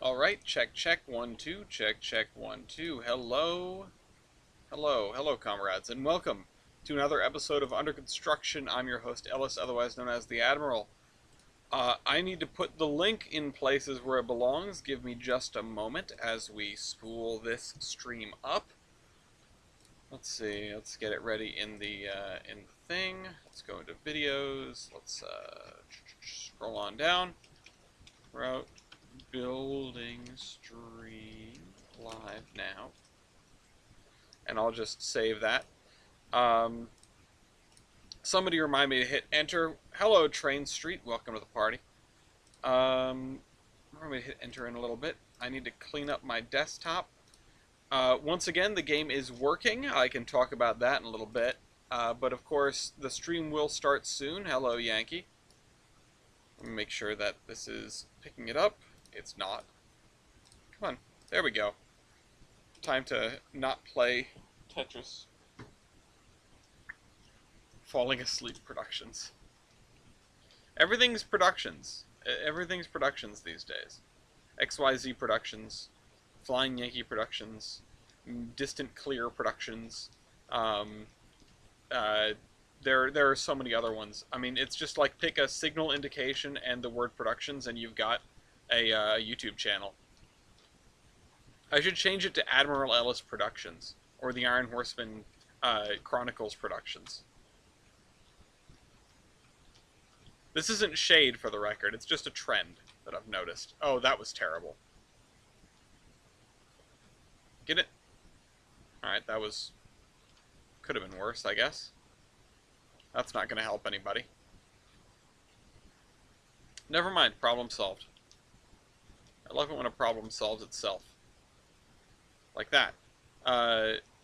Alright, check, check, 1, 2, check, check, 1, 2. Hello, hello, comrades, and welcome to another episode of Under Construction. I'm your host, Ellis, otherwise known as the Admiral. I need to put the link in places where it belongs. Give me just a moment as we spool this stream up. Let's see, let's get it ready in the thing. Let's go into videos. Let's scroll on down. Route building stream live now. And I'll just save that. Somebody remind me to hit enter. Hello, Trainz Street. Welcome to the party. Remind me to hit enter in a little bit. I need to clean up my desktop. Once again, the game is working. I can talk about that in a little bit. But of course, the stream will start soon. Hello, Yankee. Let me make sure that this is picking it up. It's not. Come on. There we go. Time to not play Tetris. Falling Asleep Productions. Everything's productions. Everything's productions these days. XYZ Productions. Flying Yankee Productions. Distant Clear Productions. There are so many other ones. I mean, it's just like pick a signal indication and the word productions and you've got a YouTube channel. I should change it to Admiral Ellis Productions or the Iron Horseman Chronicles Productions. This isn't shade for the record, it's just a trend that I've noticed. Oh, that was terrible. Get it? Alright, that was... could have been worse, I guess. That's not going to help anybody. Never mind, problem solved. I love it when a problem solves itself. Like that.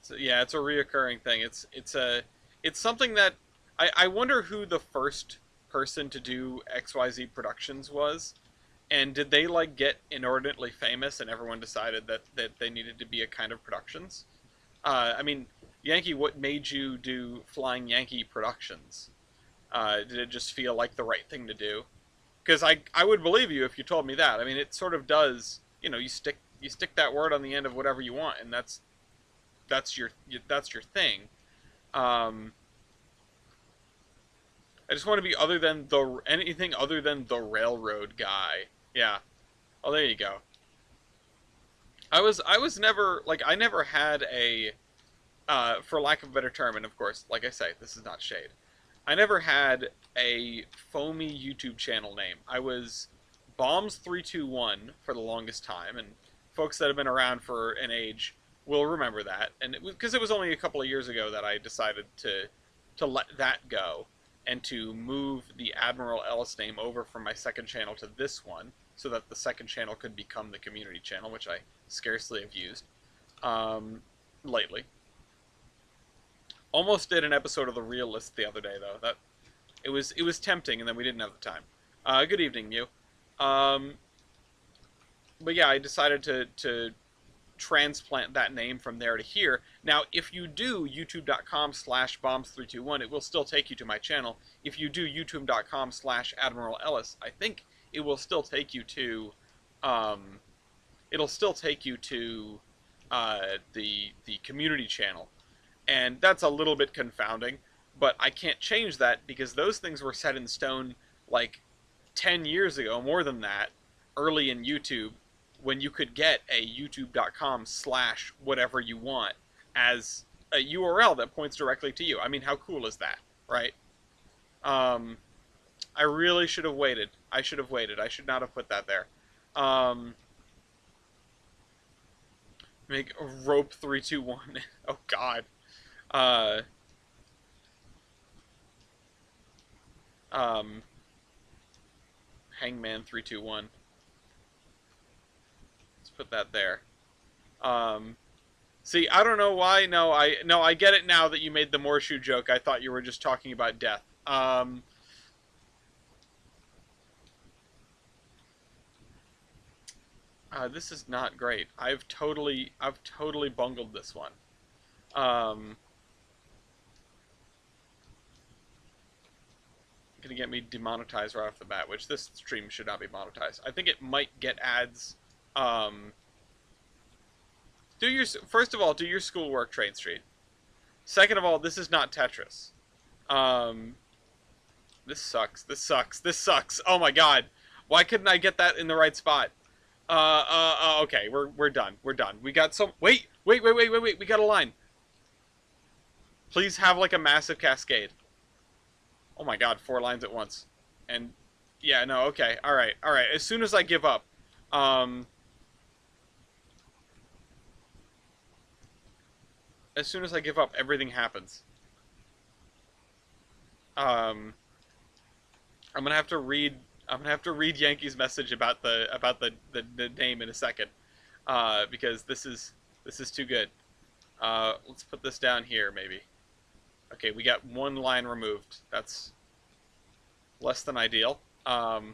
So yeah, it's a reoccurring thing. It's something that... I wonder who the first person to do XYZ Productions was, and did they like get inordinately famous and everyone decided that they needed to be a kind of productions? I mean, Yankee, what made you do Flying Yankee Productions? Did it just feel like the right thing to do? Because I would believe you if you told me that. I mean, it sort of does. You know, you stick that word on the end of whatever you want, and that's your thing. I just want to be anything other than the railroad guy. Yeah. Oh, there you go. I was never like I never had a for lack of a better term, and of course, like I say, this is not shade. I never had a foamy YouTube channel name. I was Bombs321 for the longest time, and folks that have been around for an age will remember that. And because it was only a couple of years ago that I decided to let that go and to move the Admiral Ellis name over from my second channel to this one, so that the second channel could become the community channel, which I scarcely have used lately. Almost did an episode of The Real List the other day, though. That it was tempting, and then we didn't have the time. Good evening, Mew. But yeah, I decided to transplant that name from there to here. Now, if you do youtube.com/bombs321, it will still take you to my channel. If you do youtube.com/Admiral Ellis, I think it will still take you to, the community channel. And that's a little bit confounding, but I can't change that because those things were set in stone like 10 years ago, more than that, early in YouTube, when you could get a youtube.com/whatever you want as a URL that points directly to you. I mean, how cool is that, right? I really should have waited. I should have waited. I should not have put that there. Make rope 321. Oh God. Hangman 321. Let's put that there. See, I don't know why. No, I get it now that you made the Morshoe joke. I thought you were just talking about death. This is not great. I've totally bungled this one. Gonna get me demonetized right off the bat, which this stream should not be monetized. I think it might get ads Do your first of all, do your schoolwork, Train Street. Second of all, this is not Tetris. Um, this sucks. This sucks. This sucks. Oh my god, why couldn't I get that in the right spot? Okay, we're done. We're done. We got some. Wait. We got a line. Please have like a massive cascade. Oh my god, 4 lines at once. And yeah, no, okay, all right. As soon as I give up, um, as soon as I give up, everything happens. Um, I'm gonna have to read. I'm gonna have to read Yankee's message about the name in a second, because this is too good. Let's put this down here, maybe. Okay, we got 1 line removed. That's less than ideal. Hmm.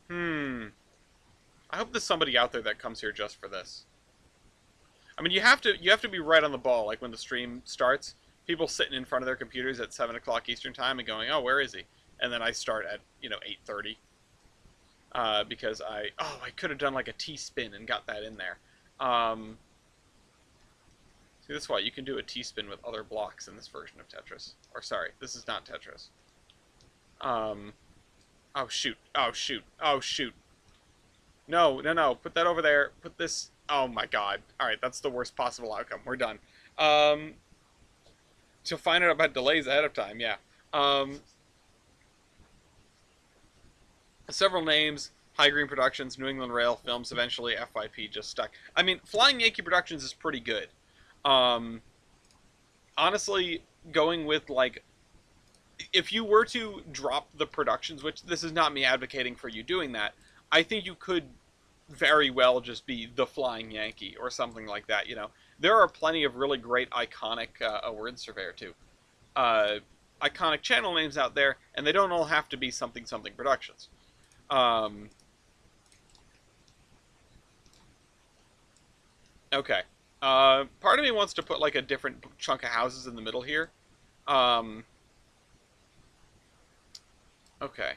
Hmm. I hope there's somebody out there that comes here just for this. I mean, you have to be right on the ball. Like when the stream starts, people sitting in front of their computers at 7 o'clock Eastern time and going, "Oh, where is he?" And then I start at 8:30, because I could have done like a T spin and got that in there. Um, See, that's why you can do a T spin with other blocks in this version of Tetris. Or sorry, this is not Tetris. Um, oh shoot, oh shoot, oh shoot. No. Put that over there. Put this. Oh my god. Alright, that's the worst possible outcome. We're done. Um, to find out about delays ahead of time, yeah. Um, several names. High Green Productions, New England Rail Films, eventually FYP just stuck. I mean, Flying Yankee Productions is pretty good. Um, honestly, going with like, if you were to drop the productions, which this is not me advocating for you doing that, I think you could very well just be the Flying Yankee or something like that. You know, there are plenty of really great iconic word surveyor too, uh, iconic channel names out there, and they don't all have to be something productions. Um, okay, part of me wants to put like a different chunk of houses in the middle here. Um, okay.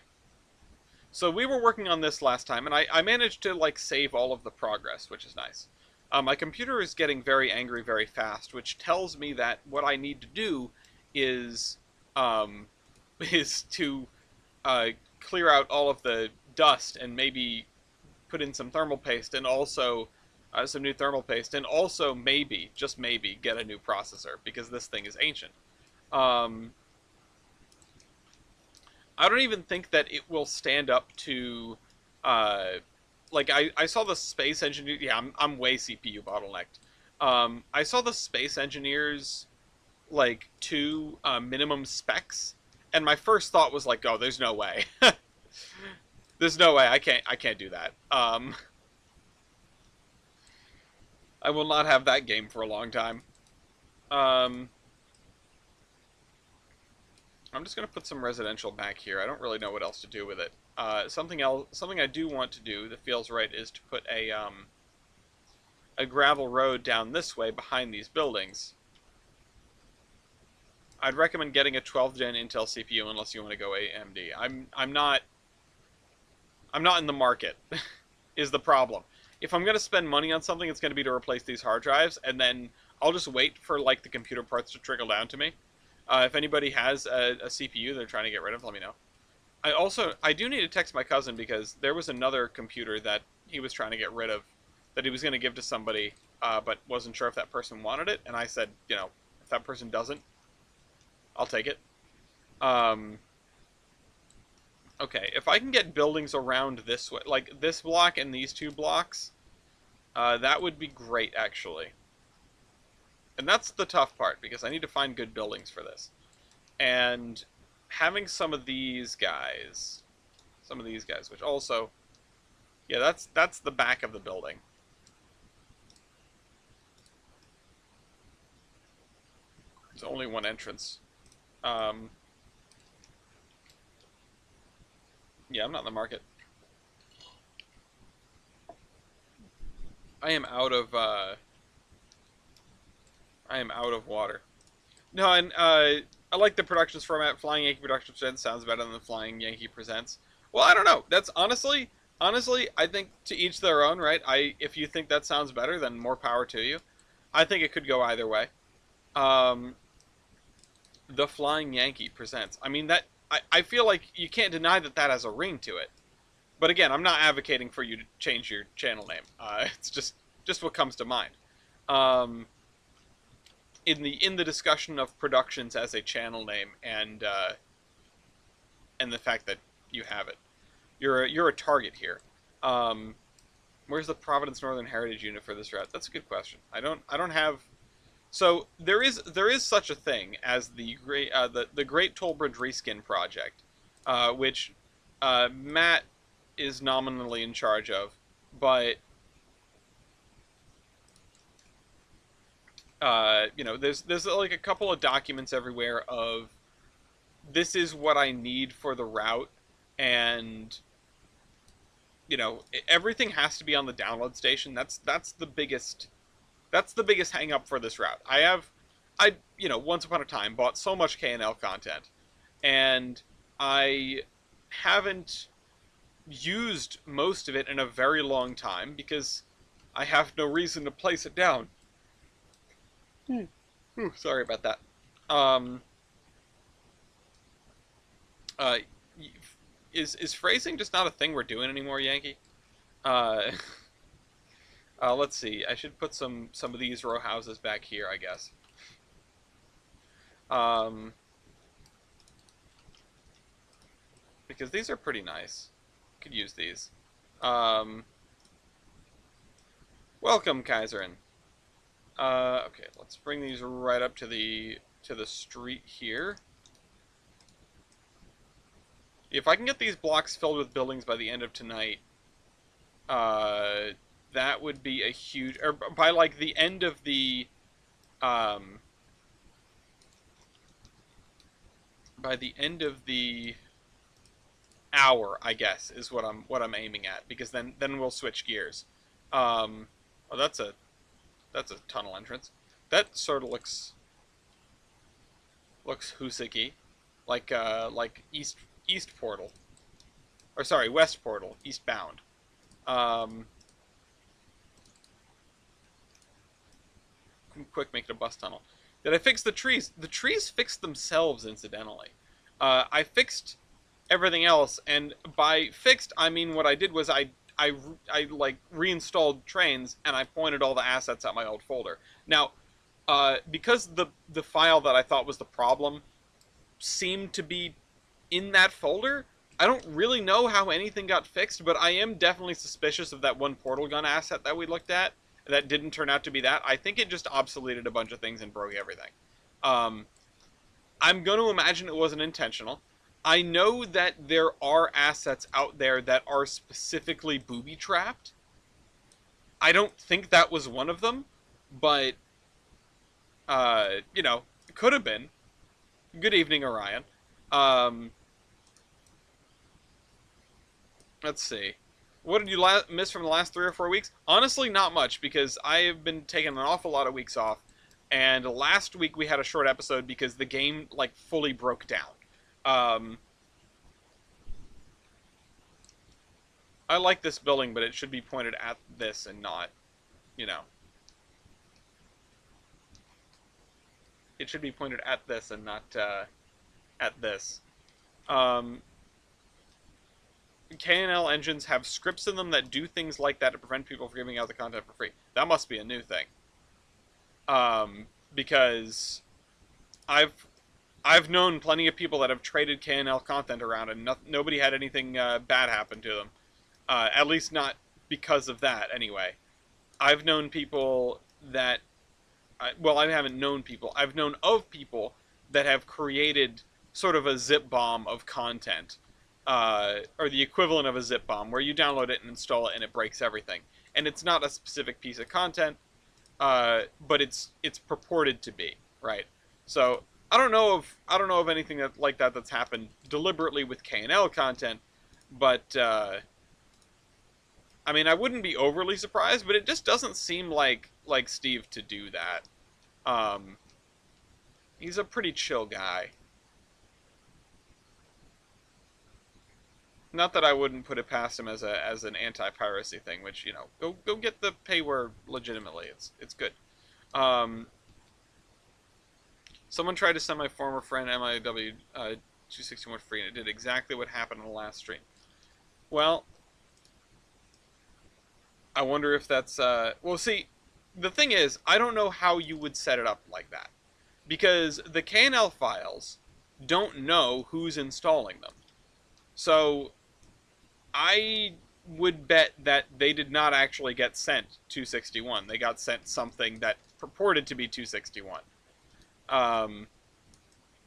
So we were working on this last time, and I managed to like save all of the progress, which is nice. My computer is getting very angry very fast, which tells me that what I need to do is um, is to uh, clear out all of the dust and maybe put in some thermal paste and also some new thermal paste, and also maybe, just maybe, get a new processor because this thing is ancient. Um, I don't even think that it will stand up to, uh, like I saw the space engineer. Yeah, I'm way CPU bottlenecked. I saw the space engineers like two minimum specs, and my first thought was like, oh, there's no way. There's no way I can't do that. I will not have that game for a long time. Um, I'm just gonna put some residential back here. I don't really know what else to do with it. Something I do want to do that feels right is to put a gravel road down this way behind these buildings. I'd recommend getting a 12th gen Intel CPU unless you want to go AMD. I'm not in the market. Is the problem. If I'm gonna spend money on something, it's gonna be to replace these hard drives, and then I'll just wait for like the computer parts to trickle down to me. If anybody has a CPU they're trying to get rid of, let me know. I do need to text my cousin because there was another computer that he was trying to get rid of, that he was going to give to somebody, but wasn't sure if that person wanted it. And I said, you know, if that person doesn't, I'll take it. Um, okay, if I can get buildings around this way, like this block and these 2 blocks, that would be great, actually. And that's the tough part, because I need to find good buildings for this. And having some of these guys, which also, yeah, that's the back of the building. There's only one entrance. Yeah, I'm not in the market. I am out of water. No, and I like the Productions format. Flying Yankee Productions Presents sounds better than the Flying Yankee Presents. Well, I don't know. That's honestly, I think to each their own, right? If you think that sounds better, then more power to you. I think it could go either way. Um, the Flying Yankee presents. I mean that I feel like you can't deny that that has a ring to it. But again, I'm not advocating for you to change your channel name. It's just what comes to mind. Um, in the discussion of productions as a channel name and the fact that you have it, you're a target here. Um, where's the Providence Northern Heritage Unit for this route? That's a good question. I don't have. So there is such a thing as the Great Toll Bridge Reskin Project, which Matt is nominally in charge of, but there's like a couple of documents everywhere of this is what I need for the route, and everything has to be on the download station. That's the biggest hang up for this route. I once upon a time bought so much K&L content, and I haven't used most of it in a very long time because I have no reason to place it down. Ooh, sorry about that. Um, uh, is phrasing just not a thing we're doing anymore, Yankee? Uh, let's see. I should put some of these row houses back here, I guess. Um, because these are pretty nice. Could use these. Um, welcome, Kaiserin. Okay, let's bring these right up to the street here. If I can get these blocks filled with buildings by the end of tonight, that would be a huge. Or by like the end of the, um, by the end of the hour, I guess is what I'm aiming at, because then we'll switch gears. Oh, that's a tunnel entrance. That sort of looks Hoosicky, like east portal, or sorry, west portal, eastbound. Um, quick, make it a bus tunnel. Did I fix the trees? The trees fixed themselves, incidentally. I fixed everything else, and by fixed, I mean what I did was I like reinstalled Trainz, and I pointed all the assets at my old folder. Now, because the file that I thought was the problem seemed to be in that folder, I don't really know how anything got fixed, but I am definitely suspicious of that one portal gun asset that we looked at that didn't turn out to be that. I think it just obsoleted a bunch of things and broke everything. Um, I'm going to imagine it wasn't intentional. I know that there are assets out there that are specifically booby trapped. I don't think that was one of them, but it could have been. Good evening, Orion. Um, let's see. What did you miss from the last 3 or 4 weeks? Honestly, not much, because I have been taking an awful lot of weeks off. And last week we had a short episode because the game like fully broke down. Um, I like this building, but it should be pointed at this and not, you know. It should be pointed at this and not at this. Um, K&L engines have scripts in them that do things like that to prevent people from giving out the content for free. That must be a new thing. Because I've known plenty of people that have traded K&L content around, and nobody had anything bad happen to them. At least not because of that, anyway. I've known people that... well, I haven't known people. I've known of people that have created sort of a zip bomb of content. Or the equivalent of a zip bomb, where you download it and install it and it breaks everything. And it's not a specific piece of content, but it's purported to be, right? So I don't know of anything like that that's happened deliberately with K&L content, but I mean, I wouldn't be overly surprised, but it just doesn't seem like Steve to do that. He's a pretty chill guy. Not that I wouldn't put it past him as an anti-piracy thing, which, go get the payware legitimately. It's good. Um, Someone tried to send my former friend MIW 261 free, and it did exactly what happened on the last stream. Well, I wonder if that's well. See, the thing is, I don't know how you would set it up like that, because the KNL files don't know who's installing them. So I would bet that they did not actually get sent 261. They got sent something that purported to be 261. Um,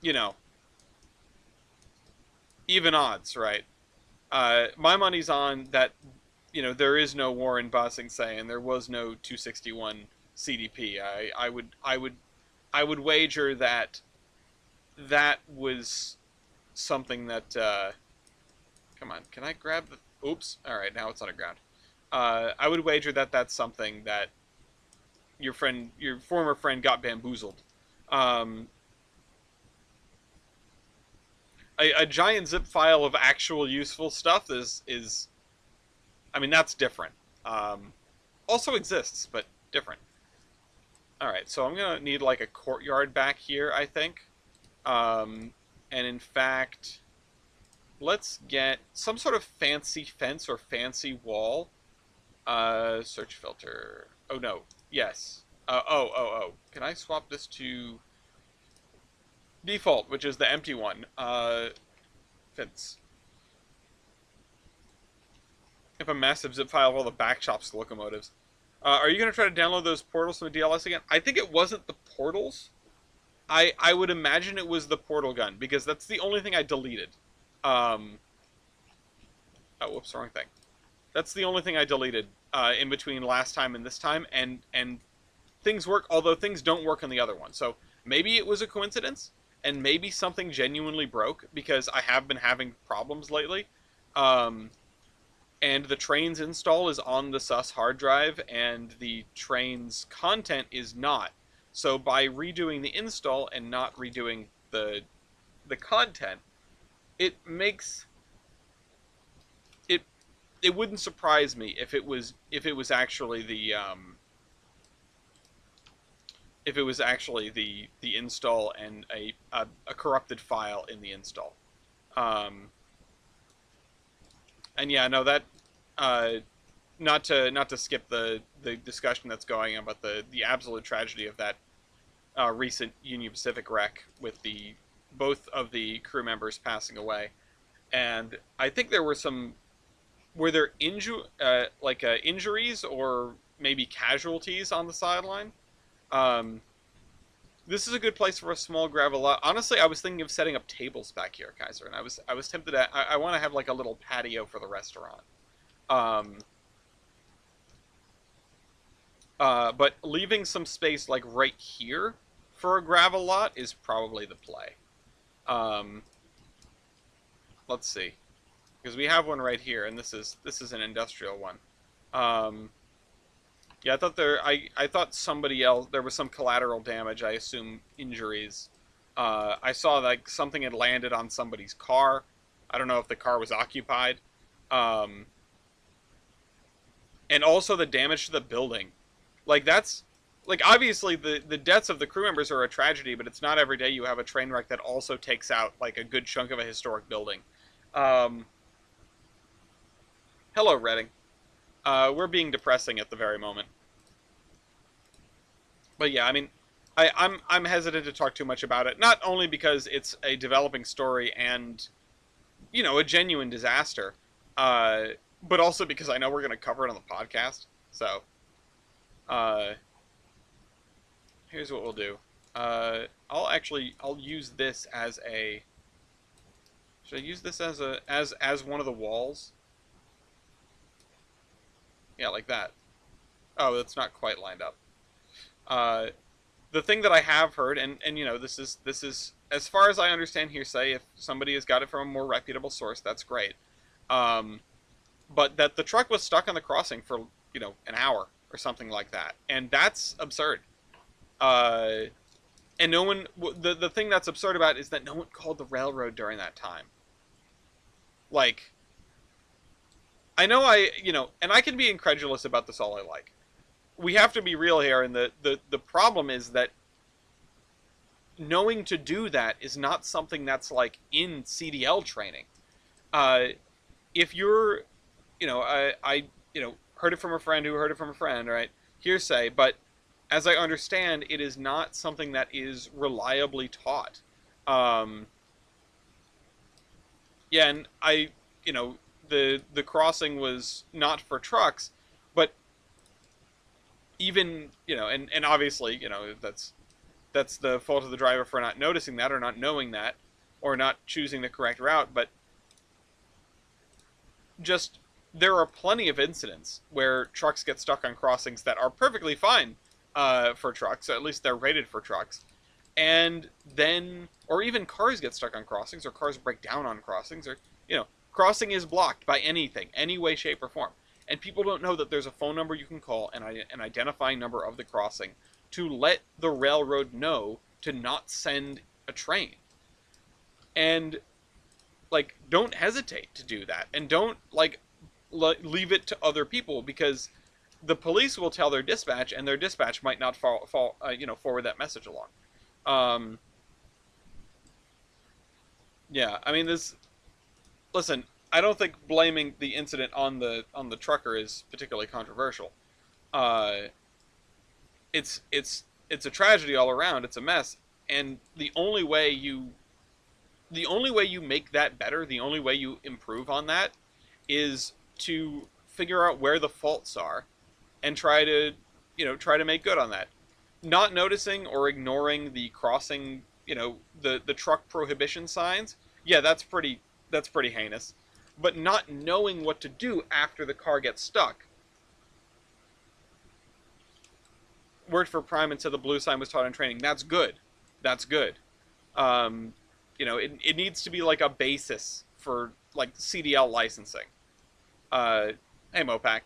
you know, even odds, right? My money's on that. There is no Warren Bossing say, and there was no 261 CDP. I would wager that that was something that. Come on, can I grab the? Oops! All right, now it's on the ground. I would wager that that's something that your former friend, got bamboozled. Um, a giant zip file of actual useful stuff is I mean, that's different. Also exists, but different. All right, so I'm gonna need like a courtyard back here, I think. And in fact, let's get some sort of fancy fence or fancy wall. Search filter. Oh no. Yes. Oh. Can I swap this to default, which is the empty one? Fence. If a massive zip file of all the back shops locomotives. Are you going to try to download those portals from the DLS again? I think it wasn't the portals. I would imagine it was the portal gun, because that's the only thing I deleted. Oh, whoops, wrong thing. That's the only thing I deleted in between last time and this time, and things work, although things don't work on the other one. So maybe it was a coincidence, and maybe something genuinely broke, because I have been having problems lately. And the Trainz install is on the sus hard drive, and the Trainz content is not. So by redoing the install and not redoing the content, it makes it wouldn't surprise me if it was actually the install and a corrupted file in the install. And yeah, no, that not to skip the discussion that's going on about the absolute tragedy of that recent Union Pacific wreck with both of the crew members passing away, and I think there were injuries or maybe casualties on the sideline. This is a good place for a small gravel lot. Honestly, I was thinking of setting up tables back here, Kaiser, and I was tempted. I want to have like a little patio for the restaurant. But leaving some space like right here for a gravel lot is probably the play. Let's see, because we have one right here, and this is an industrial one. Yeah, I thought somebody else, there was some collateral damage. I assume injuries. I saw like something had landed on somebody's car. I don't know if the car was occupied. And also the damage to the building. Like that's like obviously the deaths of the crew members are a tragedy, but it's not every day you have a train wreck that also takes out like a good chunk of a historic building. Hello, Redding. We're being depressing at the very moment. But yeah, I mean, I'm hesitant to talk too much about it. Not only because it's a developing story and, a genuine disaster, but also because I know we're going to cover it on the podcast. So, here's what we'll do. I'll use this as a. Should I use this as one of the walls? Yeah, like that. Oh, that's not quite lined up. The thing that I have heard, and this is as far as I understand hearsay. If somebody has got it from a more reputable source, that's great. But that the truck was stuck on the crossing for an hour or something like that, and that's absurd. And no one. The thing that's absurd about it is that no one called the railroad during that time. Like, I know and I can be incredulous about this all I like. We have to be real here, and the problem is that knowing to do that is not something that's like in CDL training. Uh, if you're, I heard it from a friend who heard it from a friend, right? Hearsay, but as I understand, it is not something that is reliably taught. Um, yeah, and the crossing was not for trucks, but even and obviously that's the fault of the driver for not noticing that or not knowing that or not choosing the correct route. But just there are plenty of incidents where trucks get stuck on crossings that are perfectly fine for trucks. At least they're rated for trucks. And then, or even cars get stuck on crossings, or cars break down on crossings, or, crossing is blocked by anything, any way, shape, or form. And people don't know that there's a phone number you can call and an identifying number of the crossing to let the railroad know to not send a train. And like, don't hesitate to do that, and don't like leave it to other people, because the police will tell their dispatch, and their dispatch might not forward that message along. Um, yeah, I mean, this. Listen, I don't think blaming the incident on the trucker is particularly controversial. Uh, it's a tragedy all around. It's a mess, and the only way you make that better, the only way you improve on that, is to figure out where the faults are and try to make good on that. Not noticing or ignoring the crossing, the truck prohibition signs, yeah, that's pretty heinous. But not knowing what to do after the car gets stuck. Worked for Prime and said the blue sign was taught in training. That's good. That's good. Um, it needs to be like a basis for like CDL licensing. Uh, hey Mopac.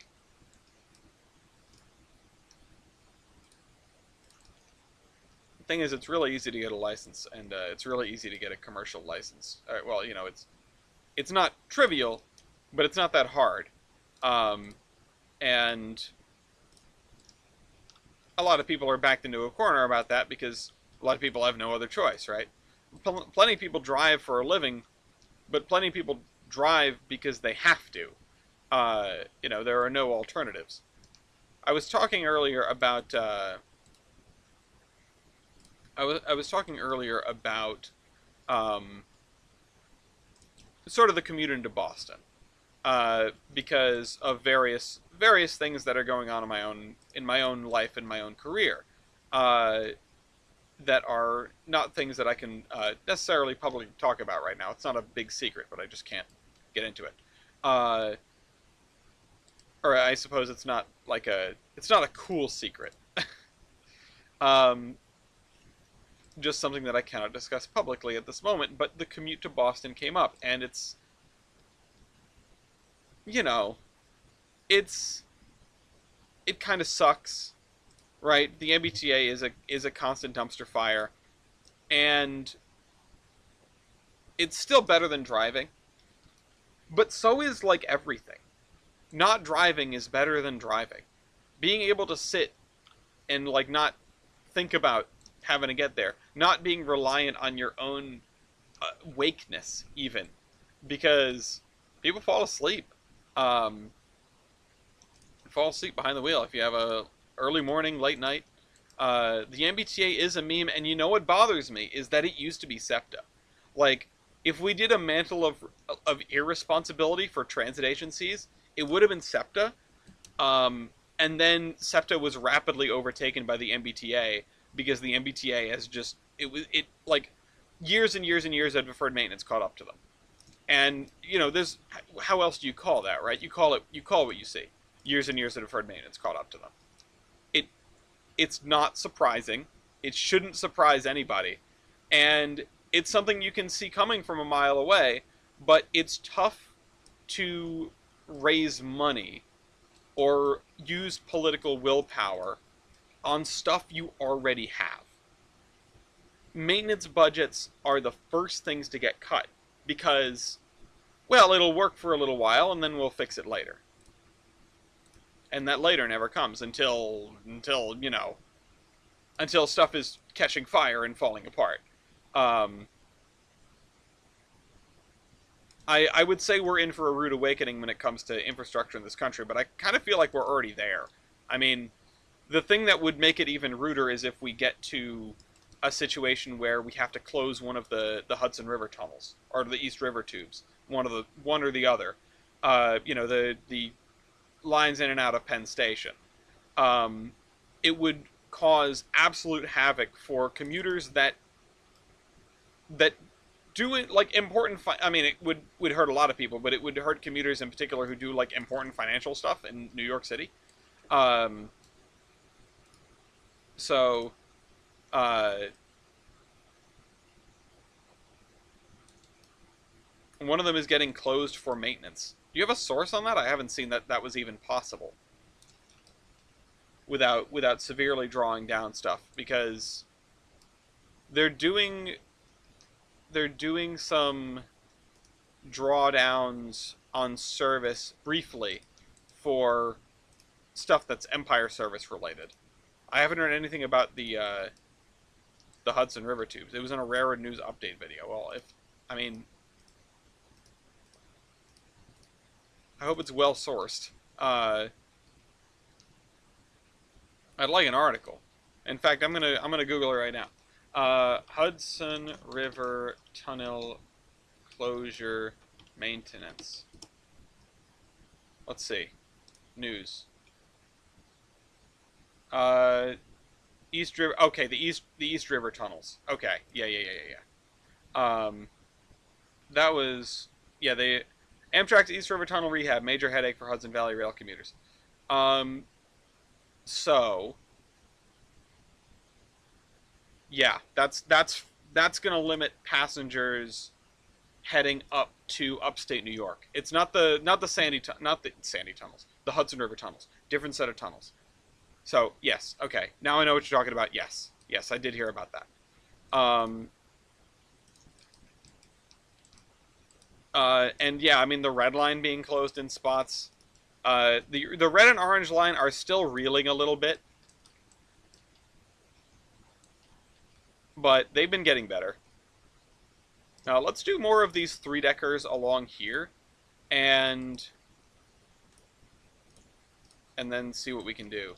The thing is, it's really easy to get a license, and it's really easy to get a commercial license. Well, it's not trivial, but it's not that hard. Um, and a lot of people are backed into a corner about that because a lot of people have no other choice, right? Plenty of people drive for a living, but plenty of people drive because they have to. There are no alternatives. I was talking earlier about. I was talking earlier about um, sort of the commute into Boston, because of various things that are going on in my own life and my own career, uh, that are not things that I can necessarily publicly talk about right now. It's not a big secret, but I just can't get into it. Uh, or I suppose it's not a cool secret. um, just something that I cannot discuss publicly at this moment. But the commute to Boston came up, and you know, it's it kind of sucks, right? The MBTA is a constant dumpster fire, and it's still better than driving, but so is like everything. Not driving is better than driving. Being able to sit and like not think about having to get there, not being reliant on your own wakeness even, because people fall asleep. Um, Fall asleep behind the wheel if you have a early morning, late night. The MBTA is a meme, and you know what bothers me is that it used to be SEPTA. Like, if we did a mantle of irresponsibility for transit agencies, it would have been SEPTA. And then SEPTA was rapidly overtaken by the MBTA because the MBTA has just it like years and years and years of deferred maintenance caught up to them. And there's how else do you call that, right? You call what you see. Years and years of deferred maintenance caught up to them. It it's not surprising. It shouldn't surprise anybody. And it's something you can see coming from a mile away, but it's tough to raise money or use political willpower on stuff you already have. Maintenance budgets are the first things to get cut because Well, it'll work for a little while, and then we'll fix it later. And that later never comes until you know, until stuff is catching fire and falling apart. Um, I would say we're in for a rude awakening when it comes to infrastructure in this country, but I kind of feel like we're already there. I mean, the thing that would make it even ruder is if we get to a situation where we have to close one of the Hudson River tunnels or the East River tubes, one or the other. You know, the lines in and out of Penn Station. Um, it would cause absolute havoc for commuters that do it like important. I mean, it would hurt a lot of people, but it would hurt commuters in particular who do like important financial stuff in New York City. Um, so, uh, one of them is getting closed for maintenance. Do you have a source on that? I haven't seen that that was even possible without severely drawing down stuff because they're doing they're doing some drawdowns on service briefly for stuff that's Empire service related. I haven't heard anything about the Hudson River tubes. It was in a Railroad News update video. Well, if I mean, I hope it's well sourced. I'd like an article. In fact, I'm gonna Google it right now. Hudson River Tunnel closure maintenance. Let's see. News. Uh, East River. Okay, the East River tunnels. Okay. Yeah. That was yeah. They Amtrak's East River Tunnel rehab major headache for Hudson Valley Rail commuters. Um, so yeah, that's gonna limit passengers heading up to upstate New York. It's not the Sandy tunnels, the Hudson River tunnels. Different set of tunnels. So yes, okay. Now I know what you're talking about. Yes, I did hear about that. And yeah, I mean the red line being closed in spots. The red and orange line are still reeling a little bit, but they've been getting better. Now let's do more of these three deckers along here, and then see what we can do.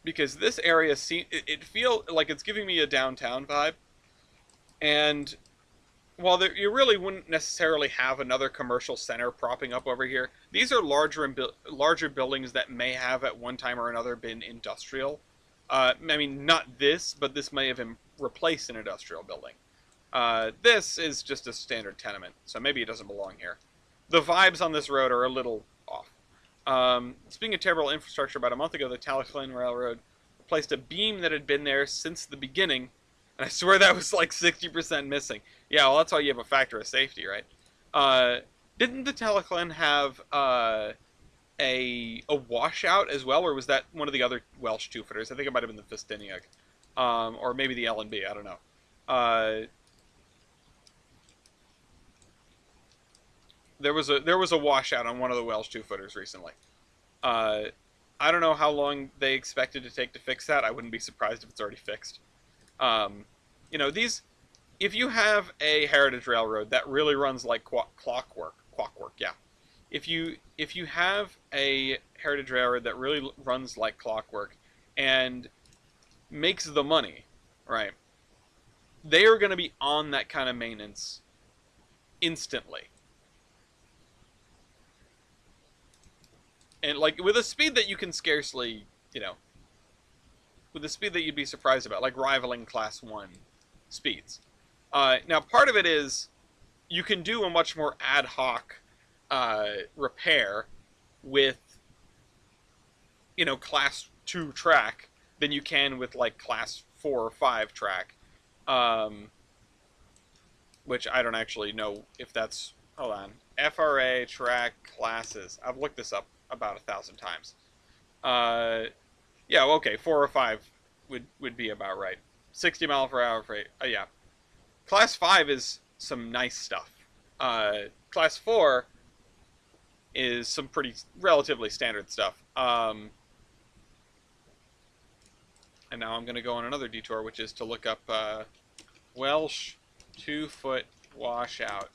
Because this area it feels like it's giving me a downtown vibe, and while you really wouldn't necessarily have another commercial center propping up over here, these are larger buildings that may have at one time or another been industrial. I mean, not this, but this may have replaced an industrial building. This is just a standard tenement, so maybe it doesn't belong here. The vibes on this road are a little off. Speaking of terrible infrastructure, about a month ago, the Talcott Railroad replaced a beam that had been there since the beginning, and I swear that was like 60% missing. Yeah, well, that's why you have a factor of safety, right? Didn't the Talcott have a washout as well, or was that one of the other Welsh two-footers? I think it might have been the Festiniog, or maybe the L&B. I don't know. There was a washout on one of the Welsh two-footers recently. I don't know how long they expected to take to fix that. I wouldn't be surprised if it's already fixed. You know, if you have a heritage railroad that really runs like clockwork, yeah. If you have a heritage railroad that really runs like clockwork and makes the money, right? They are going to be on that kind of maintenance instantly. And like with a speed that you can scarcely, you know, with a speed that you'd be surprised about, like rivaling Class 1 speeds. Now, part of it is you can do a much more ad hoc repair with, you know, Class 2 track than you can with like Class 4 or 5 track, which I don't actually know if that's. Hold on, FRA track classes. I've looked this up about 1,000 times. Yeah, well, okay, 4 or 5 would be about right. 60 mile per hour rate. Yeah, Class 5 is some nice stuff. Class 4 is some pretty relatively standard stuff. And now I'm going to go on another detour, which is to look up Welsh 2-foot washout.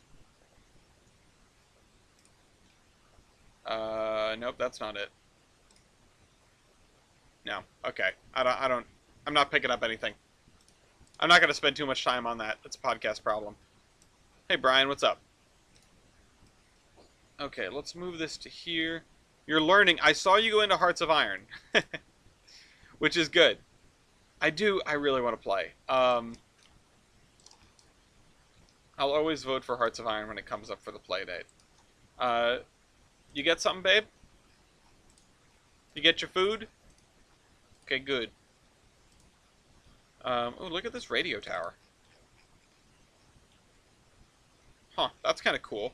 Nope, that's not it. No, okay. I'm not picking up anything. I'm not going to spend too much time on that. It's a podcast problem. Hey, Brian, what's up? Okay, let's move this to here. You're learning. I saw you go into Hearts of Iron, which is good. I really want to play. I'll always vote for Hearts of Iron when it comes up for the play date. You get something, babe? You get your food? Okay, good. Oh, look at this radio tower. Huh, that's kind of cool.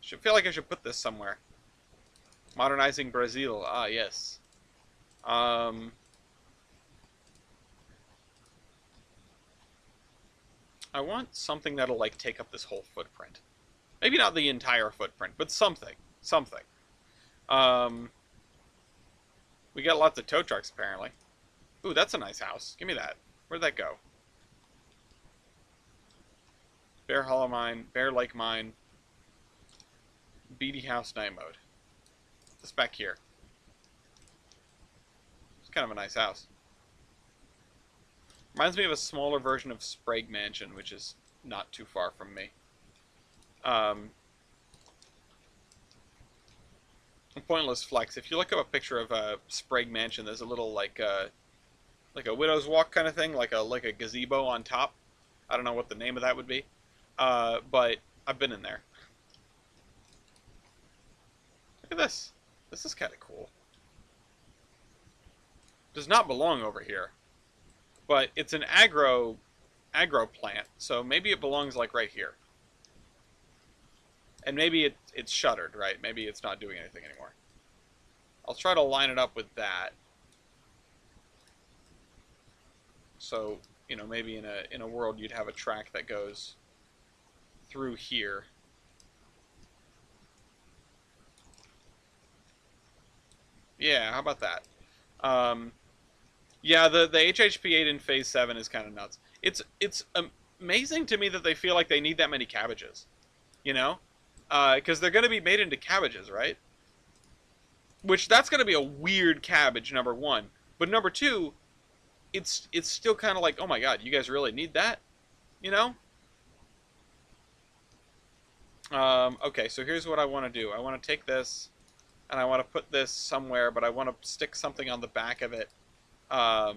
Feel like I should put this somewhere. Modernizing Brazil. Ah, yes. I want something that'll, like, take up this whole footprint. Maybe not the entire footprint, but something. Something. We got lots of tow trucks, apparently. Ooh, that's a nice house. Give me that. Where'd that go? Bear Hollow Mine, Bear Lake Mine, Beatty House Night Mode. This back here. It's kind of a nice house. Reminds me of a smaller version of Sprague Mansion, which is not too far from me. A pointless flex. If you look up a picture of a Sprague Mansion, there's a little like a widow's walk kind of thing, like a gazebo on top. I don't know what the name of that would be, but I've been in there. Look at this. This is kind of cool. Does not belong over here, but it's an agro plant, so maybe it belongs like right here. And maybe it's shuttered, right? Maybe it's not doing anything anymore. I'll try to line it up with that. So, you know, maybe in a world you'd have a track that goes through here. Yeah, how about that? Yeah, the HHP8 in Phase 7 is kind of nuts. It's amazing to me that they feel like they need that many cabbages. You know? Because they're going to be made into cabbages, right? Which, that's going to be a weird cabbage, number one. But number two, it's still kind of like, oh my god, you guys really need that? You know? Okay, so here's what I want to do. I want to take this, and I want to put this somewhere, but I want to stick something on the back of it. Oh,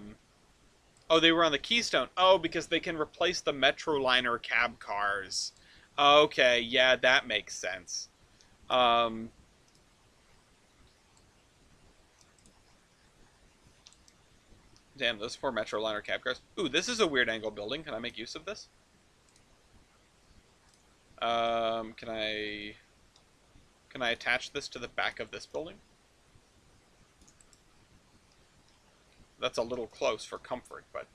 they were on the Keystone. Oh, because they can replace the Metroliner cab cars. Okay, yeah, that makes sense. Damn, those 4 Metroliner cab cars. Ooh, this is a weird angle building. Can I make use of this? Can I attach this to the back of this building? That's a little close for comfort, but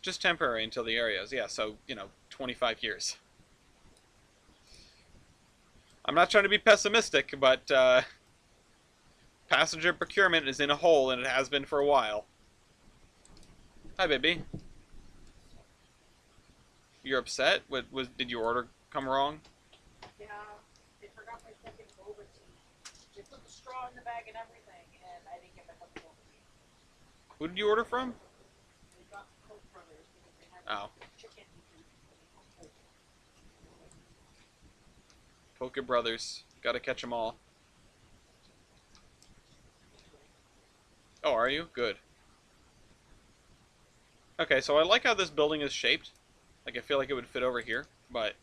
just temporary until the areas. Yeah, so, you know, 25 years. I'm not trying to be pessimistic, but passenger procurement is in a hole, and it has been for a while. Hi, baby. You're upset? Did your order come wrong? Yeah, they forgot my fucking boba tea. They put the straw in the bag and everything, and I didn't get my fucking boba tea. Who did you order from? They got Koch brothers because they had Oh. chicken. Poke Brothers. Gotta catch them all. Oh, are you? Good. Okay, so I like how this building is shaped. Like, I feel like it would fit over here, but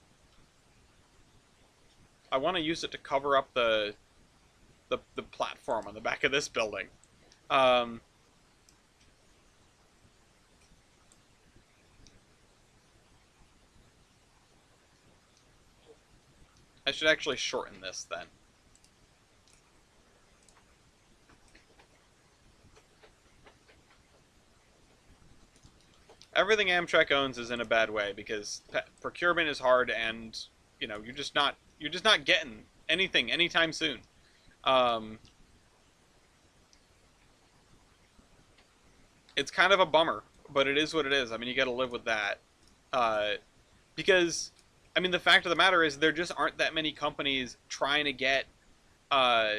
I want to use it to cover up the platform on the back of this building. I should actually shorten this then. Everything Amtrak owns is in a bad way because procurement is hard, and you're just not getting anything anytime soon. Um, it's kind of a bummer, but it is what it is. I mean, you got to live with that. Uh, because I mean, the fact of the matter is there just aren't that many companies trying to get uh,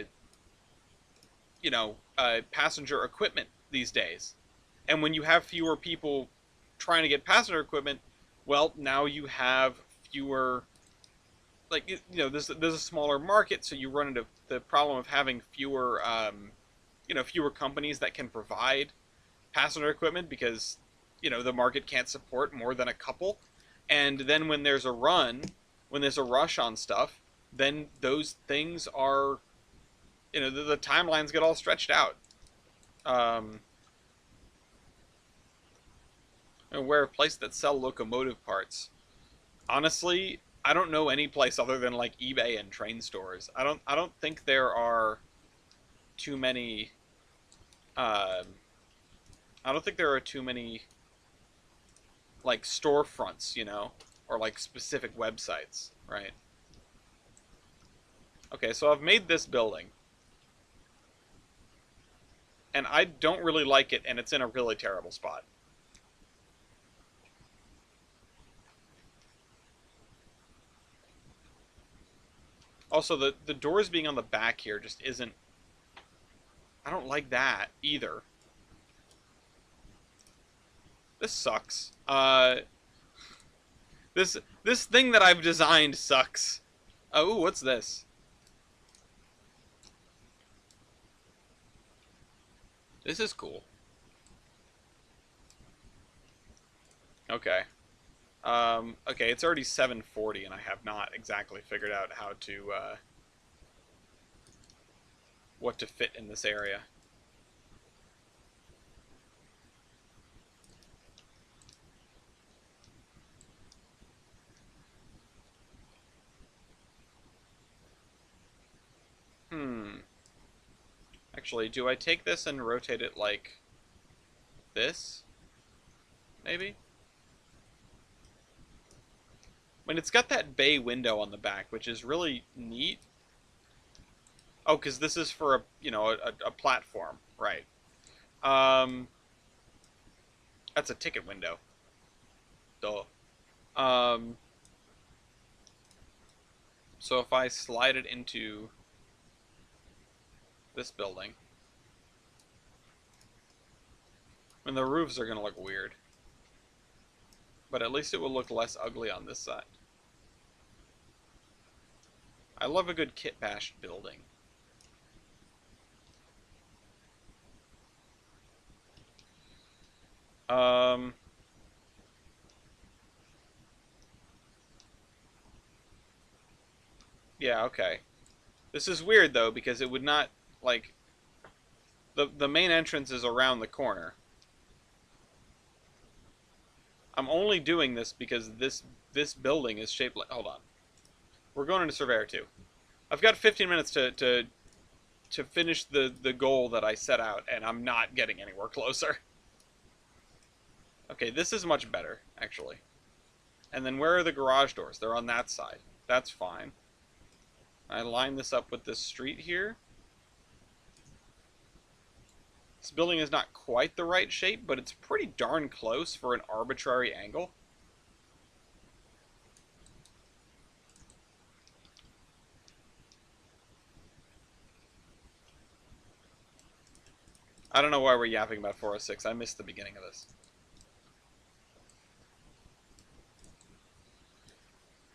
passenger equipment these days. And when you have fewer people trying to get passenger equipment, well, now you have fewer, like, there's a smaller market, so you run into the problem of having fewer companies that can provide passenger equipment because the market can't support more than a couple. And then when there's a rush on stuff, then those things are, the timelines get all stretched out. Um, and we're a place that sell locomotive parts. Honestly, I don't know any place other than like eBay and train stores. I don't think there are too many. Um, I don't think there are too many like storefronts, or like specific websites, right? Okay, so I've made this building, and I don't really like it, and it's in a really terrible spot. Also, the doors being on the back here just isn't. I don't like that either. This sucks. This thing that I've designed sucks. Oh, what's this? This is cool. Okay. Okay, it's already 7:40, and I have not exactly figured out how to what to fit in this area. Hmm. Actually, do I take this and rotate it like this? Maybe? I mean, it's got that bay window on the back, which is really neat. Oh, because this is for a platform, right? Um, that's a ticket window. Duh. Um, so if I slide it into this building, I mean, the roofs are gonna look weird, but at least it will look less ugly on this side. I love a good kit bashed building. Um, yeah, okay. This is weird though because it would not like the main entrance is around the corner. I'm only doing this because this building is shaped like. Hold on, we're going into Surveyor 2. I've got 15 minutes to finish the goal that I set out, and I'm not getting anywhere closer. Okay, this is much better actually. And then where are the garage doors? They're on that side. That's fine. I line this up with this street here. This building is not quite the right shape, but it's pretty darn close for an arbitrary angle. I don't know why we're yapping about 406. I missed the beginning of this.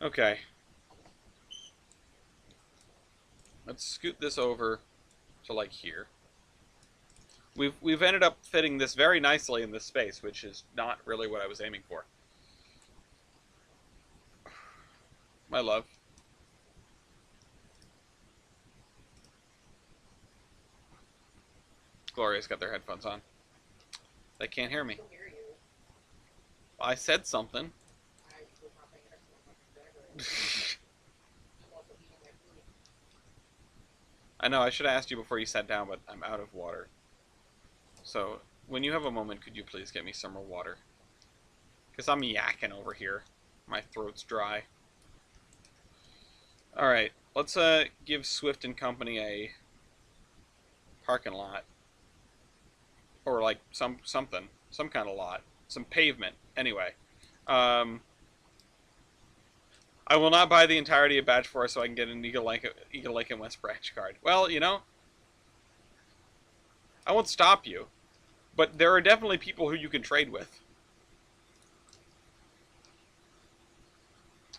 Okay. Let's scoot this over to like here. We've ended up fitting this very nicely in this space, which is not really what I was aiming for. My love. Gloria's got their headphones on. They can't hear me. I said something. I know, I should have asked you before you sat down, but I'm out of water. So, when you have a moment, could you please get me some more water? Because I'm yakking over here. My throat's dry. Alright, let's give Swift and Company a parking lot. Or like something. Some kind of lot. Some pavement. Anyway. Um, I will not buy the entirety of Batch 4 so I can get an Eagle Lake and West Branch card. Well, you know, I won't stop you. But there are definitely people who you can trade with.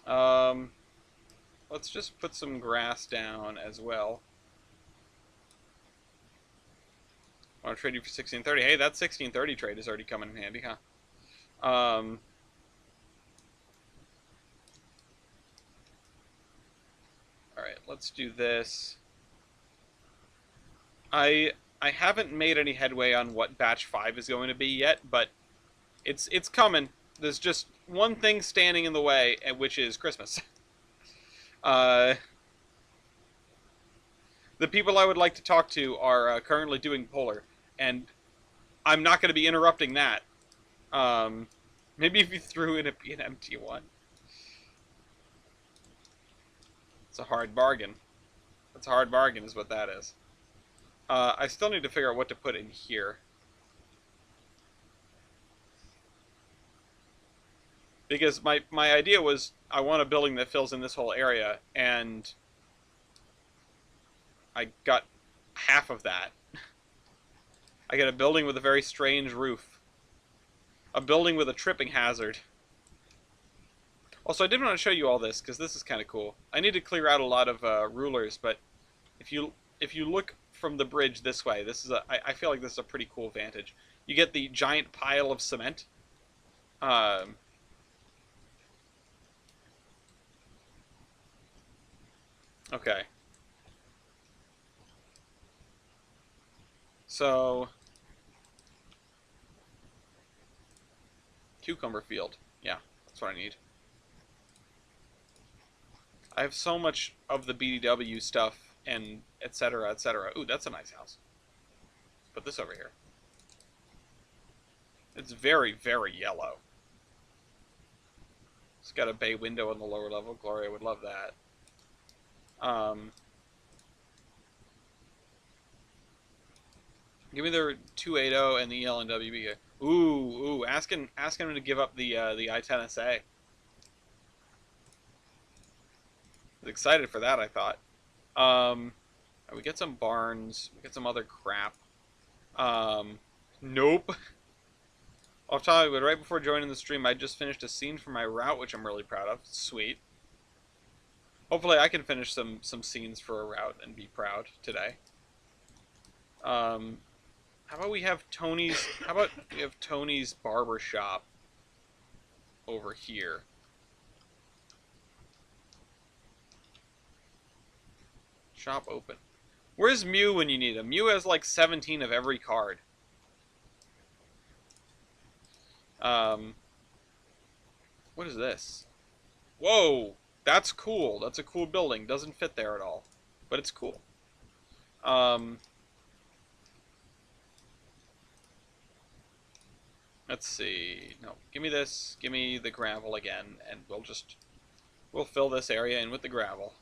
Um, let's just put some grass down as well. I want to trade you for 1630. Hey, that 1630 trade is already coming in handy, huh? Alright, let's do this. I I haven't made any headway on what batch 5 is going to be yet, but it's coming. There's just one thing standing in the way, which is Christmas. uh, the people I would like to talk to are currently doing Polar, and I'm not going to be interrupting that. Maybe if you threw in an empty one. It's a hard bargain. That's a hard bargain is what that is. I still need to figure out what to put in here. Because my idea was I want a building that fills in this whole area, and I got half of that. I got a building with a very strange roof. A building with a tripping hazard. Also, I did want to show you all this, because this is kind of cool. I need to clear out a lot of rulers, but if you look from the bridge this way, this is I feel like this is a pretty cool vantage. You get the giant pile of cement. Okay. So, cucumber field. Yeah, that's what I need. I have so much of the BDW stuff and etc. etc. Ooh, that's a nice house. Put this over here. It's very, very yellow. It's got a bay window on the lower level. Gloria would love that. Give me the 280 and the ELNWB. Ooh, asking him to give up the I-10SA. Was excited for that, I thought. We get some barns. We get some other crap. Nope. I'll tell you, but right before joining the stream, I just finished a scene for my route, which I'm really proud of. Sweet. Hopefully I can finish some scenes for a route and be proud today. How about we have Tony's... How about we have Tony's barber shop over here? Shop open. Where's Mew when you need him? Mew has like 17 of every card. What is this? Whoa! That's cool. That's a cool building. Doesn't fit there at all. But it's cool. Let's see. No, give me this. Give me the gravel again, and we'll fill this area in with the gravel.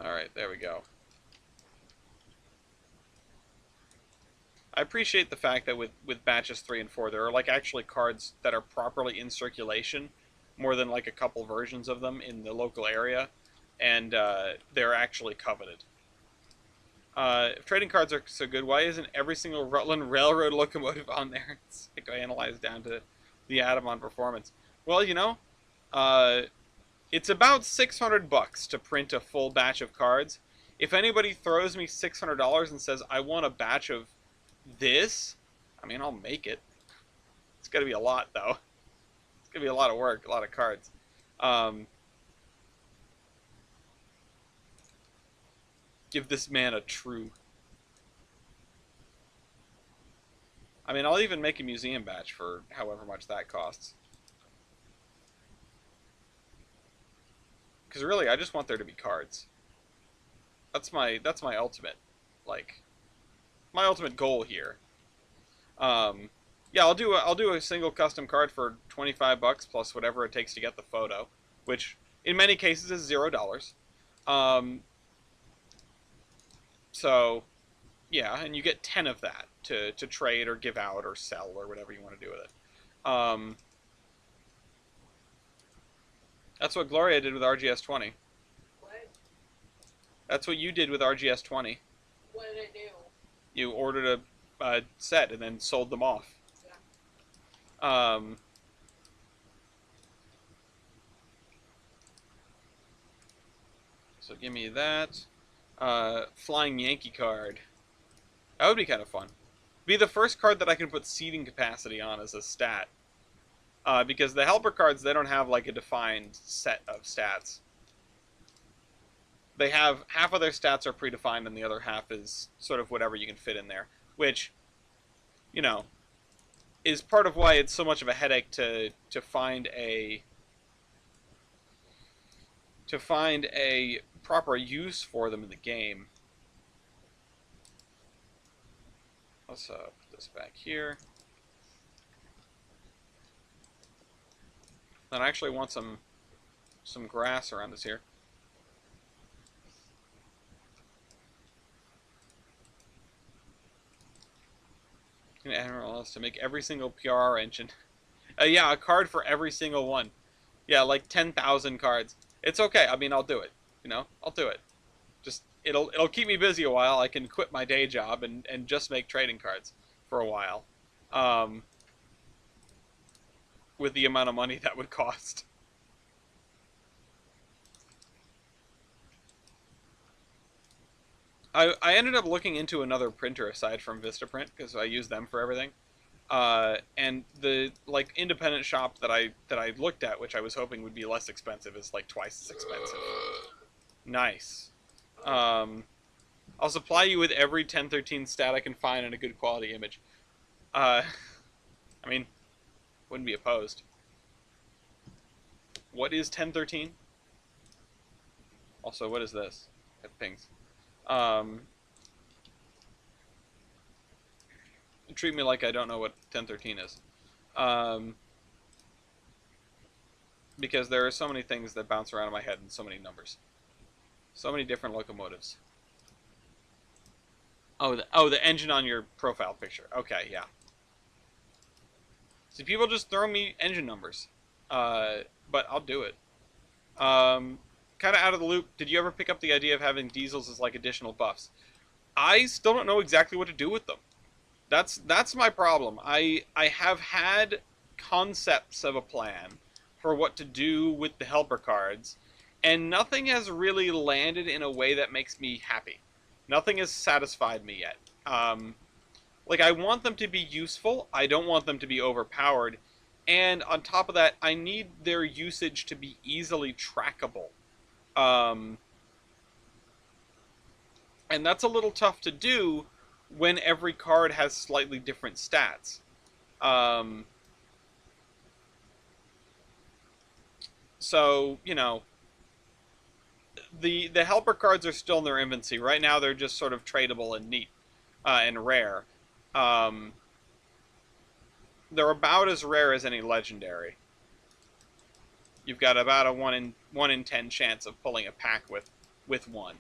Alright, there we go. I appreciate the fact that with batches 3 and 4, there are like actually cards that are properly in circulation, more than like a couple versions of them in the local area, and they're actually coveted. If trading cards are so good, why isn't every single Rutland Railroad locomotive on there? It's psychoanalyzed down to the atom on performance. Well, you know, it's about $600 to print a full batch of cards. If anybody throws me $600 and says, I want a batch of this, I mean, I'll make it. It's going to be a lot, though. It's going to be a lot of work, a lot of cards. Give this man a true. I mean, I'll even make a museum batch for however much that costs. Because really, I just want there to be cards. That's my ultimate, like, my ultimate goal here. Yeah, I'll do a single custom card for 25 bucks plus whatever it takes to get the photo, which in many cases is $0. Um, so yeah, and you get 10 of that to trade or give out or sell or whatever you want to do with it. That's what Gloria did with RGS 20. What? That's what you did with RGS 20. What did I do? You ordered a set and then sold them off. Yeah. Um, so give me that. Flying Yankee card. That would be kind of fun. Be the first card that I can put seating capacity on as a stat. Because the helper cards, they don't have like a defined set of stats. They have half of their stats are predefined and the other half is sort of whatever you can fit in there. Which, you know, is part of why it's so much of a headache to find a proper use for them in the game. Let's put this back here. Then I actually want some grass around us here. Admiral to make every single PR engine. Yeah, a card for every single one. Yeah, like 10,000 cards. It's okay. I mean, I'll do it. You know, I'll do it. Just it'll keep me busy a while. I can quit my day job and just make trading cards for a while. With the amount of money that would cost. I ended up looking into another printer aside from Vistaprint because I use them for everything. And the like independent shop that I looked at, which I was hoping would be less expensive, is like twice as expensive. Nice. I'll supply you with every 1013 stat I can find in a good quality image. I mean, wouldn't be opposed. What is 1013? Also, what is this? It pings. Treat me like I don't know what 1013 is. Because there are so many things that bounce around in my head and so many numbers. So many different locomotives. Oh, the engine on your profile picture. Okay, yeah. See, people just throw me engine numbers. But I'll do it. Kind of out of the loop, did you ever pick up the idea of having diesels as like additional buffs? I still don't know exactly what to do with them. That's my problem. I have had concepts of a plan for what to do with the helper cards, and nothing has really landed in a way that makes me happy. Nothing has satisfied me yet. Like, I want them to be useful. I don't want them to be overpowered. And on top of that, I need their usage to be easily trackable. And that's a little tough to do when every card has slightly different stats. So, you know, the helper cards are still in their infancy. Right now, they're just sort of tradable and neat and rare. They're about as rare as any legendary. You've got about a 1 in 10 chance of pulling a pack with one.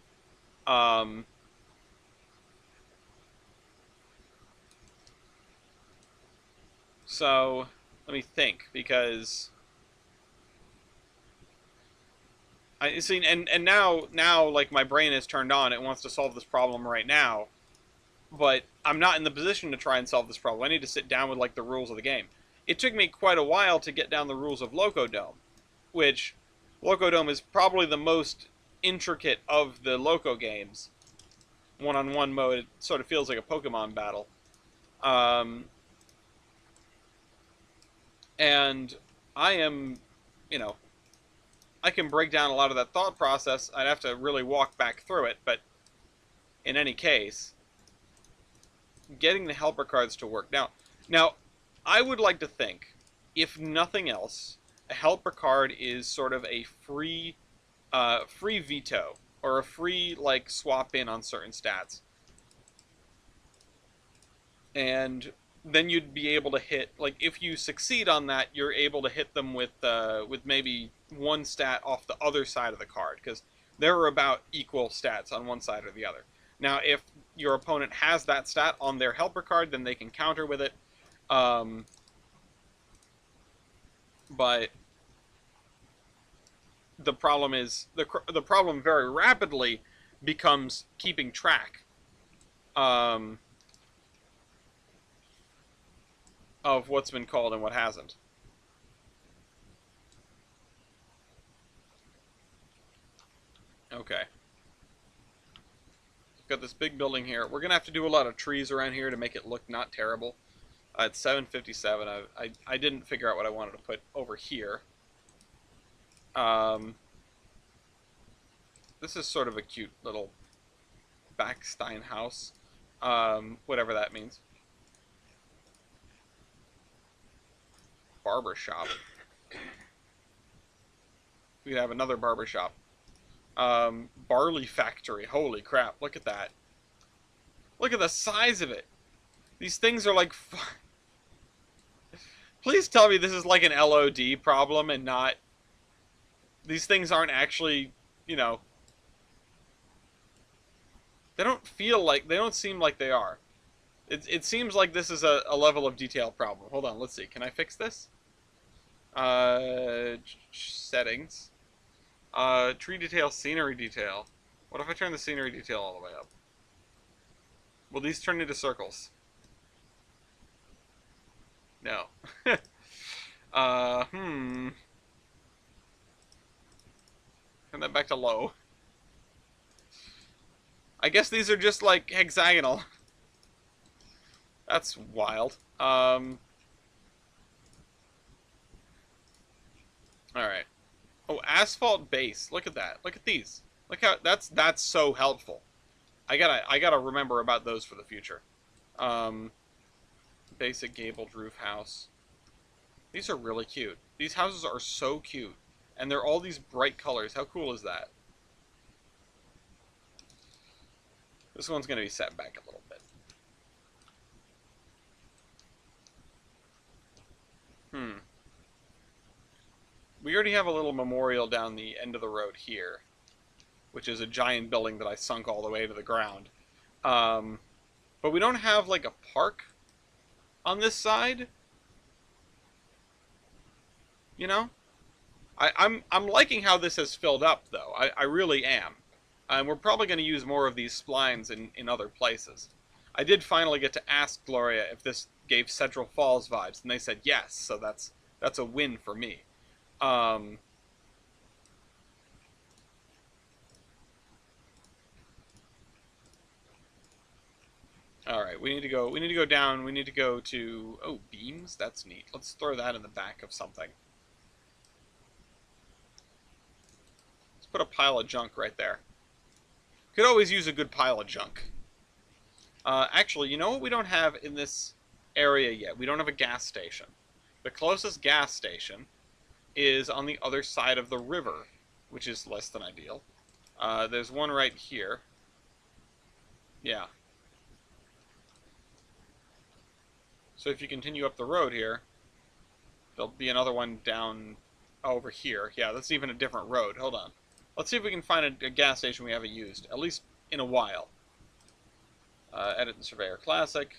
So let me think, because I see, and now like my brain is turned on. It wants to solve this problem right now, but I'm not in the position to try and solve this problem. I need to sit down with like the rules of the game. It took me quite a while to get down the rules of Locodome, which Locodome is probably the most intricate of the Loco games. One-on-one mode, it sort of feels like a Pokemon battle. And I am, you know, I can break down a lot of that thought process. I'd have to really walk back through it, but in any case, getting the helper cards to work. Now, I would like to think, if nothing else, a helper card is sort of a free veto or a free swap in on certain stats. And then you'd be able to hit, like, if you succeed on that, you're able to hit them with maybe one stat off the other side of the card, because there are about equal stats on one side or the other. Now, if your opponent has that stat on their helper card, then they can counter with it. Um, but the problem is the problem very rapidly becomes keeping track um, of what's been called and what hasn't. Okay. Got this big building here. We're gonna have to do a lot of trees around here to make it look not terrible. At 7:57, I didn't figure out what I wanted to put over here. This is sort of a cute little Backstein house, whatever that means. Barber shop. We have another barber shop. Barley factory. Holy crap! Look at that. Look at the size of it. These things are like. Please tell me this is like an LOD problem and not. These things aren't actually, you know. They don't feel like. They don't seem like they are. It seems like this is a level of detail problem. Hold on, let's see. Can I fix this? Settings. Tree detail, scenery detail. What if I turn the scenery detail all the way up? Will these turn into circles? No. Turn that back to low. I guess these are just like hexagonal. That's wild. Alright. Oh, asphalt base. Look at that. Look at these. Look how that's so helpful. I gotta remember about those for the future. Basic gabled roof house. These are really cute. These houses are so cute. And they're all these bright colors. How cool is that? This one's gonna be set back a little bit. We already have a little memorial down the end of the road here, which is a giant building that I sunk all the way to the ground. But we don't have, like, a park on this side. You know? I'm liking how this has filled up, though. I really am. And we're probably going to use more of these splines in other places. I did finally get to ask Gloria if this gave Central Falls vibes, and they said yes, so that's a win for me. Alright, we need to go down, we need to go to, oh, beams? That's neat. Let's throw that in the back of something. Let's put a pile of junk right there. Could always use a good pile of junk. Actually, you know what we don't have in this area yet? We don't have a gas station. The closest gas station is on the other side of the river, which is less than ideal. There's one right here. Yeah. So if you continue up the road here, there'll be another one down over here. Yeah, that's even a different road. Hold on. Let's see if we can find a gas station we haven't used, at least in a while. Edit the Surveyor Classic.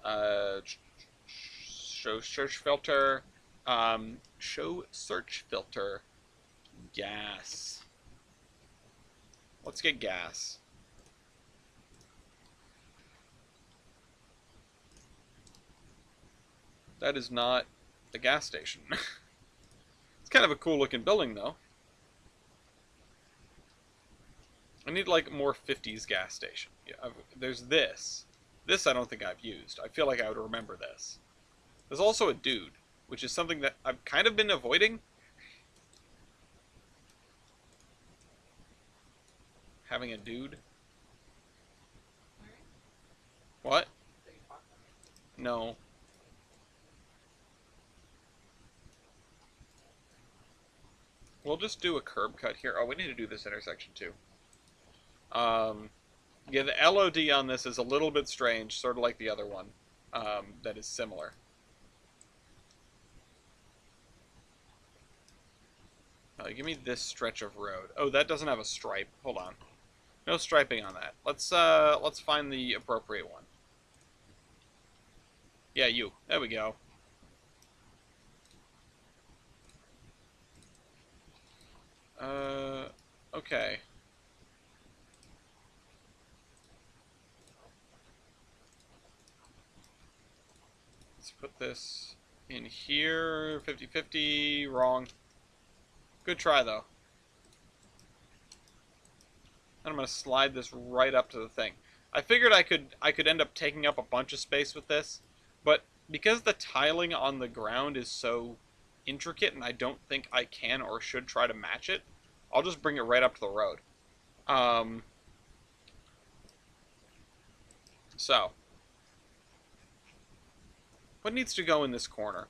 Show search filter. Show search filter. Gas. Let's get gas. That is not a gas station. It's kind of a cool looking building, though. I need, like, more 50s gas station. Yeah, there's this. This I don't think I've used. I feel like I would remember this. There's also a dude, which is something that I've kind of been avoiding. Having a dude. What? No. We'll just do a curb cut here. Oh, we need to do this intersection too. Yeah, the LOD on this is a little bit strange, sort of like the other one. that is similar. Give me this stretch of road. Oh, that doesn't have a stripe. Hold on. No striping on that. Let's find the appropriate one. Yeah, you. There we go. Okay. Let's put this in here. 50-50. Wrong. Good try, though. And I'm going to slide this right up to the thing. I figured I could end up taking up a bunch of space with this, but because the tiling on the ground is so intricate and I don't think I can or should try to match it, I'll just bring it right up to the road. Um, so, what needs to go in this corner?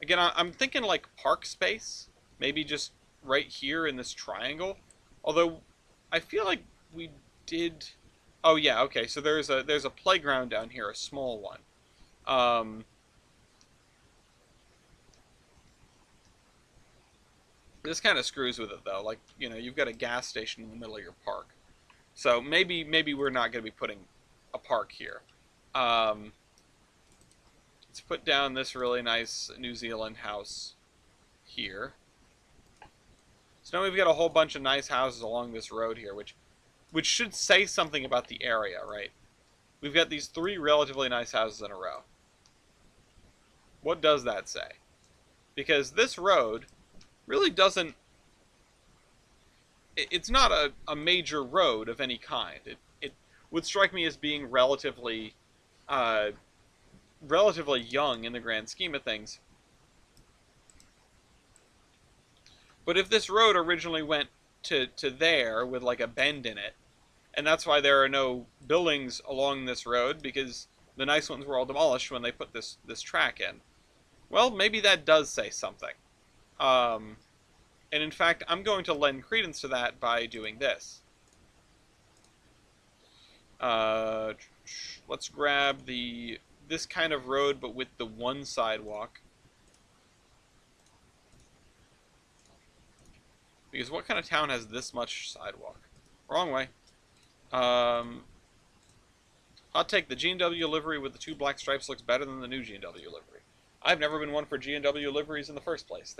Again, I'm thinking like park space, maybe just right here in this triangle. Although, I feel like we did. Oh yeah, okay. So there's a playground down here, a small one. Um, this kind of screws with it though. Like you've got a gas station in the middle of your park, so maybe we're not going to be putting a park here. Um, let's put down this really nice New Zealand house here. So now we've got a whole bunch of nice houses along this road here, which should say something about the area, right? We've got these 3 relatively nice houses in a row. What does that say? Because this road really doesn't... It's not a major road of any kind. It would strike me as being uh, relatively young in the grand scheme of things. But if this road originally went to there with like a bend in it, and that's why there are no buildings along this road, because the nice ones were all demolished when they put this track in. Well, maybe that does say something. Um, and in fact, I'm going to lend credence to that by doing this. Let's grab this kind of road, but with the one sidewalk. Because what kind of town has this much sidewalk? Wrong way. I'll take the G&W livery with the 2 black stripes. Looks better than the new G&W livery. I've never been one for G&W liveries in the first place.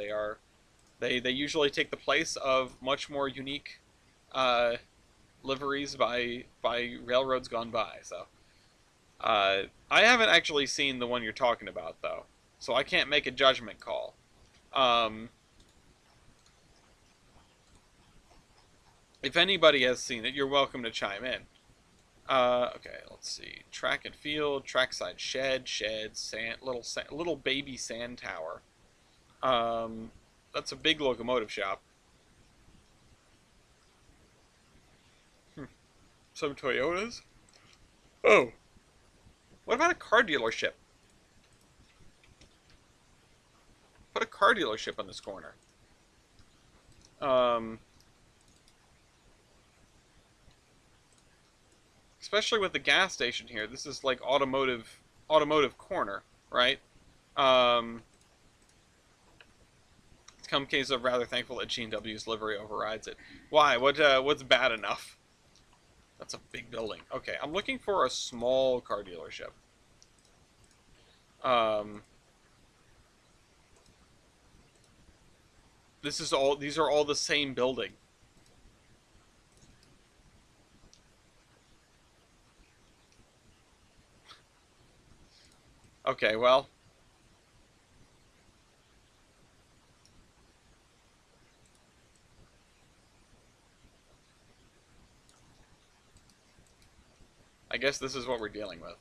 They usually take the place of much more unique liveries by railroads gone by. So I haven't actually seen the one you're talking about though, so I can't make a judgment call. If anybody has seen it, you're welcome to chime in. Okay, let's see. Track and field, trackside shed, sand, little baby sand tower. That's a big locomotive shop. Some Toyotas. Oh, what about a car dealership? Put a car dealership on this corner. Especially with the gas station here. This is like automotive corner, right? It's come case of rather thankful that G&W's livery overrides it. Why? What's bad enough? That's a big building. Okay, I'm looking for a small car dealership. These are all the same building. Okay, well. I guess this is what we're dealing with.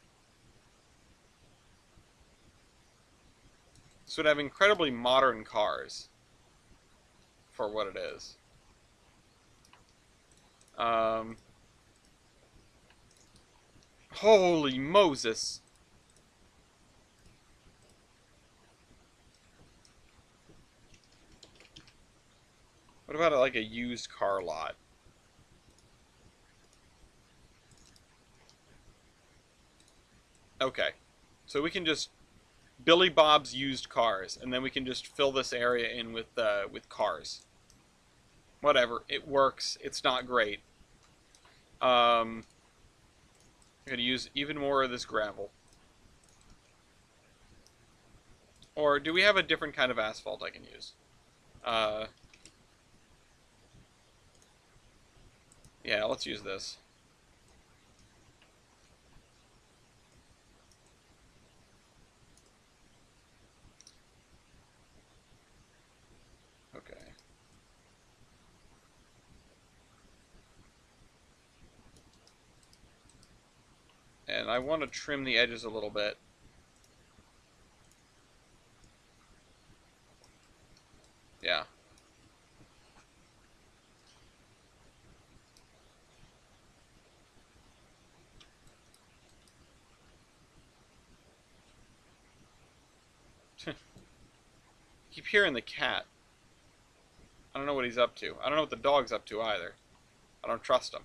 This would have incredibly modern cars for what it is. Holy Moses! What about like a used car lot? Okay. So we can just Billy Bob's used cars, and then we can just fill this area in with cars. Whatever, it works. It's not great. I'm gonna use even more of this gravel. Or do we have a different kind of asphalt I can use? Uh, yeah, let's use this. Okay. And I want to trim the edges a little bit. Yeah. Keep hearing the cat. I don't know what he's up to. I don't know what the dog's up to either. I don't trust him.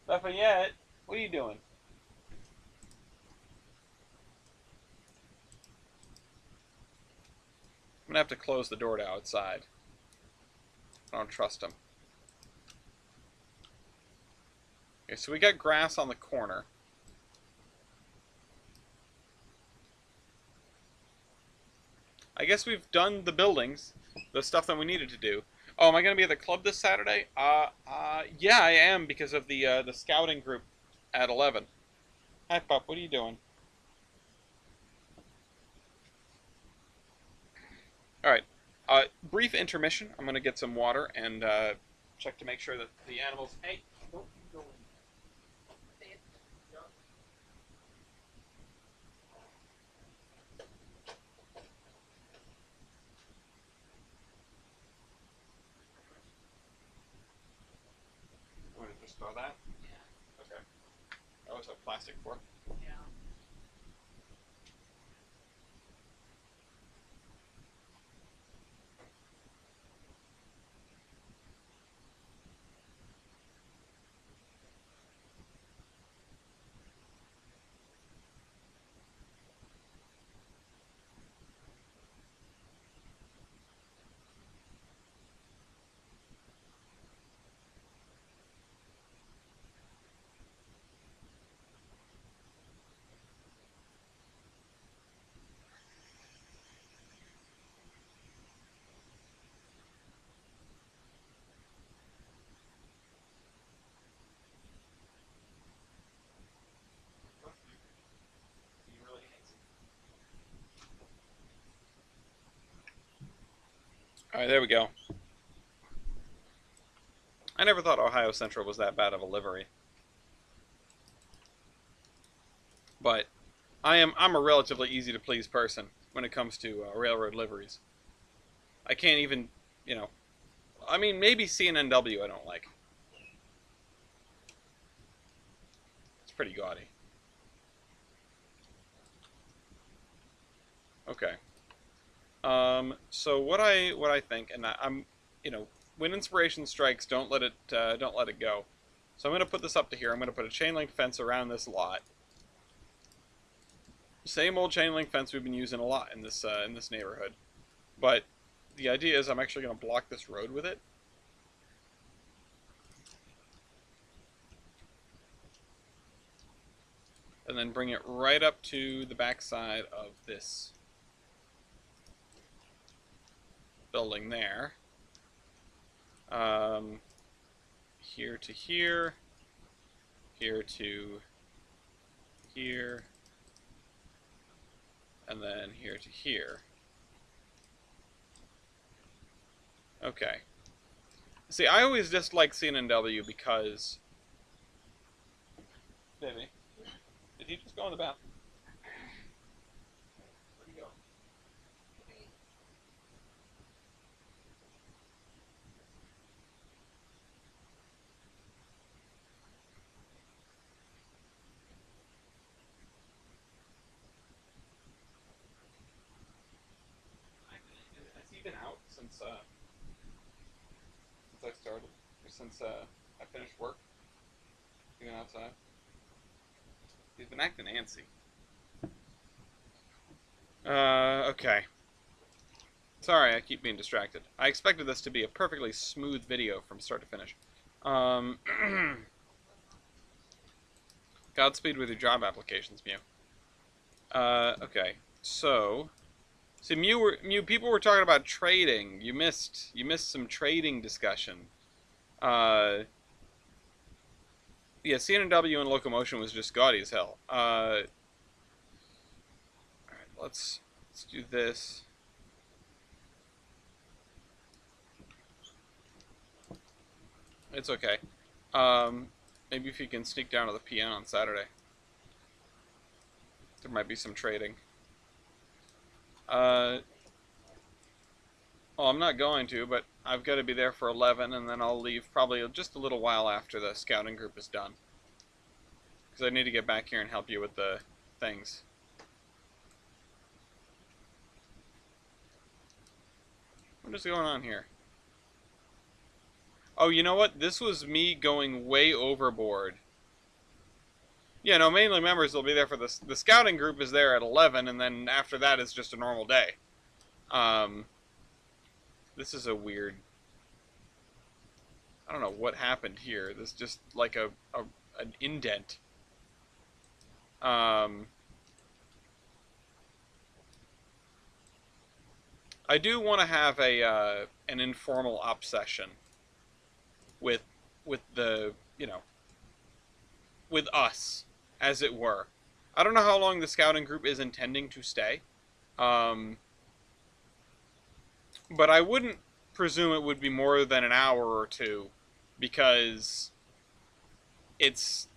Lafayette, what are you doing? I'm gonna have to close the door to outside. I don't trust him. Okay, so we got grass on the corner. I guess we've done the buildings, the stuff that we needed to do. Oh, am I gonna be at the club this Saturday? Yeah, I am because of the scouting group at 11. Hi, Pup. What are you doing? All right. Brief intermission. I'm gonna get some water and check to make sure that the animals. Hey, don't you go in there. You want to just throw that? Yeah. Okay. I always have plastic for. Yeah. He really hates it. All right, there we go. I never thought Ohio Central was that bad of a livery, but I'm a relatively easy to please person when it comes to railroad liveries. I can't even, you know, I mean maybe CNNW I don't like. It's pretty gaudy. Okay. So what I think, and I'm, you know, when inspiration strikes, don't let it go. So I'm gonna put this up to here. I'm gonna put a chain link fence around this lot. Same old chain link fence we've been using a lot in this neighborhood. But the idea is I'm actually gonna block this road with it. And then bring it right up to the backside of this building there. Here to here, here to here, and then here to here. Okay. See, I always disliked CNNW because... Baby, did he just go in the bathroom? Where'd he go? Has he been out since I started? Or since I finished work? You going outside? He's been acting antsy. Okay. Sorry, I keep being distracted. I expected this to be a perfectly smooth video from start to finish. Um, Godspeed with your job applications, Mew. Okay. So, see, Mew. People were talking about trading. You missed some trading discussion. Yeah, CNW and locomotion was just gaudy as hell. All right, let's do this. It's okay. Maybe if you can sneak down to the PN on Saturday, there might be some trading. Well, I'm not going to, but I've got to be there for 11, and then I'll leave probably just a little while after the scouting group is done. Because I need to get back here and help you with the things. What is going on here? Oh, you know what? This was me going way overboard. Yeah, no, mainly members will be there for the scouting group is there at 11, and then after that is just a normal day. This is a weird... I don't know what happened here. This is just like an indent. I do want to have an informal op session with the, you know, with us, as it were. I don't know how long the scouting group is intending to stay. But I wouldn't presume it would be more than an hour or two, because it's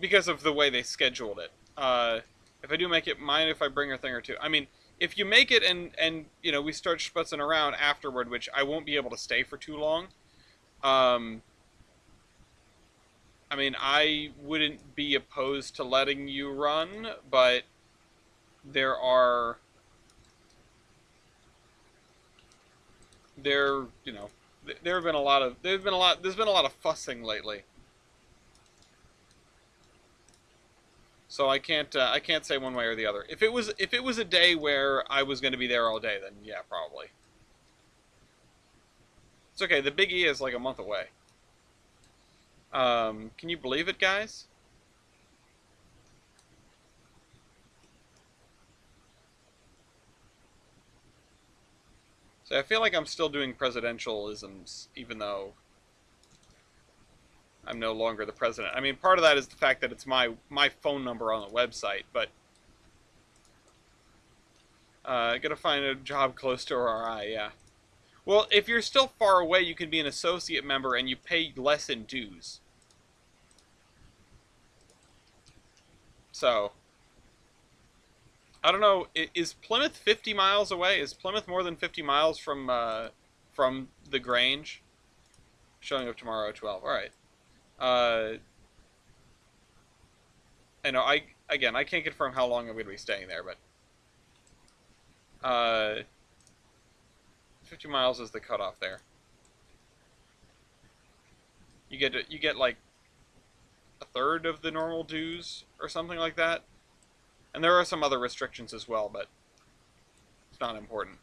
because of the way they scheduled it. If I do make it, mind if I bring a thing or two? I mean, if you make it and you know we start sputzing around afterward, which I won't be able to stay for too long. I mean, I wouldn't be opposed to letting you run, but there you know, there's been a lot of fussing lately. So I can't say one way or the other. If it was a day where I was going to be there all day, then yeah, probably. It's okay. The Big E is like a month away. Can you believe it, guys? So I feel like I'm still doing presidentialisms, even though I'm no longer the president. I mean, part of that is the fact that it's my phone number on the website, but gotta find a job close to RI, yeah. Well, if you're still far away, you can be an associate member and you pay less in dues. So, I don't know. Is Plymouth 50 miles away? Is Plymouth more than 50 miles from the Grange? Showing up tomorrow at 12. All right. I know. I can't confirm how long I'm going to be staying there, but 50 miles is the cutoff there. You get like a third of the normal dues or something like that. And there are some other restrictions as well, but it's not important.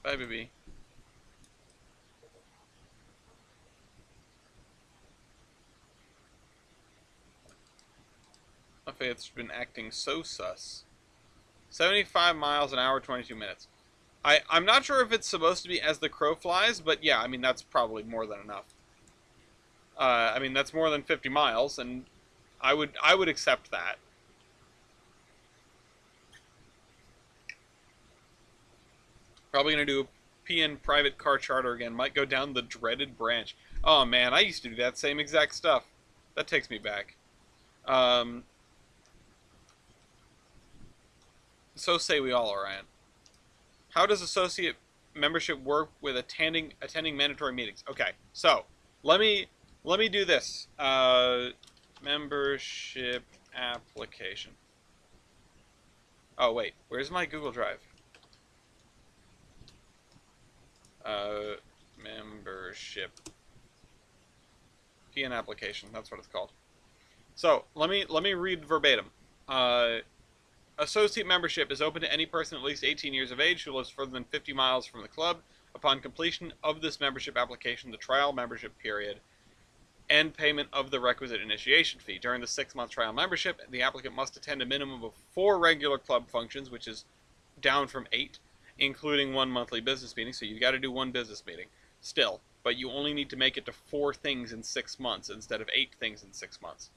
Bye, baby. Lafayette's been acting so sus. 75 miles an hour, 22 minutes. I'm not sure if it's supposed to be as the crow flies, but yeah, I mean, that's probably more than enough. I mean, that's more than 50 miles, and I would accept that. Probably going to do a PN private car charter again. Might go down the dreaded branch. Oh, man, I used to do that same exact stuff. That takes me back. So say we all, Orion. How does associate membership work with attending mandatory meetings? Okay, so let me do this. Membership application. Oh, wait. Where's my Google Drive? Uh, membership. PN application. That's what it's called. So, let me read verbatim. Uh, Associate membership is open to any person at least 18 years of age who lives further than 50 miles from the club. Upon completion of this membership application, the trial membership period, and payment of the requisite initiation fee. During the 6-month trial membership, the applicant must attend a minimum of 4 regular club functions, which is down from 8, including 1 monthly business meeting. So you got to do 1 business meeting still, but you only need to make it to 4 things in 6 months instead of 8 things in 6 months.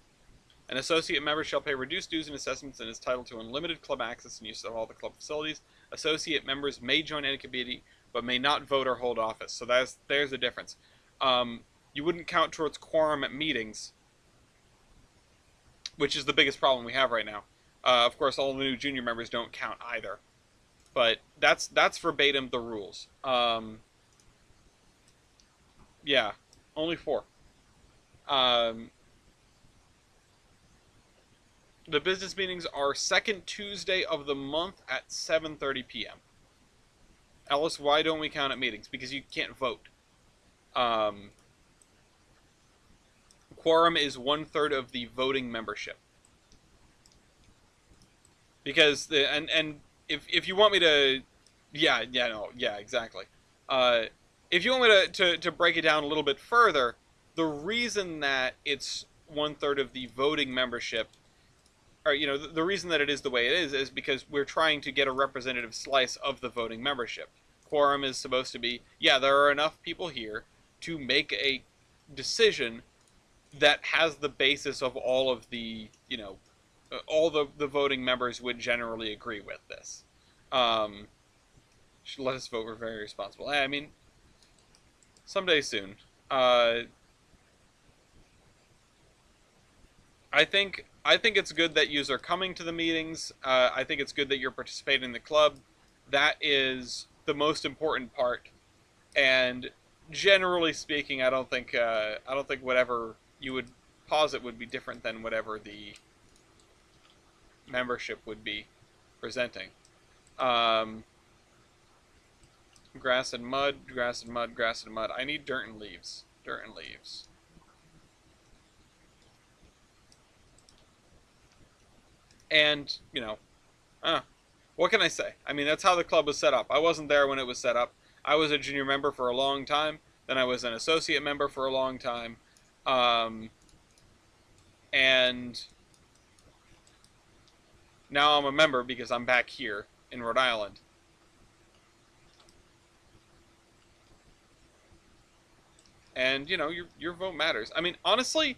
An associate member shall pay reduced dues and assessments and is entitled to unlimited club access and use of all the club facilities. Associate members may join any committee, but may not vote or hold office. So there's the difference. You wouldn't count towards quorum at meetings, which is the biggest problem we have right now. Of course, all the new junior members don't count either. But that's verbatim the rules. Yeah, only 4. Um, the business meetings are second Tuesday of the month at 7:30 p.m. Alice, why don't we count at meetings? Because you can't vote. Quorum is 1/3 of the voting membership. Because and if you want me to, yeah, exactly. If you want me to break it down a little bit further, the reason that it's 1/3 of the voting membership, or the reason that it is the way it is because we're trying to get a representative slice of the voting membership. Quorum is supposed to be, yeah, there are enough people here to make a decision that has the basis of all of the, all the voting members would generally agree with this. Should let us vote. We're very responsible. I mean, someday soon. I think it's good that you are coming to the meetings. I think it's good that you're participating in the club. That is the most important part. And generally speaking, I don't think whatever you would posit would be different than whatever the membership would be presenting. Um, grass and mud, grass and mud, grass and mud. I need dirt and leaves. Dirt and leaves. And, what can I say? I mean, that's how the club was set up. I wasn't there when it was set up. I was a junior member for a long time. Then I was an associate member for a long time. And now I'm a member because I'm back here in Rhode Island. And, your vote matters. I mean, honestly,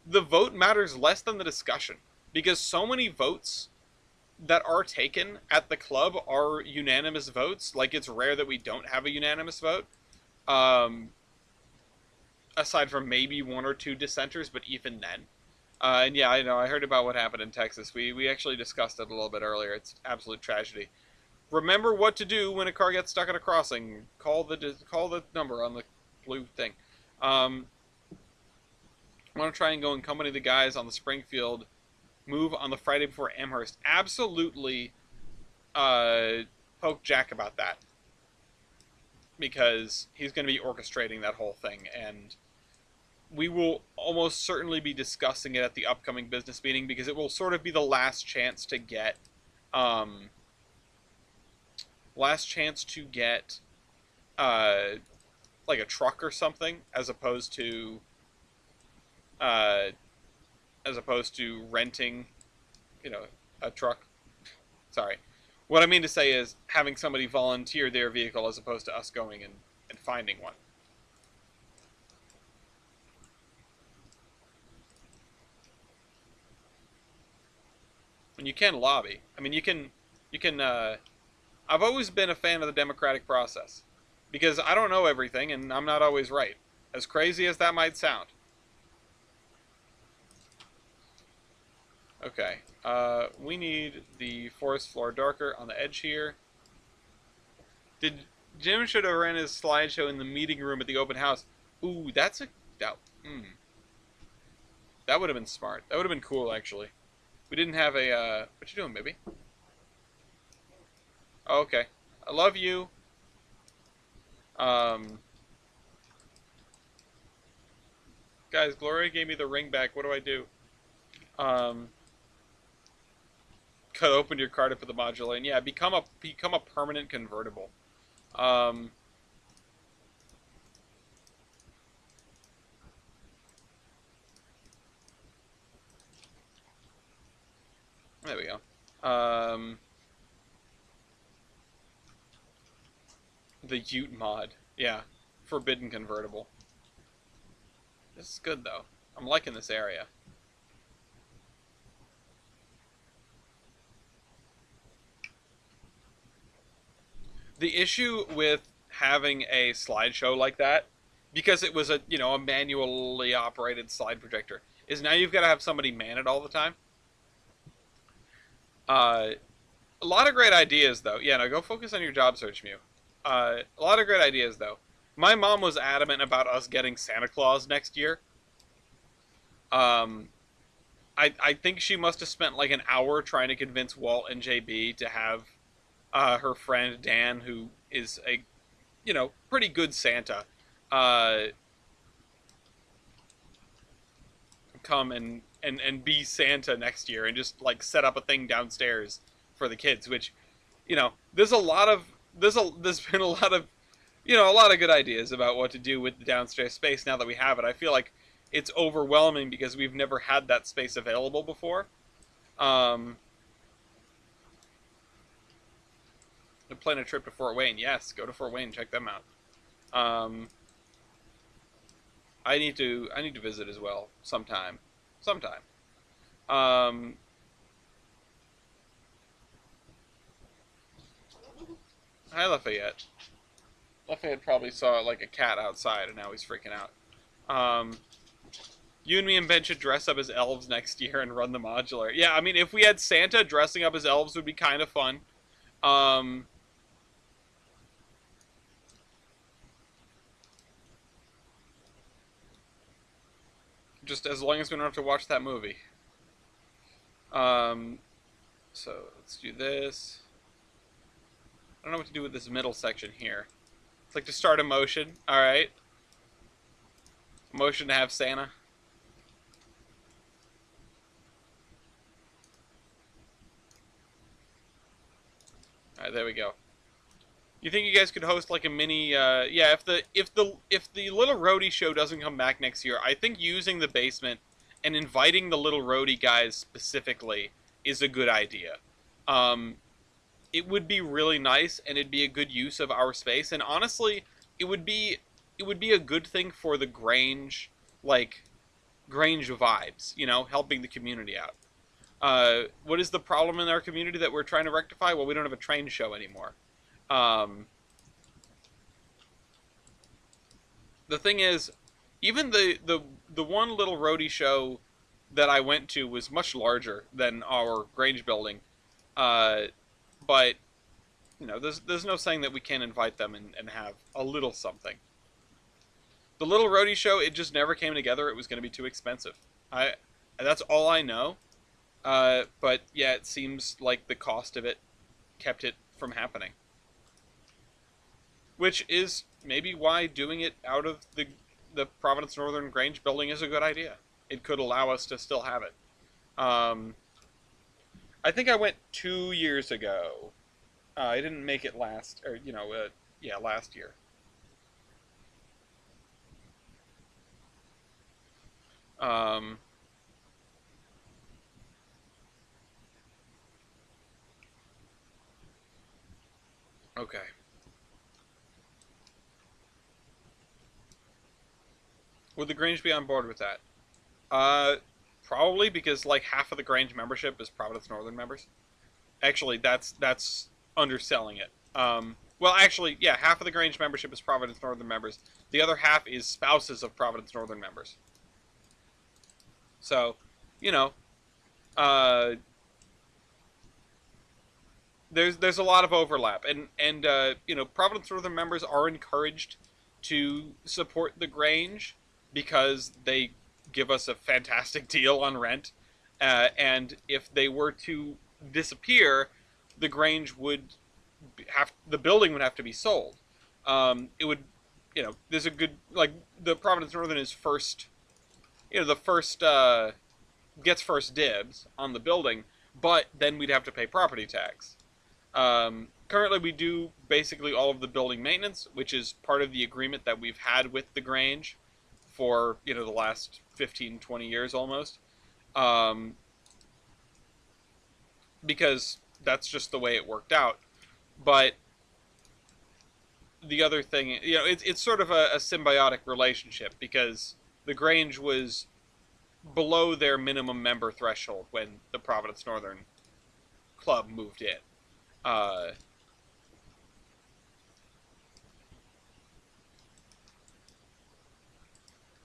the vote matters less than the discussion. Because so many votes that are taken at the club are unanimous votes. Like, it's rare that we don't have a unanimous vote. Aside from maybe 1 or 2 dissenters, but even then. And yeah, I know, I heard about what happened in Texas. We actually discussed it a little bit earlier. It's absolute tragedy. Remember what to do when a car gets stuck at a crossing. Call the number on the blue thing. I want to try and go and accompany the guys on the Springfield move on the Friday before Amherst. Absolutely poke Jack about that. Because he's going to be orchestrating that whole thing. And we will almost certainly be discussing it at the upcoming business meeting because it will sort of be the last chance to get like a truck or something as opposed to renting, a truck. Sorry. What I mean to say is having somebody volunteer their vehicle as opposed to us going and finding one. And you can lobby. I mean, you can, I've always been a fan of the democratic process. Because I don't know everything, and I'm not always right. As crazy as that might sound. Okay, we need the forest floor darker on the edge here. Jim should have ran his slideshow in the meeting room at the open house. Ooh, that would have been smart. That would have been cool, actually. We didn't have a, what you doing, baby? Oh, okay. I love you. Um, guys, Gloria gave me the ring back. What do I do? Um, cut open your card to put the modular in. Yeah, become a permanent convertible. Um, there we go. The Ute mod. Yeah, forbidden convertible. This is good though. I'm liking this area. The issue with having a slideshow like that, because it was a manually operated slide projector, is now you've got to have somebody man it all the time. Uh, a lot of great ideas though. Yeah, no, go focus on your job search, Mew. A lot of great ideas though. My mom was adamant about us getting Santa Claus next year. Um, I think she must have spent like an hour trying to convince Walt and JB to have her friend Dan, who is a pretty good Santa, uh, come and be Santa next year and just like set up a thing downstairs for the kids. Which, there's been a lot of a lot of good ideas about what to do with the downstairs space now that we have it. I feel like it's overwhelming because we've never had that space available before. Um, plan a trip to Fort Wayne. Yes, go to Fort Wayne. Check them out. Um, I need to visit as well sometime. Sometime. Um, hi Lafayette. Lafayette probably saw like a cat outside and now he's freaking out. Um, you and me and Ben should dress up as elves next year and run the modular. Yeah, I mean, if we had Santa dressing up as elves would be kind of fun. Um, just as long as we don't have to watch that movie. Um, so let's do this. I don't know what to do with this middle section here. It's like to start a motion. All right, motion to have Santa. All right, there we go. You think you guys could host like a mini? Yeah, if the little roadie show doesn't come back next year, I think using the basement and inviting the little roadie guys specifically is a good idea. Um, it would be really nice, and it'd be a good use of our space. And honestly, it would be it would be a good thing for the Grange, like Grange vibes. Helping the community out. What is the problem in our community that we're trying to rectify? Well, we don't have a train show anymore. Um, the thing is, even the one little roadie show that I went to was much larger than our Grange building. Uh, but there's no saying that we can't invite them and have a little something. The little roadie show, it just never came together. It was going to be too expensive. I That's all I know. But yeah, it seems like the cost of it kept it from happening. Which is maybe why doing it out of the Providence Northern Grange building is a good idea. It could allow us to still have it. Um, I think I went 2 years ago. I didn't make it last, or yeah, last year. Um, okay. Would the Grange be on board with that? Uh, Probably because like half of the Grange membership is Providence Northern members. Actually, that's underselling it. Well, actually, yeah, half of the Grange membership is Providence Northern members. The other half is spouses of Providence Northern members. So, you know, uh, there's a lot of overlap, and Providence Northern members are encouraged to support the Grange because they give us a fantastic deal on rent, and if they were to disappear, the Grange would the building would have to be sold. It would, there's a good, like, the Providence Northern is first, the first gets first dibs on the building, but then we'd have to pay property tax. Currently, we do basically all of the building maintenance, which is part of the agreement that we've had with the Grange for the last 15, 20 years almost, um, because that's just the way it worked out. But the other thing, it's sort of a symbiotic relationship because the Grange was below their minimum member threshold when the Providence Northern Club moved in. Uh,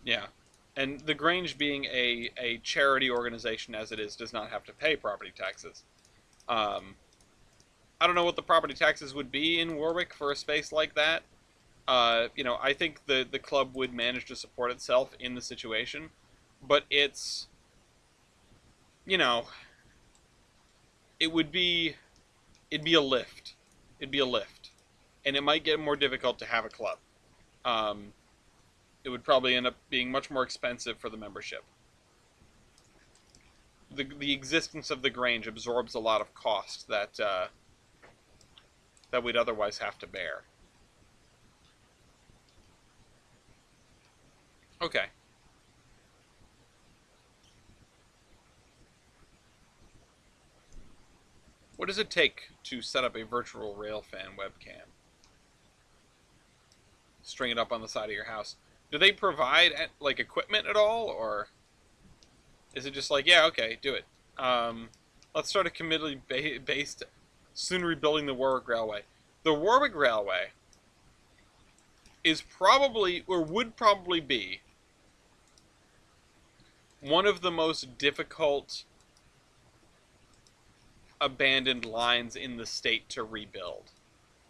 yeah. And the Grange being a charity organization as it is does not have to pay property taxes. Um, I don't know what the property taxes would be in Warwick for a space like that. I think the club would manage to support itself in the situation, but you know, it would be it'd be a lift. It'd be a lift, and it might get more difficult to have a club. Um, it would probably end up being much more expensive for the membership. The existence of the Grange absorbs a lot of cost that we'd otherwise have to bear. Okay. What does it take to set up a virtual railfan webcam? String it up on the side of your house. Do they provide like equipment at all, or is it just like, yeah, okay, do it? Let's start a committee based soon rebuilding the Warwick Railway. The Warwick Railway is probably, or would probably be, one of the most difficult abandoned lines in the state to rebuild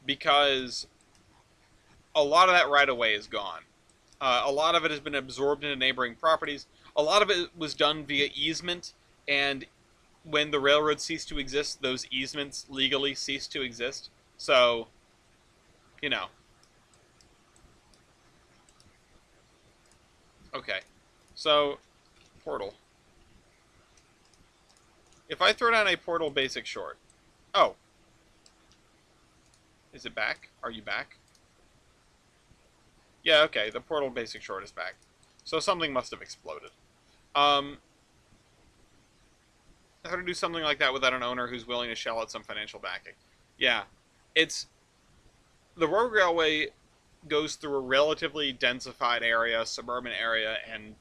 because a lot of that right of way is gone. A lot of it has been absorbed into neighboring properties. A lot of it was done via easement, and when the railroad ceased to exist, those easements legally ceased to exist. So, you know. Okay. So, portal. If I throw down a portal basic short. Oh. Is it back? Are you back? Yeah, okay. The portal basic short is back. So something must have exploded. How to do something like that without an owner who's willing to shell out some financial backing. Yeah. It's... The road railway goes through a relatively densified area, suburban area, and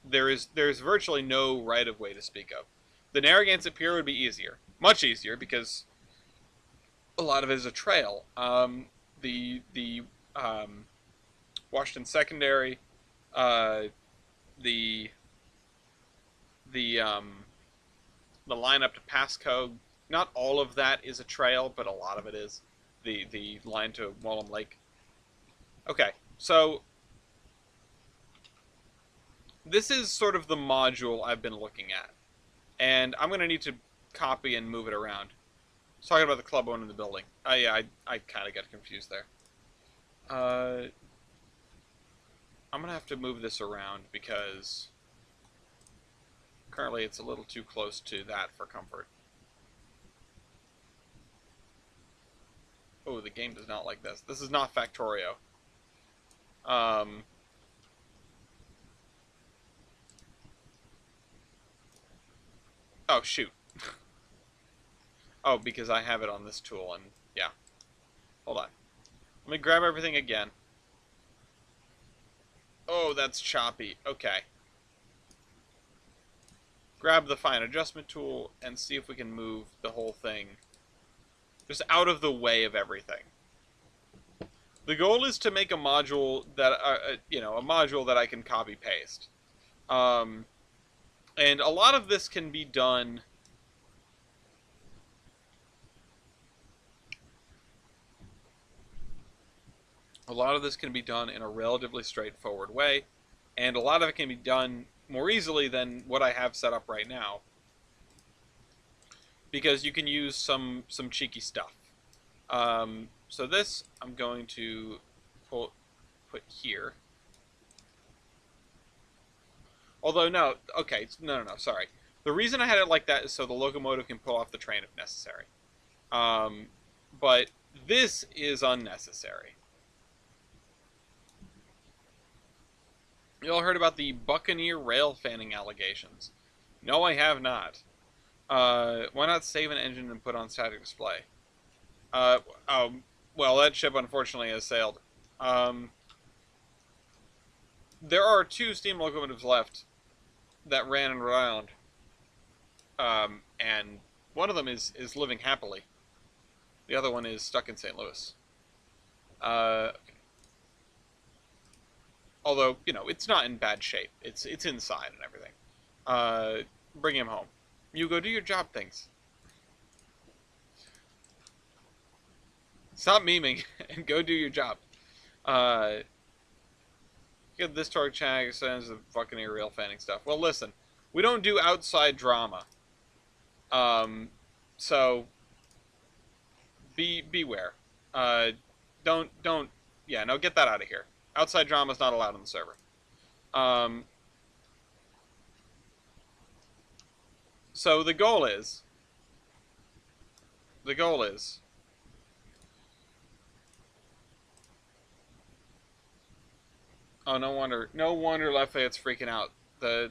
there's virtually no right-of-way to speak of. The Narragansett Pier would be easier. Much easier, because a lot of it is a trail. The Washington Secondary, the the line up to Pasco, not all of that is a trail, but a lot of it is. The line to Wallam Lake. Okay, so this is sort of the module I've been looking at. And I'm going to need to copy and move it around. I was talking about the club owning the building. Yeah, I kind of got confused there. I'm going to have to move this around because currently it's a little too close to that for comfort. Oh, the game does not like this. This is not Factorio. Oh, shoot. Oh, because I have it on this tool, and yeah. Hold on. Let me grab everything again. Oh, that's choppy. Okay. Grab the fine adjustment tool and see if we can move the whole thing just out of the way of everything. The goal is to make a module that, a module that I can copy paste. And a lot of this can be done. A lot of this can be done in a relatively straightforward way, and a lot of it can be done more easily than what I have set up right now, because you can use some cheeky stuff. So this I'm going to put here. Although, no, okay, no, sorry. The reason I had it like that is so the locomotive can pull off the train if necessary. Um, but this is unnecessary. You all heard about the Buccaneer rail fanning allegations? No, I have not. Why not save an engine and put on static display? Uh, um, well, that ship unfortunately has sailed. Um, there are 2 steam locomotives left that ran in Rhode Island, and one of them is living happily. The other one is stuck in St. Louis. Okay. Although, you know, it's not in bad shape. It's inside and everything. Uh, bring him home. You go do your job things. Stop memeing and go do your job. Uh, get this torque check sends the fucking rail fanning stuff. Well, listen, we don't do outside drama. So beware. Uh, don't. Yeah, no, get that out of here. Outside drama is not allowed on the server. Um, so the goal is. The goal is. Oh, no wonder. No wonder Lafayette's freaking out. The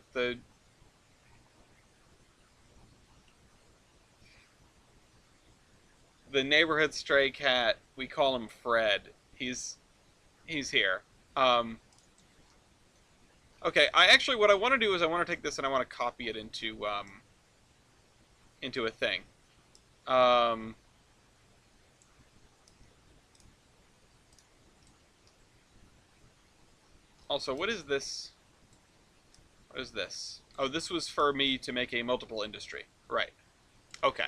neighborhood stray cat. We call him Fred. He's here. Okay. What I want to do is I want to take this and I want to copy it into a thing. Um, Also, what is this? What is this? Oh, this was for me to make a multiple industry. Right. Okay.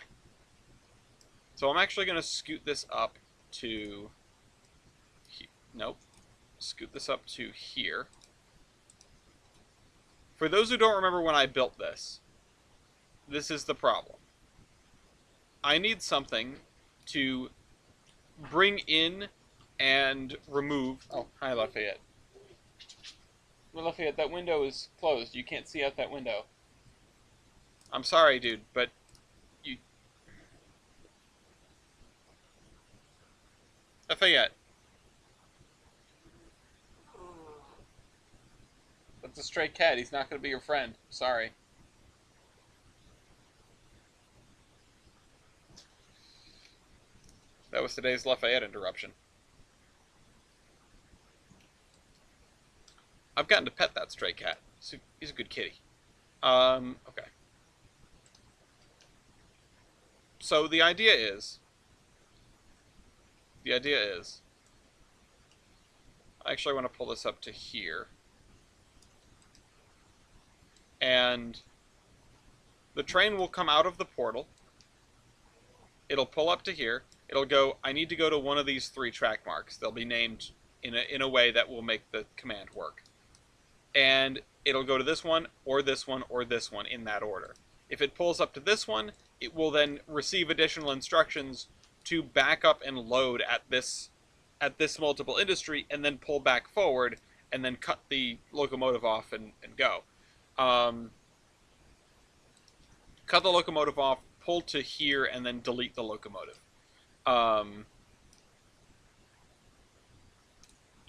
So I'm actually going to scoot this up to... Nope. Scoot this up to here. For those who don't remember when I built this, this is the problem. I need something to bring in and remove... Oh, hi, Lafayette. Well, Lafayette, that window is closed. You can't see out that window. I'm sorry, dude, but you... Lafayette. That's a stray cat. He's not going to be your friend. Sorry. That was today's Lafayette interruption. I've gotten to pet that stray cat. He's a good kitty. Okay. So the idea is... I actually want to pull this up to here. And the train will come out of the portal. It'll pull up to here. It'll go, I need to go to one of these 3 track marks. They'll be named in a way that will make the command work. And it'll go to this one, or this one, or this one in that order. If it pulls up to this one, it will then receive additional instructions to back up and load at this multiple industry, and then pull back forward, and then cut the locomotive off and go. Cut the locomotive off, pull to here, and then delete the locomotive.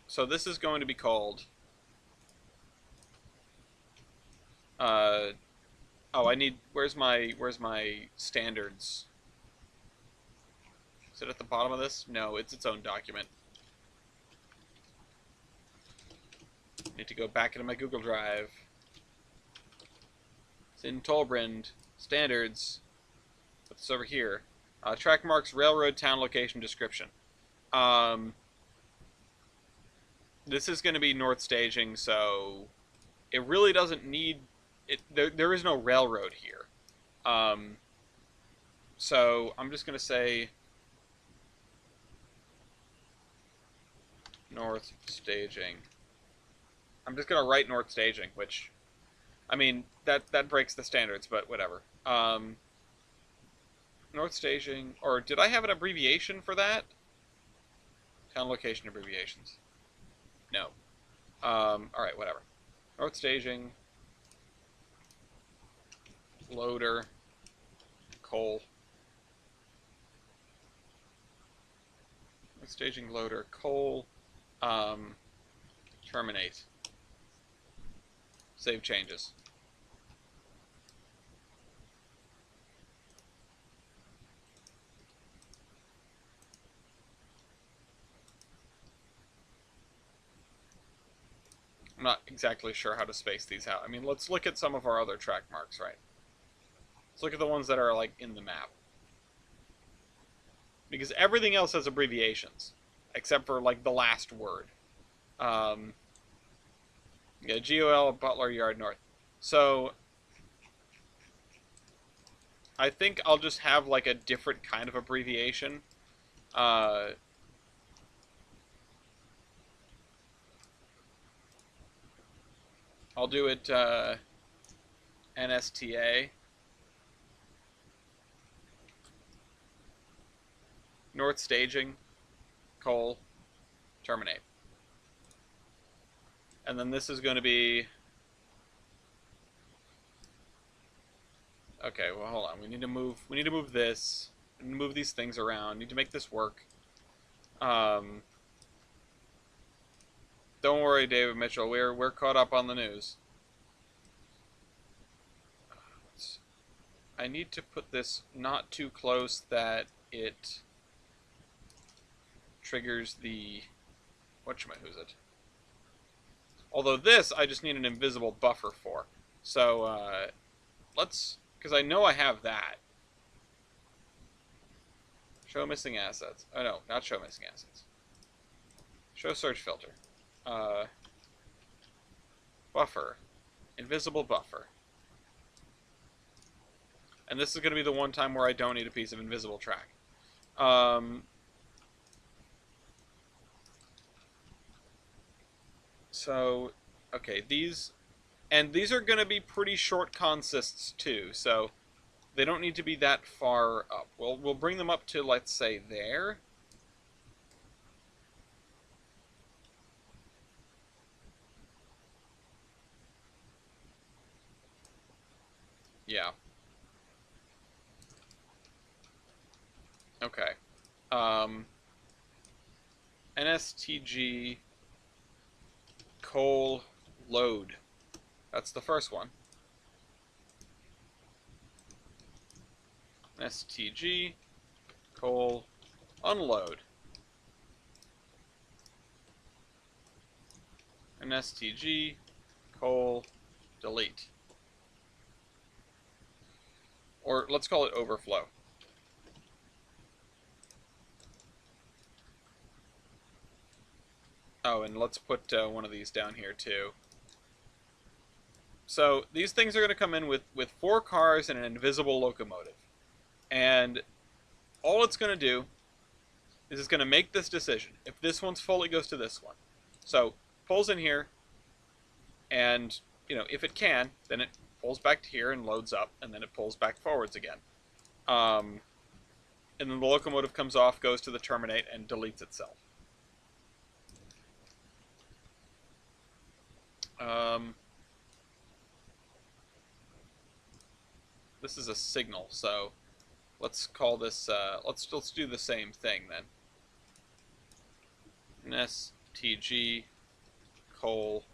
So this is going to be called... oh, I need... Where's my standards? Is it at the bottom of this? No, it's its own document. Need to go back into my Google Drive. It's in Tolbrand. Standards. Put this over here. Track marks, railroad, town, location, description. This is going to be north staging, so it really doesn't need... There is no railroad here. So I'm just going to say... North staging. I'm just going to write north staging, which... I mean, that breaks the standards, but whatever. North staging, or did I have an abbreviation for that? Town location abbreviations. No. Alright, whatever. North staging, loader, coal. North staging, loader, coal, terminate. Save changes. I'm not exactly sure how to space these out. I mean, let's look at some of our other track marks, right? Let's look at the ones that are, like, in the map. Because everything else has abbreviations, except for, like, the last word. Yeah, GOL, Butler, Yard, North. So, I think I'll just have, like, a different kind of abbreviation. I'll do it, NSTA. North staging, coal, terminate. And then this is going to be... Okay, well, hold on. We need to move this. We need to move these things around. Need to make this work. Don't worry, David Mitchell. We're caught up on the news. I need to put this not too close that it triggers the... whatchamahoosit. Although this, I just need an invisible buffer for. So, let's... because I know I have that. Show missing assets. Oh, no, not show missing assets. Show search filter. Buffer. Invisible buffer. And this is going to be the one time where I don't need a piece of invisible track. So, okay, these... and these are going to be pretty short consists, too, so they don't need to be that far up. We'll bring them up to, let's say, there. Yeah. Okay. NSTG coal load. That's the first one. STG coal unload. And STG coal delete. Or let's call it overflow. Oh, and let's put one of these down here too. So these things are going to come in with 4 cars and an invisible locomotive. And all it's going to do is it's going to make this decision. If this one's full, it goes to this one. So pulls in here, and if it can, then it pulls back to here and loads up, and then it pulls back forwards again. And then the locomotive comes off, goes to the terminate, and deletes itself. This is a signal, so let's call this, let's do the same thing then. STG coal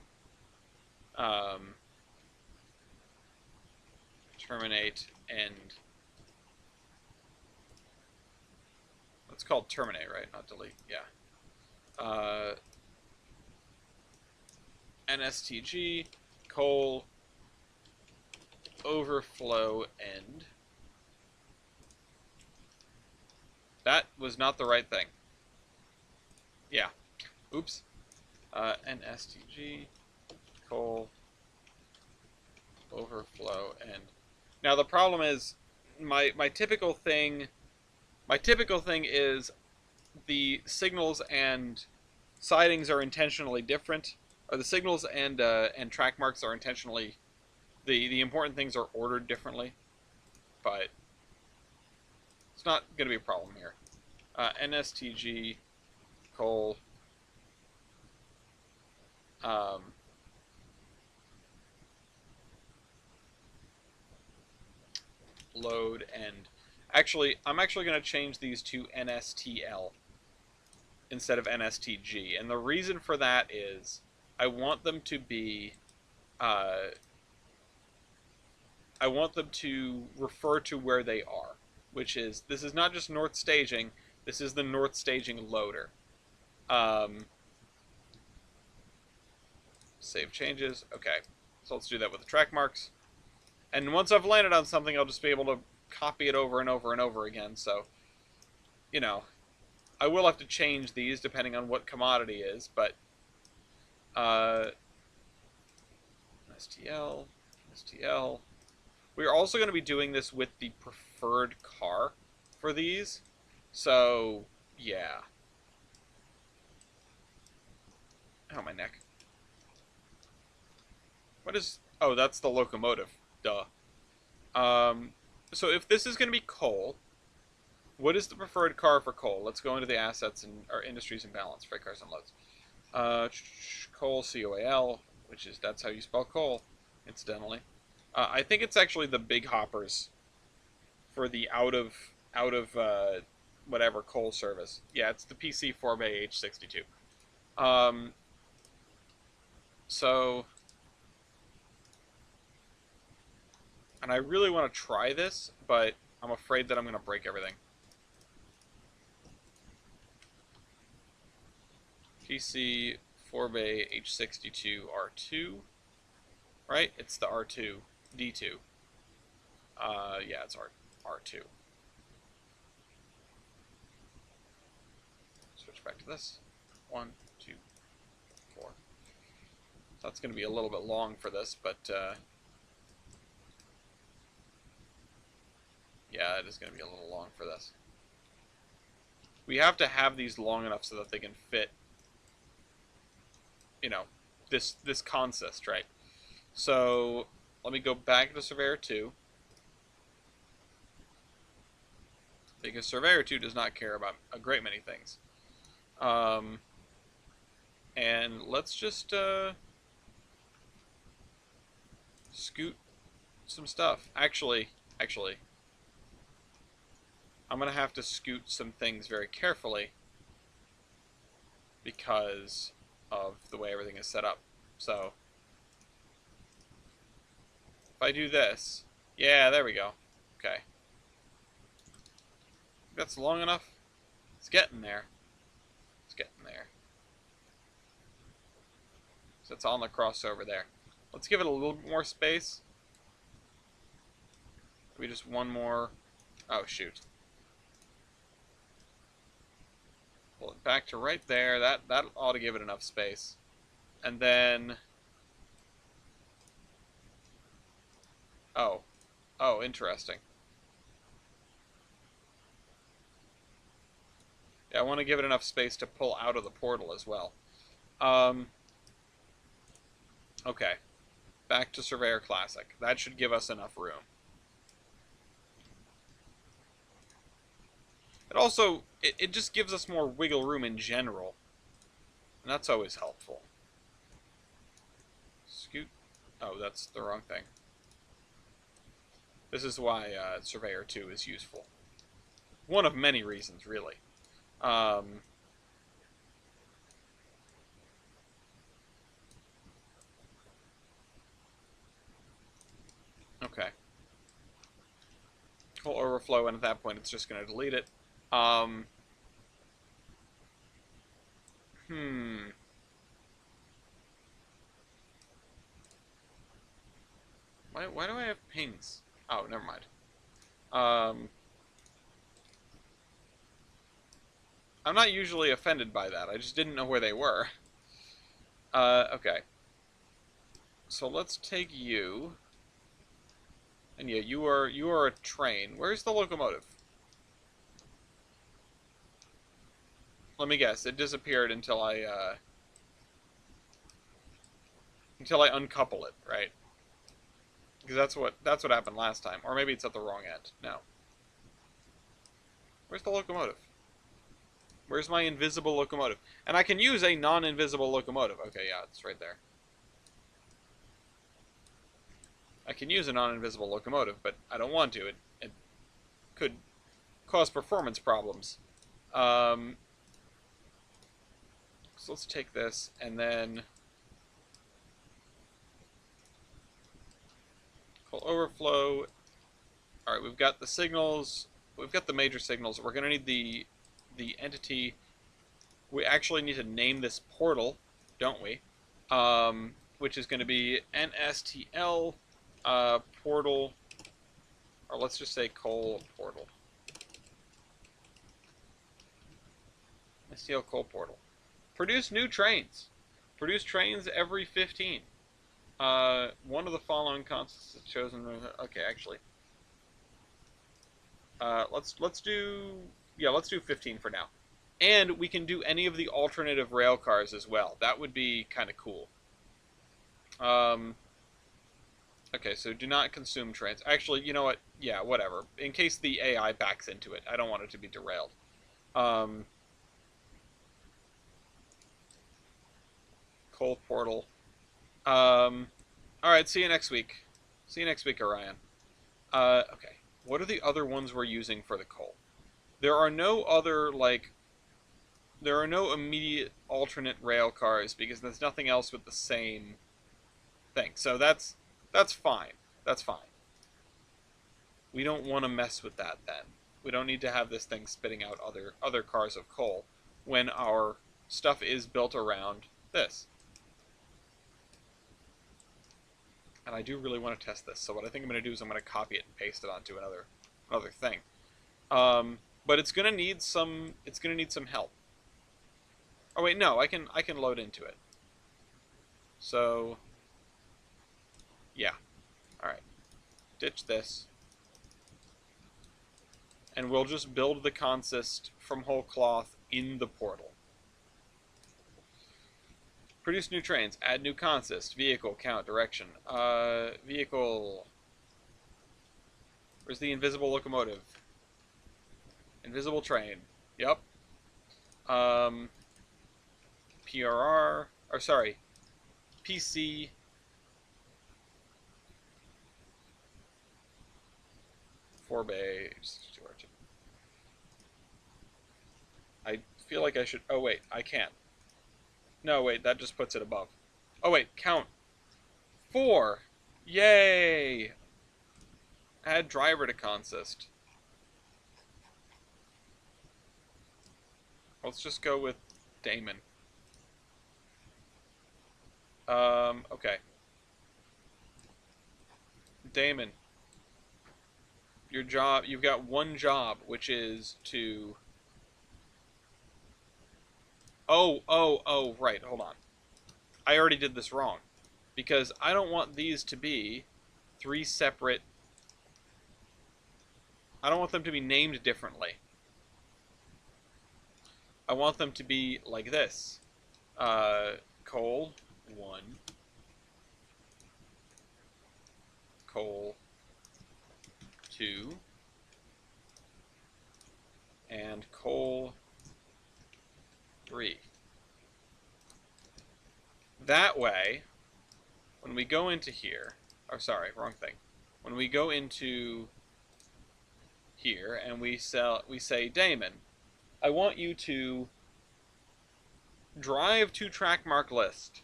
terminate end. It's called terminate, right? Not delete. Yeah. NSTG coal overflow end. That was not the right thing. Yeah. Oops. NSTG coal overflow end. Now the problem is my typical thing is the signals and sidings are intentionally different. Or the signals and track marks are intentionally, the important things are ordered differently. But not going to be a problem here. NSTG coal. Load and actually, I'm actually going to change these to NSTL instead of NSTG, and the reason for that is I want them to be I want them to refer to where they are, which is this is not just north staging. This is the north staging loader. Save changes. Okay, so let's do that with the track marks. And once I've landed on something, I'll just be able to copy it over and over and over again. So, you know, I will have to change these depending on what commodity is, but STL, STL. We're also going to be doing this with the preferred car for these. So, yeah. Oh, my neck. What is... Oh, that's the locomotive. Duh. So if this is going to be coal, what is the preferred car for coal? Let's go into the assets and our industries and balance, freight cars and loads. Coal, COAL, which is, that's how you spell coal, incidentally. I think it's actually the big hoppers for the out of whatever coal service. Yeah, it's the PC 4Bay H62. So, and I really want to try this, but I'm afraid that I'm going to break everything. PC 4Bay H62 R2, right? It's the R2, D2. Yeah, it's R2. Switch back to this. 1, 2, 4. That's going to be a little bit long for this, but yeah, it is going to be a little long for this. We have to have these long enough so that they can fit, you know, this consist, right? So let me go back to Surveyor 2. Because Surveyor 2 does not care about a great many things. And let's just scoot some stuff. Actually, I'm going to have to scoot some things very carefully because of the way everything is set up. So, if I do this, yeah, there we go. Okay. That's long enough. It's getting there. It's getting there. So it's on the crossover there. Let's give it a little bit more space. Maybe just one more. Oh, shoot. Pull it back to right there. That ought to give it enough space. And then... Oh. Oh, interesting. Yeah, I want to give it enough space to pull out of the portal as well. Okay. Back to Surveyor Classic. That should give us enough room. It also, it just gives us more wiggle room in general. And that's always helpful. Scoot. Oh, that's the wrong thing. This is why Surveyor 2 is useful. One of many reasons, really. Okay. Full overflow, and at that point it's just going to delete it. Why do I have pings? Oh, never mind. I'm not usually offended by that. I just didn't know where they were. Okay. So let's take you. And yeah, you are a train. Where's the locomotive? Let me guess. It disappeared until I uncouple it, right? Because that's what happened last time. Or maybe it's at the wrong end. No. Where's the locomotive? Where's my invisible locomotive? And I can use a non-invisible locomotive. Okay, yeah, it's right there. I can use a non-invisible locomotive, but I don't want to. It could cause performance problems. So let's take this and then call overflow. All right, we've got the signals. We've got the major signals. We're going to need the entity. We actually need to name this portal, don't we? Which is going to be NSTL portal, or let's just say coal portal. NSTL coal portal. Produce new trains. Produce trains every 15. One of the following constants is chosen. Okay, actually, let's do, yeah, let's do 15 for now. And we can do any of the alternative rail cars as well. That would be kind of cool. Okay, so do not consume trains. Actually, you know what? Yeah, whatever. In case the AI backs into it, I don't want it to be derailed. Coal portal. All right. See you next week. See you next week, Orion. Okay. What are the other ones we're using for the coal? There are no other like. There are no immediate alternate rail cars because there's nothing else with the same thing. So that's fine. That's fine. We don't want to mess with that then. We don't need to have this thing spitting out other cars of coal when our stuff is built around this. And I do really want to test this. So what I think I'm going to do is I'm going to copy it and paste it onto another thing. But it's going to need some help. Oh wait, no, I can load into it. So yeah. All right. Ditch this. And we'll just build the consist from whole cloth in the portal. Produce new trains. Add new consist. Vehicle. Count. Direction. Vehicle. Where's the invisible locomotive? Invisible train. Yep. PRR. Or sorry. PC. Four bays. I feel like I should. Oh wait, I can't. No, wait, that just puts it above. Oh wait, count. 4. Yay! Add driver to consist. Let's just go with Damon. Okay. Damon. Your job, you've got one job, which is to... Oh, right, hold on. I already did this wrong. Because I don't want these to be 3 separate... I don't want them to be named differently. I want them to be like this. Coal 1. Coal 2. And coal 3. That way, when we go into here, oh sorry, wrong thing. When we go into here and we say, Damon, I want you to drive to track mark list.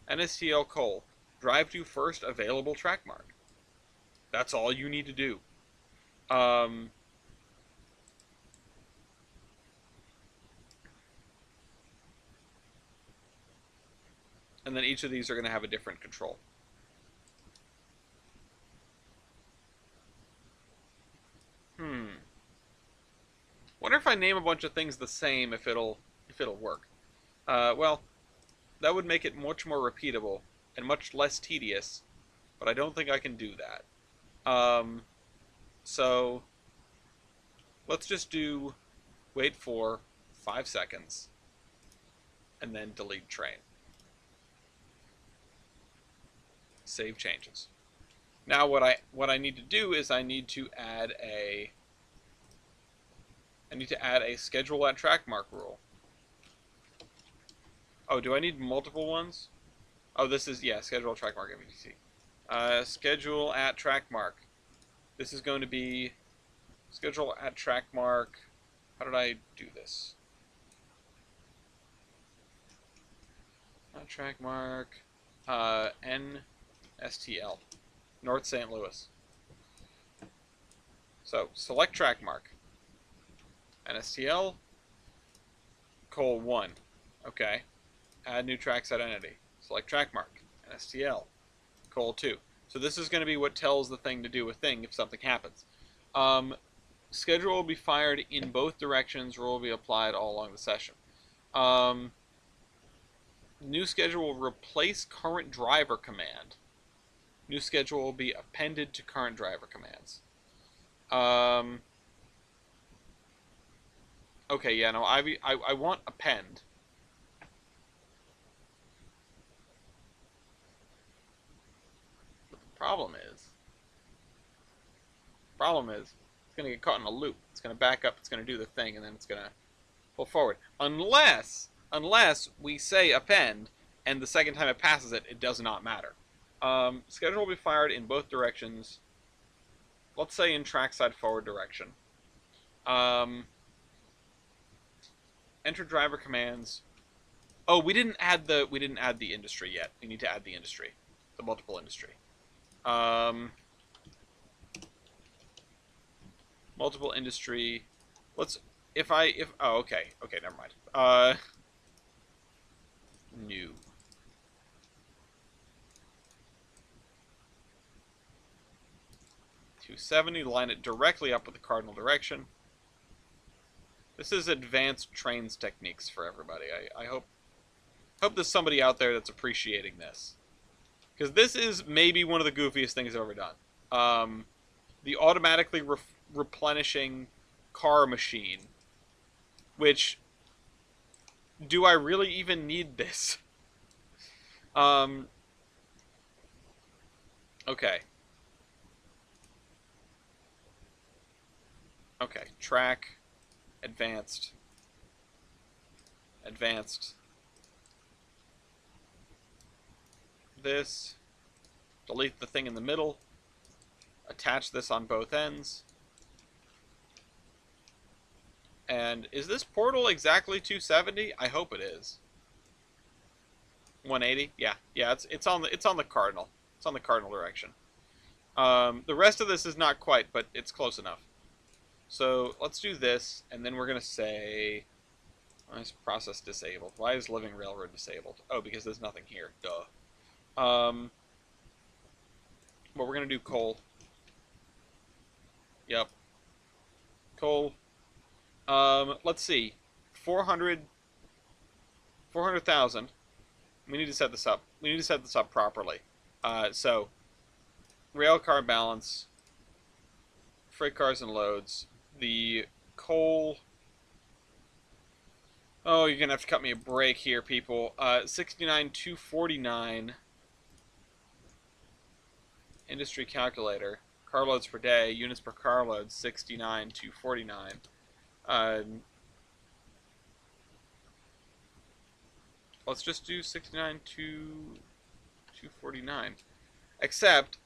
NSTL coal. Drive to first available track mark. That's all you need to do. And then each of these are going to have a different control. Wonder if I name a bunch of things the same if it'll work. Well, that would make it much more repeatable and much less tedious, but I don't think I can do that. So let's just do wait for 5 seconds and then delete train. Save changes. Now what I need to do is I need to add a I need to add a schedule at track mark rule. Oh, do I need multiple ones? Oh, this is, yeah, schedule at track mark MVTC. Schedule at track mark. This is going to be schedule at track mark. How did I do this? At track mark. NSTL. North St. Louis. So, select track mark. NSTL. Col 1. Okay. Add new track set entity. Select track mark. NSTL. Col 2. So this is going to be what tells the thing to do a thing if something happens. Schedule will be fired in both directions. Rule will be applied all along the session. New schedule will replace current driver command. New schedule will be appended to current driver commands. Okay, yeah, no, I want append. But the problem is, it's going to get caught in a loop. It's going to back up, it's going to do the thing, and then it's going to pull forward. Unless we say append, and the second time it passes it, it does not matter. Schedule will be fired in both directions. Let's say in trackside forward direction. Enter driver commands. Oh, we didn't add the industry yet. We need to add the industry, the multiple industry. Multiple industry. Let's oh, okay, never mind. New. $270. Line it directly up with the cardinal direction. This is advanced Trainz techniques for everybody. I hope there's somebody out there that's appreciating this, because this is maybe one of the goofiest things I've ever done. The automatically replenishing car machine, which, do I really even need this? Okay. Okay, track, advanced, this, delete the thing in the middle, attach this on both ends, and is this portal exactly 270? I hope it is. 180? Yeah, it's on the cardinal. It's on the cardinal direction. The rest of this is not quite, but it's close enough. So let's do this, and then we're going to say, why is process disabled? Why is living railroad disabled? Oh, because there's nothing here. Duh. But we're going to do coal. Yep. Coal. Let's see. 400,000. We need to set this up. We need to set this up properly. So, rail car balance, freight cars and loads, the coal. Oh, you're going to have to cut me a break here, people. 69,249. Industry calculator. Carloads per day, units per carload, 69,249. Let's just do 69,249. Except.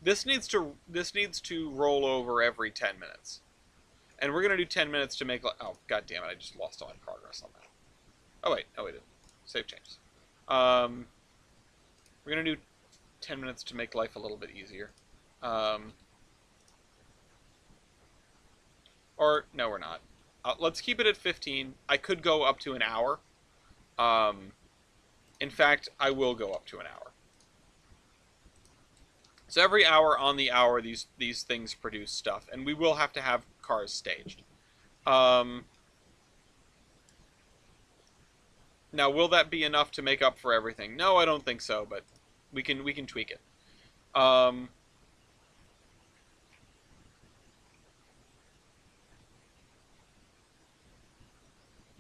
This needs to roll over every 10 minutes. And we're going to do 10 minutes to make... Oh, god damn it, I just lost all my progress on that. Oh, wait, didn't. Save changes. We're going to do 10 minutes to make life a little bit easier. Or, no, we're not. Let's keep it at 15. I could go up to an hour. In fact, I will go up to an hour. So every hour on the hour, these things produce stuff, and we will have to have cars staged. Now, will that be enough to make up for everything? No, I don't think so, but we can tweak it.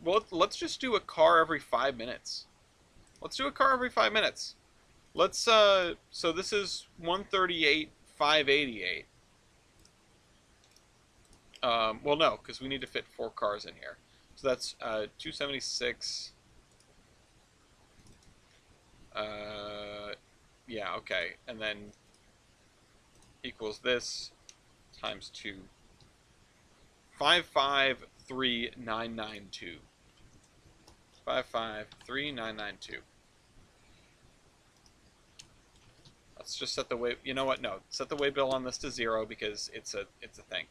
Well, let's just do a car every 5 minutes. Let's do a car every 5 minutes. Let's, so this is 138, 588. Well, no, because we need to fit 4 cars in here. So that's 276. Yeah, okay. And then equals this times 2. 553992. 553992. Let's just set the way. You know what? No, set the way bill on this to 0 because it's a thing.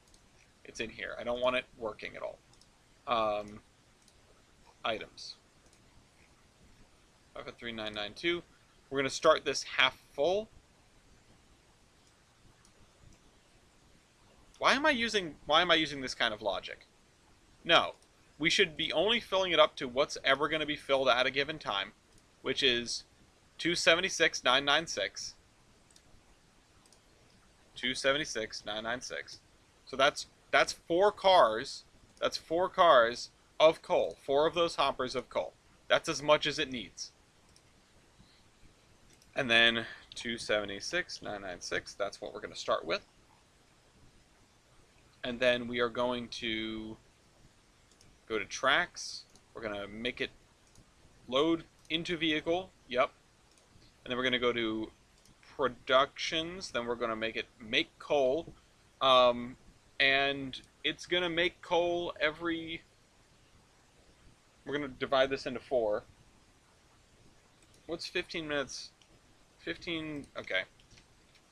It's in here. I don't want it working at all. Items. 553992. We're gonna start this half full. Why am I using this kind of logic? No. We should be only filling it up to what's ever going to be filled at a given time, which is 276,996. 276,996. So that's 4 cars. That's 4 cars of coal. 4 of those hoppers of coal. That's as much as it needs. And then 276,996. That's what we're going to start with. And then we are going to go to tracks. We're going to make it load into vehicle. Yep. And then we're going to go to productions. Then we're going to make it make coal. And it's going to make coal every... We're going to divide this into 4. What's 15 minutes? 15... Okay.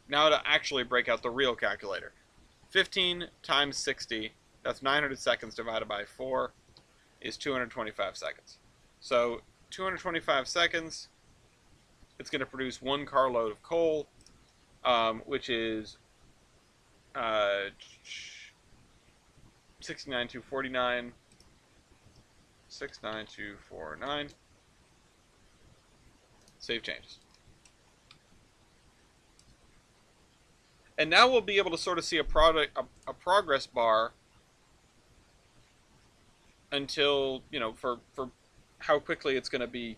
Now to actually break out the real calculator. 15 times 60, that's 900 seconds divided by 4, is 225 seconds. So 225 seconds, it's going to produce 1 carload of coal, which is 69249, 69249. Save changes. And now we'll be able to sort of see a progress bar until, you know, for how quickly it's going to be